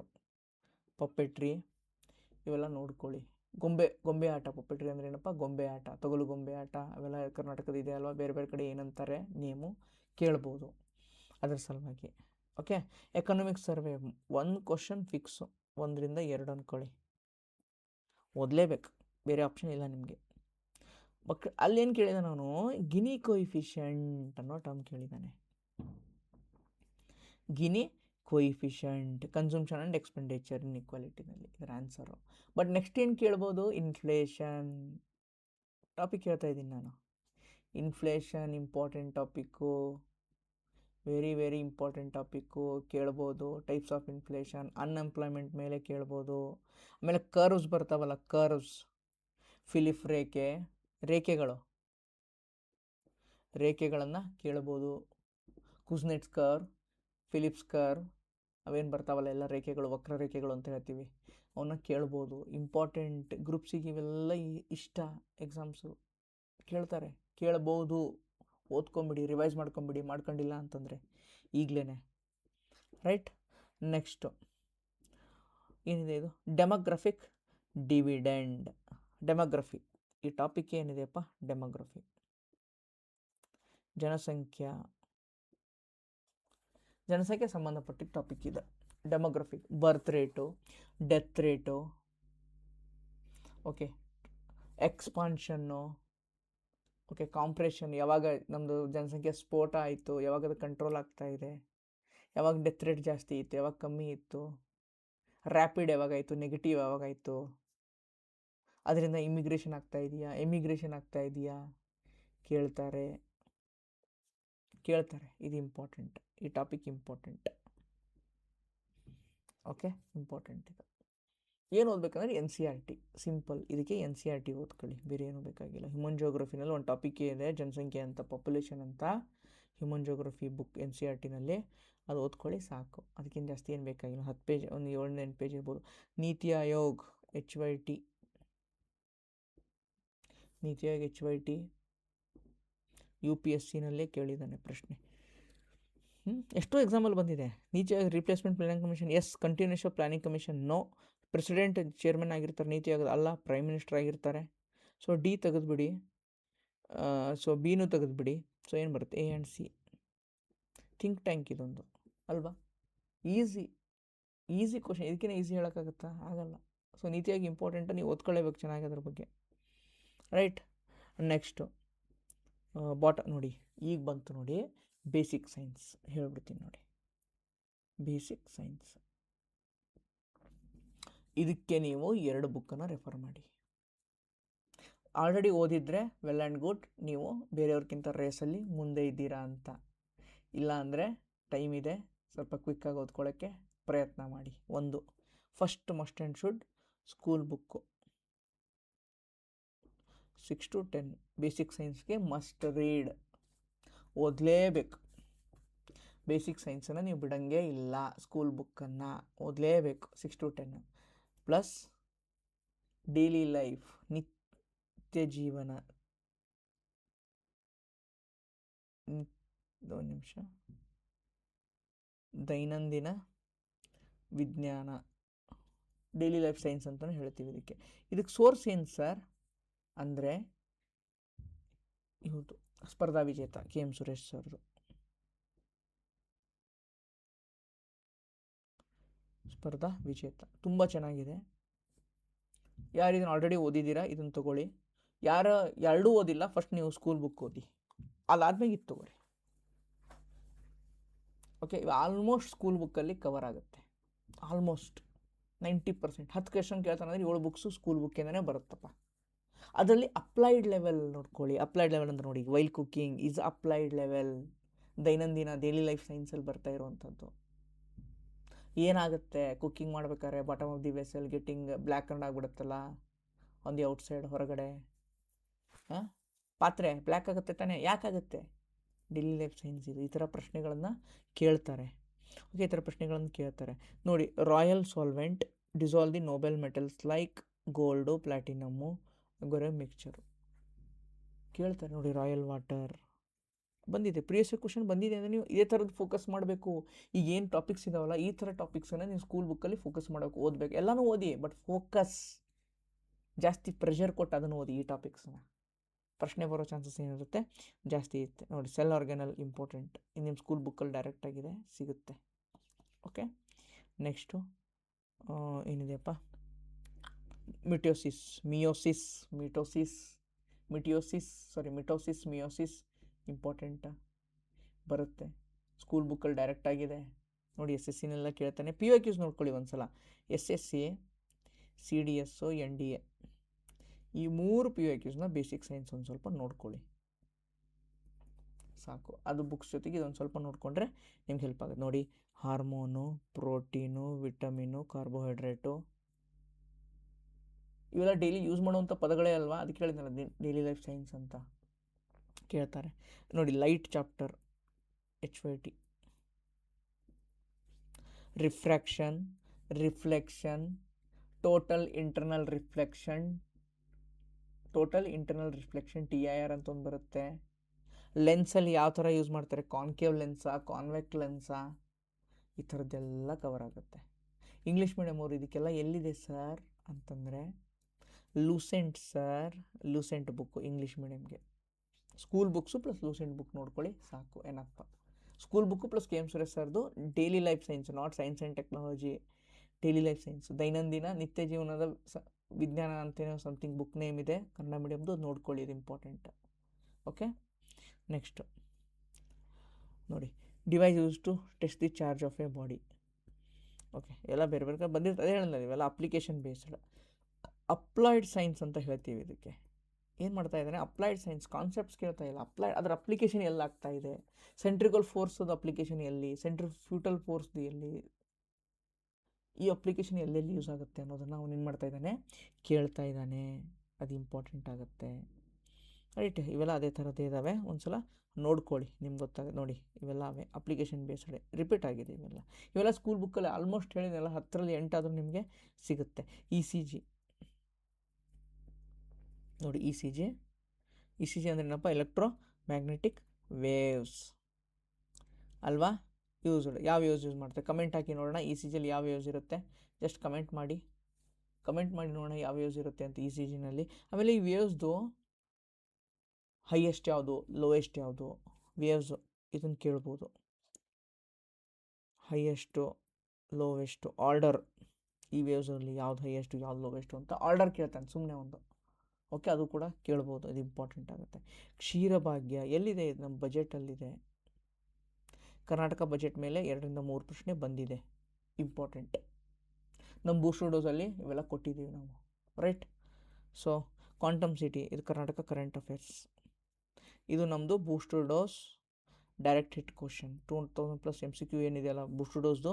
ಪಪ್ಪೆಟ್ರಿ, ಇವೆಲ್ಲ ನೋಡ್ಕೊಳ್ಳಿ. ಗೊಂಬೆ ಆಟ. ಪಪ್ಪೆಟ್ರಿ ಅಂದರೆ ಏನಪ್ಪ? ಗೊಂಬೆ ಆಟ, ತೊಗಲು ಗೊಂಬೆ ಆಟ, ಅವೆಲ್ಲ ಕರ್ನಾಟಕದ ಇದೆ ಅಲ್ವಾ? ಬೇರೆ ಬೇರೆ ಕಡೆ ಏನಂತಾರೆ ನೇಮು ಕೇಳ್ಬೋದು, ಅದರ ಸಲುವಾಗಿ. ಓಕೆ, ಎಕನಾಮಿಕ್ ಸರ್ವೆ ಒಂದು ಕ್ವಶನ್ ಫಿಕ್ಸು, 1ರಿಂದ 2 ಅಂದ್ಕೊಳ್ಳಿ, ಓದಲೇಬೇಕು, ಬೇರೆ ಆಪ್ಷನ್ ಇಲ್ಲ ನಿಮಗೆ. ಅಲ್ಲೇನು ಕೇಳಿದ ನಾನು, ಗಿನಿ ಕೋಯಿಫಿಷಿಯಂಟ್ ಅನ್ನೋ ಟರ್ಮ್ ಕೇಳಿದ್ದಾನೆ. Gini coefficient, consumption and expenditure in ಇಕ್ವಾಲಿಟಿನಲ್ಲಿ ಇದರ ಆನ್ಸರು. ಬಟ್ ನೆಕ್ಸ್ಟ್ ಏನು ಕೇಳ್ಬೋದು, ಇನ್ಫ್ಲೇಷನ್ ಟಾಪಿಕ್ ಹೇಳ್ತಾ ಇದ್ದೀನಿ ನಾನು. Inflation important topic, very very important topic, ಕೇಳ್ಬೋದು. ಟೈಪ್ಸ್ ಆಫ್ ಇನ್ಫ್ಲೇಷನ್, ಅನ್ಎಂಪ್ಲಾಯ್ಮೆಂಟ್ ಮೇಲೆ ಕೇಳ್ಬೋದು. ಆಮೇಲೆ ಕರ್ವ್ಸ್ ಬರ್ತಾವಲ್ಲ, ಕರ್ವ್ಸ್, ಫಿಲಿಪ್ ರೇಖೆಗಳನ್ನು ಕೇಳ್ಬೋದು. ಕುಜ್ನೆಟ್ಸ್ ಕರ್ವ್, ಫಿಲಿಪ್ಸ್ ಕರ್ವ್, ಅವೇನು ಬರ್ತಾವಲ್ಲ ಎಲ್ಲ ರೇಖೆಗಳು, ವಕ್ರರೇಖೆಗಳು ಅಂತ ಹೇಳ್ತೀವಿ, ಅವನ್ನ ಕೇಳ್ಬೋದು. ಇಂಪಾರ್ಟೆಂಟ್, ಗ್ರೂಪ್ಸಿಗೆ ಇವೆಲ್ಲ ಇಷ್ಟ, ಎಕ್ಸಾಮ್ಸು ಕೇಳ್ತಾರೆ, ಕೇಳ್ಬೋದು. ಓದ್ಕೊಂಬಿಡಿ, ರಿವೈಸ್ ಮಾಡ್ಕೊಂಬಿಡಿ, ಮಾಡ್ಕೊಂಡಿಲ್ಲ ಅಂತಂದರೆ ಈಗಲೇ, ರೈಟ್. ನೆಕ್ಸ್ಟು ಏನಿದೆ ಇದು, ಡೆಮೋಗ್ರಫಿಕ್ ಡಿವಿಡೆಂಡ್. ಡೆಮೋಗ್ರಫಿ ಈ ಟಾಪಿಕ್ ಏನಿದೆಯಪ್ಪ, ಡೆಮೋಗ್ರಫಿ, ಜನಸಂಖ್ಯೆ ಸಂಬಂಧಪಟ್ಟಿದ್ದ ಟಾಪಿಕ್ ಇದೆ demographic. Birth rate, death rate, okay, expansion, okay, compression, ಯಾವಾಗ ನಮ್ಮದು ಜನಸಂಖ್ಯೆ ಸ್ಫೋಟ ಆಯಿತು, ಯಾವಾಗ ಅದು ಕಂಟ್ರೋಲ್ ಆಗ್ತಾ ಇದೆ, ಯಾವಾಗ ಡೆತ್ ರೇಟ್ ಜಾಸ್ತಿ ಇತ್ತು, ಯಾವಾಗ ಕಮ್ಮಿ ಇತ್ತು, ರ್ಯಾಪಿಡ್ ಯಾವಾಗಾಯಿತು, ನೆಗೆಟಿವ್ ಯಾವಾಗಾಯಿತು, ಅದರಿಂದ ಎಮಿಗ್ರೇಷನ್ ಆಗ್ತಾ ಇದೆಯಾ ಕೇಳ್ತಾರೆ. ಇದು ಇಂಪಾರ್ಟೆಂಟ್, ಈ ಟಾಪಿಕ್ ಇಂಪಾರ್ಟೆಂಟ್, ಓಕೆ, ಇಂಪಾರ್ಟೆಂಟ್. ಇದು ಏನು ಓದಬೇಕಂದ್ರೆ NCERT, ಸಿಂಪಲ್. ಇದಕ್ಕೆ NCERT ಓದ್ಕೊಳ್ಳಿ, ಬೇರೆ ಏನೂ ಬೇಕಾಗಿಲ್ಲ. ಹ್ಯೂಮನ್ ಜೋಗ್ರಫಿನಲ್ಲಿ ಒಂದು ಟಾಪಿಕ್ ಇದೆ, ಜನಸಂಖ್ಯೆ ಅಂತ, ಪಾಪ್ಯುಲೇಷನ್ ಅಂತ, ಹ್ಯೂಮನ್ ಜೋಗ್ರಫಿ ಬುಕ್ NCERTನಲ್ಲಿ, ಅದು ಓದ್ಕೊಳ್ಳಿ ಸಾಕು. ಅದಕ್ಕಿಂತ ಜಾಸ್ತಿ ಏನು ಬೇಕಾಗಿಲ್ಲ. 10 ಪೇಜ್, ಒಂದು 7-8 ಪೇಜ್ ಇರ್ಬೋದು. ನೀತಿ ಆಯೋಗ್ HYT, ನೀತಿ ಆಯೋಗ್ HYT UPSCನಲ್ಲೇ ಕೇಳಿದ್ದಾನೆ ಪ್ರಶ್ನೆ. ಎಷ್ಟೋ ಎಕ್ಸಾಂಪಲ್ ಬಂದಿದೆ. NITI Aayog replacement planning commission, yes. Continues of planning commission, no. President chairman ಆಗಿರ್ತಾರೆ ನೀತಿ ಆಯೋಗದ, ಅಲ್ಲ, ಪ್ರೈಮ್ ಮಿನಿಸ್ಟರ್ ಆಗಿರ್ತಾರೆ. ಸೊ ಡಿ ತೆಗೆದುಬಿಡಿ, ಸೊ ಬಿನೂ ತೆಗೆದುಬಿಡಿ. ಸೊ ಏನು ಬರುತ್ತೆ, A and C. Think tank ಇದೊಂದು ಅಲ್ವಾ, ಈಸಿ ಕ್ವಶನ್. ಇದಕ್ಕಿಂತ ಈಸಿ ಹೇಳೋಕ್ಕಾಗುತ್ತಾ, ಆಗಲ್ಲ. ಸೊ ನೀತಿ ಆಯೋಗ ಇಂಪಾರ್ಟೆಂಟ್, ನೀವು ಓದ್ಕೊಳ್ಳೇಬೇಕು ಚೆನ್ನಾಗಿ ಅದ್ರ ಬಗ್ಗೆ, ರೈಟ್. ನೆಕ್ಸ್ಟು ನೋಡಿ, ಈಗ ಬಂತು ನೋಡಿ, ಬೇಸಿಕ್ ಸೈನ್ಸ್ ಹೇಳ್ಬಿಡ್ತೀನಿ ನೋಡಿ. ಬೇಸಿಕ್ ಸೈನ್ಸ್, ಇದಕ್ಕೆ ನೀವು 2 ಬುಕ್ಕನ್ನು ರೆಫರ್ ಮಾಡಿ. ಆಲ್ರೆಡಿ ಓದಿದರೆ ವೆಲ್ ಆ್ಯಂಡ್ ಗುಡ್, ನೀವು ಬೇರೆಯವ್ರಿಗಿಂತ ರೇಸಲ್ಲಿ ಮುಂದೆ ಇದ್ದೀರಾ ಅಂತ. ಇಲ್ಲ ಅಂದರೆ ಟೈಮ್ ಇದೆ, ಸ್ವಲ್ಪ ಕ್ವಿಕ್ಕಾಗಿ ಓದ್ಕೊಳ್ಳೋಕ್ಕೆ ಪ್ರಯತ್ನ ಮಾಡಿ. First must and should school book 6 to 10 basic ಸೈನ್ಸ್ಗೆ ಮಸ್ಟ್ ರೀಡ್, ಓದಲೇಬೇಕು. ಬೇಸಿಕ್ ಸೈನ್ಸನ್ನು ನೀವು ಬಿಡಂಗೆ ಇಲ್ಲ, ಸ್ಕೂಲ್ ಬುಕ್ಕನ್ನು ಓದಲೇಬೇಕು. 6 to 10 ಪ್ಲಸ್ ಡೈಲಿ ಲೈಫ್, ನಿತ್ಯ ಜೀವನ, ಒಂದು ನಿಮಿಷ, ದೈನಂದಿನ ವಿಜ್ಞಾನ, ಡೈಲಿ ಲೈಫ್ ಸೈನ್ಸ್ ಅಂತಲೂ ಹೇಳ್ತೀವಿ ಇದಕ್ಕೆ ಸೋರ್ಸ್ ಏನು ಸರ್ ಅಂದರೆ, ಇವುದು ಸ್ಪರ್ಧಾ ವಿಜೇತ KM ಸುರೇಶ್ ಸರ್ದು. ಸ್ಪರ್ಧಾ ವಿಜೇತ ತುಂಬ ಚೆನ್ನಾಗಿದೆ. ಯಾರು ಇದನ್ನು ಆಲ್ರೆಡಿ ಓದಿದ್ದೀರಾ ಇದನ್ನು ತೊಗೊಳ್ಳಿ. ಯಾರು 2 ಓದಿಲ್ಲ, ಫಸ್ಟ್ ನೀವು ಸ್ಕೂಲ್ ಬುಕ್ ಓದಿ, ಅಲ್ಲಾದ್ಮೇಲೆ ಇದು ತೊಗೊಳ್ಳಿ. ಓಕೆ, ಆಲ್ಮೋಸ್ಟ್ ಸ್ಕೂಲ್ ಬುಕ್ಕಲ್ಲಿ ಕವರ್ ಆಗುತ್ತೆ, ಆಲ್ಮೋಸ್ಟ್ 90%. 10 ಕ್ವೆಶನ್ ಕೇಳ್ತಾನೆ ಅಂದರೆ 7 ಬುಕ್ಸು ಸ್ಕೂಲ್ ಬುಕ್ಕಿಂದನೇ ಬರುತ್ತಪ್ಪ. ಅದರಲ್ಲಿ ಅಪ್ಲೈಡ್ ಲೆವೆಲ್ ನೋಡ್ಕೊಳ್ಳಿ. ಅಪ್ಲೈಡ್ ಲೆವೆಲ್ ಅಂತ ನೋಡಿ, while cooking is applied level, ದೈನಂದಿನ ಡೈಲಿ ಲೈಫ್ ಸೈನ್ಸಲ್ಲಿ ಬರ್ತಾ ಇರುವಂಥದ್ದು. ಏನಾಗುತ್ತೆ ಕುಕ್ಕಿಂಗ್ ಮಾಡ್ಬೇಕಾದ್ರೆ, bottom of the vessel getting black and ಆಗಿಬಿಡುತ್ತಲ್ಲ ಆನ್ ದಿ ಔಟ್ಸೈಡ್, ಹೊರಗಡೆ ಪಾತ್ರೆ ಬ್ಲ್ಯಾಕ್ ಆಗುತ್ತೆ ತಾನೇ, ಯಾಕಾಗುತ್ತೆ, ಡೈಲಿ ಲೈಫ್ ಸೈನ್ಸ್ ಇದು. ಈ ಥರ ಪ್ರಶ್ನೆಗಳನ್ನು ಕೇಳ್ತಾರೆ. ಓಕೆ, ಈ ಥರ ಪ್ರಶ್ನೆಗಳನ್ನು ಕೇಳ್ತಾರೆ ನೋಡಿ. Royal solvent dissolve the noble metals like gold, platinum, ಗೊರೆ ಮಿಕ್ಸ್ಚರು ಕೇಳ್ತಾರೆ ನೋಡಿ. ರಾಯಲ್ ವಾಟರ್ ಬಂದಿದೆ, ಪ್ರಿವಿಯಸ್ ಕ್ವಶನ್ ಬಂದಿದೆ ಅಂದರೆ ನೀವು ಇದೇ ಥರದ್ದು ಫೋಕಸ್ ಮಾಡಬೇಕು. ಈಗ ಏನು ಟಾಪಿಕ್ಸ್ ಇದಾವಲ್ಲ, ಈ ಥರ ಟಾಪಿಕ್ಸನ್ನು ನೀವು ಸ್ಕೂಲ್ ಬುಕ್ಕಲ್ಲಿ ಫೋಕಸ್ ಮಾಡೋಕೆ ಓದಬೇಕು. ಎಲ್ಲನೂ ಓದಿ, ಬಟ್ ಫೋಕಸ್ ಜಾಸ್ತಿ ಪ್ರೆಷರ್ ಕೊಟ್ಟು ಅದನ್ನು ಓದಿ. ಈ ಟಾಪಿಕ್ಸನ್ನ ಪ್ರಶ್ನೆ ಬರೋ ಚಾನ್ಸಸ್ ಏನಿರುತ್ತೆ ಜಾಸ್ತಿ ಇರುತ್ತೆ ನೋಡಿ. ಸೆಲ್ ಆರ್ಗನಲ್ ಇಂಪಾರ್ಟೆಂಟ್, ಇದು ನಿಮ್ಮ ಸ್ಕೂಲ್ ಬುಕ್ಕಲ್ಲಿ ಡೈರೆಕ್ಟಾಗಿದೆ ಸಿಗುತ್ತೆ. Okay, next ಏನಿದೆಯಪ್ಪ, mitosis, mitosis meiosis important ಬರುತ್ತೆ, ಸ್ಕೂಲ್ ಬುಕ್ಕಲ್ಲಿ ಡೈರೆಕ್ಟ್ ಆಗಿದೆ ನೋಡಿ. SSCನೆಲ್ಲ ಕೇಳ್ತಾನೆ. PYQs ನೋಡ್ಕೊಳ್ಳಿ ಒಂದ್ಸಲ. SSC, CDS, NDA ಈ 3 PYQsನ ಬೇಸಿಕ್ ಸೈನ್ಸ್ ಒಂದು ಸ್ವಲ್ಪ ನೋಡ್ಕೊಳ್ಳಿ ಸಾಕು. ಅದು ಬುಕ್ಸ್ ಜೊತೆಗೆ ಇದೊಂದು ಸ್ವಲ್ಪ ನೋಡಿಕೊಂಡ್ರೆ ನಿಮ್ಗೆ ಹೆಲ್ಪ್ ಆಗುತ್ತೆ ನೋಡಿ. ಹಾರ್ಮೋನು, ಪ್ರೋಟೀನು, ವಿಟಮಿನು, ಕಾರ್ಬೋಹೈಡ್ರೇಟು ಇವೆಲ್ಲ ಡೈಲಿ ಯೂಸ್ ಮಾಡುವಂಥ ಪದಗಳೇ ಅಲ್ವಾ, ಅದಕ್ಕೆ ಹೇಳಿದ್ನಲ್ಲ ಡೈಲಿ ಲೈಫ್ ಸೈನ್ಸ್ ಅಂತ ಕೇಳ್ತಾರೆ ನೋಡಿ. Light chapter HYT, refraction, reflection, total internal reflection TIR ಅಂತ ಒಂದು ಬರುತ್ತೆ. ಲೆನ್ಸಲ್ಲಿ ಯಾವ ಥರ ಯೂಸ್ ಮಾಡ್ತಾರೆ, ಕಾನ್ಕೇವ್ ಲೆನ್ಸಾ, ಕಾನ್ವೆಕ್ಸ್ ಲೆನ್ಸಾ, ಈ ಥರದ್ದೆಲ್ಲ ಕವರ್ ಆಗುತ್ತೆ. ಇಂಗ್ಲೀಷ್ ಮೀಡಿಯಮ್ ಅವರು ಇದಕ್ಕೆಲ್ಲ ಎಲ್ಲಿದೆ ಸರ್ ಅಂತಂದರೆ Lucent sir, Lucent book English ಮೀಡಿಯಮ್ಗೆ. School books plus Lucent book ನೋಡ್ಕೊಳ್ಳಿ ಸಾಕು, ಏನಪ್ಪ. School book plus KM Suresh ಸರ್ದು daily life science, not science and technology, daily life science, ದೈನಂದಿನ ನಿತ್ಯ ಜೀವನದ ವಿಜ್ಞಾನ ಅಂತೇನೋ ಸಮಥಿಂಗ್ ಬುಕ್ ನೇಮ್ ಇದೆ ಕನ್ನಡ ಮೀಡಿಯಮ್ದು, ನೋಡ್ಕೊಳ್ಳಿ, ಇದು ಇಂಪಾರ್ಟೆಂಟ್. ಓಕೆ, ನೆಕ್ಸ್ಟ್ ನೋಡಿ. Device use to test the charge of a body. Okay, ಎಲ್ಲ ಬೇರೆ ಬೇರೆ ಬಂದಿರ್ತದೆ, ಅದೇ ಹೇಳಿಲ್ಲ ಇವೆಲ್ಲ ಅಪ್ಲಿಕೇಶನ್ ಬೇಸ್ಡ್. ಅಪ್ಲೈಡ್ ಸೈನ್ಸ್ ಅಂತ ಹೇಳ್ತೀವಿ ಇದಕ್ಕೆ. ಏನು ಮಾಡ್ತಾ ಇದ್ದಾನೆ, ಅಪ್ಲೈಡ್ ಸೈನ್ಸ್ ಕಾನ್ಸೆಪ್ಟ್ಸ್ ಕೇಳ್ತಾ ಇಲ್ಲ, ಅದರ ಅಪ್ಲಿಕೇಶನ್ ಎಲ್ಲಿ ಆಗ್ತಾ ಇದೆ, ಸೆಂಟ್ರಿಕಲ್ ಫೋರ್ಸದ ಅಪ್ಲಿಕೇಶನ್ ಎಲ್ಲಿ, ಸೆಂಟ್ರಿಫ್ಯೂಟಲ್ ಫೋರ್ಸ್ದು ಎಲ್ಲಿ, ಈ ಅಪ್ಲಿಕೇಶನ್ ಎಲ್ಲೆಲ್ಲಿ ಯೂಸ್ ಆಗುತ್ತೆ ಅನ್ನೋದನ್ನು ಅವನು ಏನು ಮಾಡ್ತಾ ಇದ್ದಾನೆ, ಕೇಳ್ತಾ ಇದ್ದಾನೆ. ಅದು ಇಂಪಾರ್ಟೆಂಟ್ ಆಗುತ್ತೆ ರೈಟ್. ಇವೆಲ್ಲ ಅದೇ ಥರದ್ದೇ ಇದ್ದಾವೆ, ಒಂದ್ಸಲ ನೋಡ್ಕೊಳ್ಳಿ, ನಿಮ್ಗೆ ಗೊತ್ತಾಗುತ್ತೆ ನೋಡಿ. ಇವೆಲ್ಲ ಅವೇ ಅಪ್ಲಿಕೇಶನ್ ಬೇಸ್ಡ್ ರಿಪೀಟ್ ಆಗಿದೆ ಇವೆಲ್ಲ ಸ್ಕೂಲ್ ಬುಕ್ಕಲ್ಲಿ ಆಲ್ಮೋಸ್ಟ್ ಹೇಳಿದೆಲ್ಲ 10ರಲ್ಲಿ 8 ಆದರೂ ನಿಮಗೆ ಸಿಗುತ್ತೆ. ECG ನೋಡಿ. ECG ಅಂದರೆ ಏನಪ್ಪ, ಎಲೆಕ್ಟ್ರೋ ಮ್ಯಾಗ್ನೆಟಿಕ್ ವೇವ್ಸ್ ಅಲ್ವಾ. ಯಾವ ವೇವ್ಸ್ ಯೂಸ್ ಮಾಡ್ತಾರೆ, ಕಮೆಂಟ್ ಹಾಕಿ ನೋಡೋಣ. ECGಯಲ್ಲಿ ಯಾವ ವೇವ್ಸ್ ಇರುತ್ತೆ, ಜಸ್ಟ್ ಕಮೆಂಟ್ ಮಾಡಿ ನೋಡೋಣ ಯಾವ ವೇವ್ಸ್ ಇರುತ್ತೆ ಅಂತ ECGನಲ್ಲಿ. ಆಮೇಲೆ ಈ ವೇವ್ಸ್ದು ಹೈಯೆಸ್ಟ್ ಯಾವುದು, ಲೋಯೆಸ್ಟ್ ಯಾವುದು ವೇವ್ಸು, ಇದನ್ನು ಕೇಳ್ಬೋದು. ಹೈಯೆಸ್ಟು, ಲೋವೆಸ್ಟು, ಆರ್ಡರ್, ಈ ವೇವ್ಸಲ್ಲಿ ಯಾವ್ದು ಹೈಯೆಸ್ಟು ಯಾವ್ದು ಲೋವೆಸ್ಟು ಅಂತ ಆರ್ಡರ್ ಕೇಳ್ತಾನೆ ಸುಮ್ಮನೆ ಒಂದು. ಓಕೆ, ಅದು ಕೂಡ ಕೇಳ್ಬೋದು, ಇದು ಇಂಪಾರ್ಟೆಂಟ್ ಆಗುತ್ತೆ. ಕ್ಷೀರಭಾಗ್ಯ ಎಲ್ಲಿದೆ, ಇದು ನಮ್ಮ ಬಜೆಟಲ್ಲಿದೆ. ಕರ್ನಾಟಕ ಬಜೆಟ್ ಮೇಲೆ 2ರಿಂದ 3 ಪ್ರಶ್ನೆ ಬಂದಿದೆ, ಇಂಪಾರ್ಟೆಂಟ್. ನಮ್ಮ ಬೂಸ್ಟರ್ ಡೋಸಲ್ಲಿ ಇವೆಲ್ಲ ಕೊಟ್ಟಿದ್ದೀವಿ ನಾವು, ರೈಟ್. ಸೊ ಕ್ವಾಂಟಮ್ ಸಿಟಿ, ಇದು ಕರ್ನಾಟಕ ಕರೆಂಟ್ ಅಫೇರ್ಸ್. ಇದು ನಮ್ಮದು booster dose direct hit question 2000+ MCQ ಏನಿದೆಯಲ್ಲ ಬೂಸ್ಟರ್ ಡೋಸ್ದು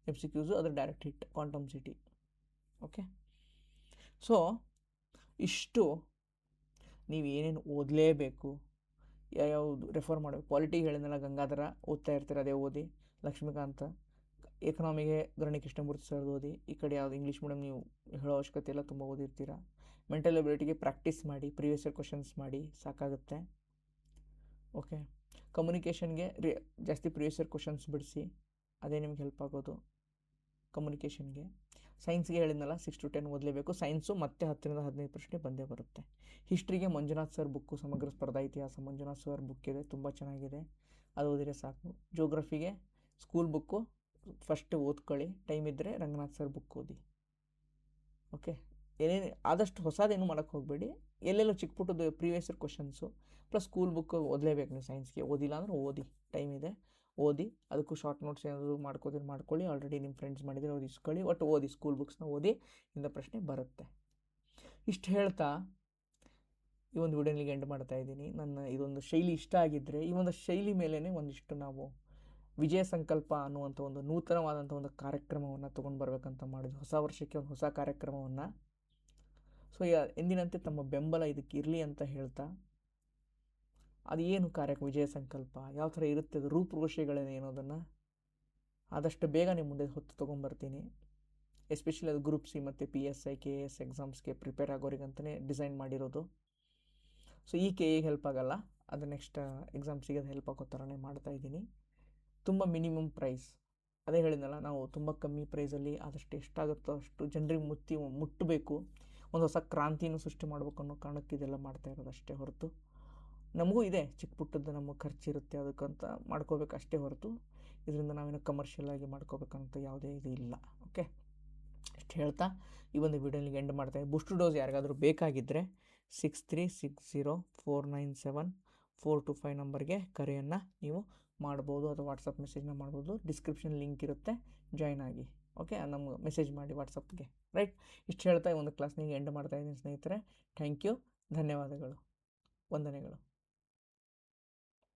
MCQಸು, ಅದ್ರ direct hit quantum city. Okay, so ಇಷ್ಟು ನೀವು ಏನೇನು ಓದಲೇಬೇಕು, ಯಾವ್ಯಾವುದು ರೆಫರ್ ಮಾಡಬೇಕು. ಪಾಲಿಟಿಗೆ ಹೇಳಿದ್ನಲ್ಲ, ಗಂಗಾಧರ ಓದ್ತಾ ಇರ್ತೀರ, ಅದೇ ಓದಿ. ಲಕ್ಷ್ಮೀಕಾಂತ, ಎಕನಾಮಿಗೆ ಗರಣಿ ಕೃಷ್ಣಮೂರ್ತಿ ಸರ್ದು ಓದಿ. ಈ ಕಡೆ ಯಾವುದು ಇಂಗ್ಲೀಷ್ ಮೀಡಿಯಮ್ ನೀವು ಹೇಳೋ ಅವಶ್ಯಕತೆ ಇಲ್ಲ, ತುಂಬ ಓದಿರ್ತೀರ. ಮೆಂಟಲ್ ಎಬಿಲಿಟಿಗೆ ಪ್ರಾಕ್ಟೀಸ್ ಮಾಡಿ, ಪ್ರೀವಿಯಸ್ ಇಯರ್ ಕ್ವಶನ್ಸ್ ಮಾಡಿ, ಸಾಕಾಗುತ್ತೆ. ಓಕೆ, ಕಮ್ಯುನಿಕೇಷನ್ಗೆ ಜಾಸ್ತಿ ಪ್ರೀವಿಯಸ್ ಇಯರ್ ಕ್ವಶನ್ಸ್ ಬಿಡಿಸಿ, ಅದೇ ನಿಮ್ಗೆ ಹೆಲ್ಪ್ ಆಗೋದು ಕಮ್ಯುನಿಕೇಷನ್ಗೆ. ಸೈನ್ಸ್ಗೆ ಹೇಳಿದ್ನಲ್ಲ 6 to 10 ಓದಲೇಬೇಕು. ಸೈನ್ಸು ಮತ್ತೆ 10ರಿಂದ 15 ಪ್ರಶ್ನೆ ಬಂದೇ ಬರುತ್ತೆ. ಹಿಸ್ಟ್ರಿಗೆ ಮಂಜುನಾಥ್ ಸರ್ ಬುಕ್ಕು, ಸಮಗ್ರ ಸ್ಪರ್ಧಾ ಇತಿಹಾಸ ಮಂಜುನಾಥ್ ಸರ್ ಬುಕ್ ಇದೆ, ತುಂಬ ಚೆನ್ನಾಗಿದೆ, ಅದು ಓದಿದ್ರೆ ಸಾಕು. ಜೋಗ್ರಫಿಗೆ ಸ್ಕೂಲ್ ಬುಕ್ಕು ಫಸ್ಟ್ ಓದ್ಕೊಳ್ಳಿ, ಟೈಮ್ ಇದ್ದರೆ ರಂಗನಾಥ್ ಸರ್ ಬುಕ್ ಓದಿ. ಓಕೆ, ಏನೇನು ಆದಷ್ಟು ಹೊಸದೇನು ಮಾಡೋಕ್ಕೆ ಹೋಗಬೇಡಿ, ಎಲ್ಲೆಲ್ಲೋ ಚಿಕ್ಕ ಪುಟ್ಟದ್ದು previous year questions plus school book ಓದಲೇಬೇಕು ನೀವು. ಸೈನ್ಸ್ಗೆ ಓದಿಲ್ಲ ಅಂದರೆ ಓದಿ, ಟೈಮ್ ಇದೆ ಓದಿ. ಅದಕ್ಕೂ ಶಾರ್ಟ್ ನೋಟ್ಸ್ ಏನಾದರೂ ಮಾಡ್ಕೊಳ್ಳಿ. ಆಲ್ರೆಡಿ ನಿಮ್ಮ ಫ್ರೆಂಡ್ಸ್ ಮಾಡಿದರೆ ಅವ್ರು ಇಸ್ಕೊಳ್ಳಿ. ಒಟ್ಟು ಓದಿ, ಸ್ಕೂಲ್ ಬುಕ್ಸ್ನ ಓದಿ, ಇಂಥ ಪ್ರಶ್ನೆ ಬರುತ್ತೆ. ಇಷ್ಟು ಹೇಳ್ತಾ ಈ ಒಂದು ವಿಡಿಯೋನಿಗೆ ಎಂಡ್ ಮಾಡ್ತಾ ಇದ್ದೀನಿ. ನನ್ನ ಇದೊಂದು ಶೈಲಿ ಇಷ್ಟ ಆಗಿದ್ದರೆ, ಈ ಒಂದು ಶೈಲಿ ಮೇಲೇ ಒಂದಿಷ್ಟು ನಾವು ವಿಜಯ ಸಂಕಲ್ಪ ಅನ್ನುವಂಥ ಒಂದು ನೂತನವಾದಂಥ ಒಂದು ಕಾರ್ಯಕ್ರಮವನ್ನು ತೊಗೊಂಡು ಬರಬೇಕಂತ ಮಾಡಿದ್ವಿ. ಹೊಸ ವರ್ಷಕ್ಕೆ ಒಂದು ಹೊಸ ಕಾರ್ಯಕ್ರಮವನ್ನು. ಸೊ ಎಂದಿನಂತೆ ತಮ್ಮ ಬೆಂಬಲ ಇದಕ್ಕೆ ಇರಲಿ ಅಂತ ಹೇಳ್ತಾ, ಅದು ಏನು ವಿಜಯ ಸಂಕಲ್ಪ, ಯಾವ ಥರ ಇರುತ್ತೆ, ಅದು ರೂಪುರೇಷೆಗಳೇನು, ಅದನ್ನು ಆದಷ್ಟು ಬೇಗ ನಿಮ್ಮ ಮುಂದೆ ಹೊತ್ತು ತೊಗೊಂಬರ್ತೀನಿ. ಎಸ್ಪೆಷಲಿ ಅದು ಗ್ರೂಪ್ ಸಿ ಮತ್ತು PSI KS ಎಕ್ಸಾಮ್ಸ್ಗೆ ಪ್ರಿಪೇರ್ ಆಗೋರಿಗಂತಲೇ ಡಿಸೈನ್ ಮಾಡಿರೋದು. ಸೊ ಈ KAಗೆ ಹೆಲ್ಪ್ ಆಗೋಲ್ಲ, ಅದು ನೆಕ್ಸ್ಟ್ ಎಕ್ಸಾಮ್ಸಿಗೆ ಅದು ಹೆಲ್ಪ್ ಆಗೋ ಥರನೇ ಮಾಡ್ತಾಯಿದ್ದೀನಿ. ತುಂಬ ಮಿನಿಮಮ್ ಪ್ರೈಸ್, ಅದೇ ಹೇಳಿದ್ನಲ್ಲ, ನಾವು ತುಂಬ ಕಮ್ಮಿ ಪ್ರೈಸಲ್ಲಿ ಆದಷ್ಟು ಎಷ್ಟಾಗುತ್ತೋ ಅಷ್ಟು ಜನರಿಗೆ ಮುಟ್ಟಬೇಕು, ಒಂದು ಹೊಸ ಕ್ರಾಂತಿನೂ ಸೃಷ್ಟಿ ಮಾಡಬೇಕು ಅನ್ನೋ ಕಾರಣಕ್ಕೆ ಇದೆಲ್ಲ ಮಾಡ್ತಾ ಇರೋದು ಅಷ್ಟೇ ಹೊರತು, ನಮಗೂ ಇದೆ ಚಿಕ್ಕ ಪುಟ್ಟದ್ದು ನಮಗೆ ಖರ್ಚಿರುತ್ತೆ, ಅದಕ್ಕಂತ ಮಾಡ್ಕೋಬೇಕು ಅಷ್ಟೇ ಹೊರತು ಇದರಿಂದ ನಾವೇನೋ ಕಮರ್ಷಿಯಲ್ ಆಗಿ ಮಾಡ್ಕೋಬೇಕಂತ ಯಾವುದೇ ಇದು ಇಲ್ಲ. ಓಕೆ, ಇಷ್ಟು ಹೇಳ್ತಾ ಈ ಒಂದು ವಿಡಿಯೋನಿಗೆ ಎಂಡ್ ಮಾಡ್ತಾಯಿದ್ದೀನಿ. ಬೂಸ್ಟರ್ ಡೋಸ್ ಯಾರಿಗಾದರೂ ಬೇಕಾಗಿದ್ದರೆ 6360497425 ನಂಬರ್ಗೆ ಕರೆಯನ್ನು ನೀವು ಮಾಡ್ಬೋದು ಅಥವಾ ವಾಟ್ಸಪ್ ಮೆಸೇಜ್ನ ಮಾಡ್ಬೋದು. ಡಿಸ್ಕ್ರಿಪ್ಷನ್ ಲಿಂಕ್ ಇರುತ್ತೆ, ಜಾಯ್ನ್ ಆಗಿ. ಓಕೆ, ನಮ್ಗೆ ಮೆಸೇಜ್ ಮಾಡಿ ವಾಟ್ಸಪ್ಗೆ. ರೈಟ್, ಇಷ್ಟು ಹೇಳ್ತಾ ಈ ಒಂದು ಕ್ಲಾಸ್ನಿಗೆ ಎಂಡ್ ಮಾಡ್ತಾ ಇದ್ದೀನಿ ಸ್ನೇಹಿತರೆ. ಥ್ಯಾಂಕ್ ಯು, ಧನ್ಯವಾದಗಳು, ವಂದನೆಗಳು.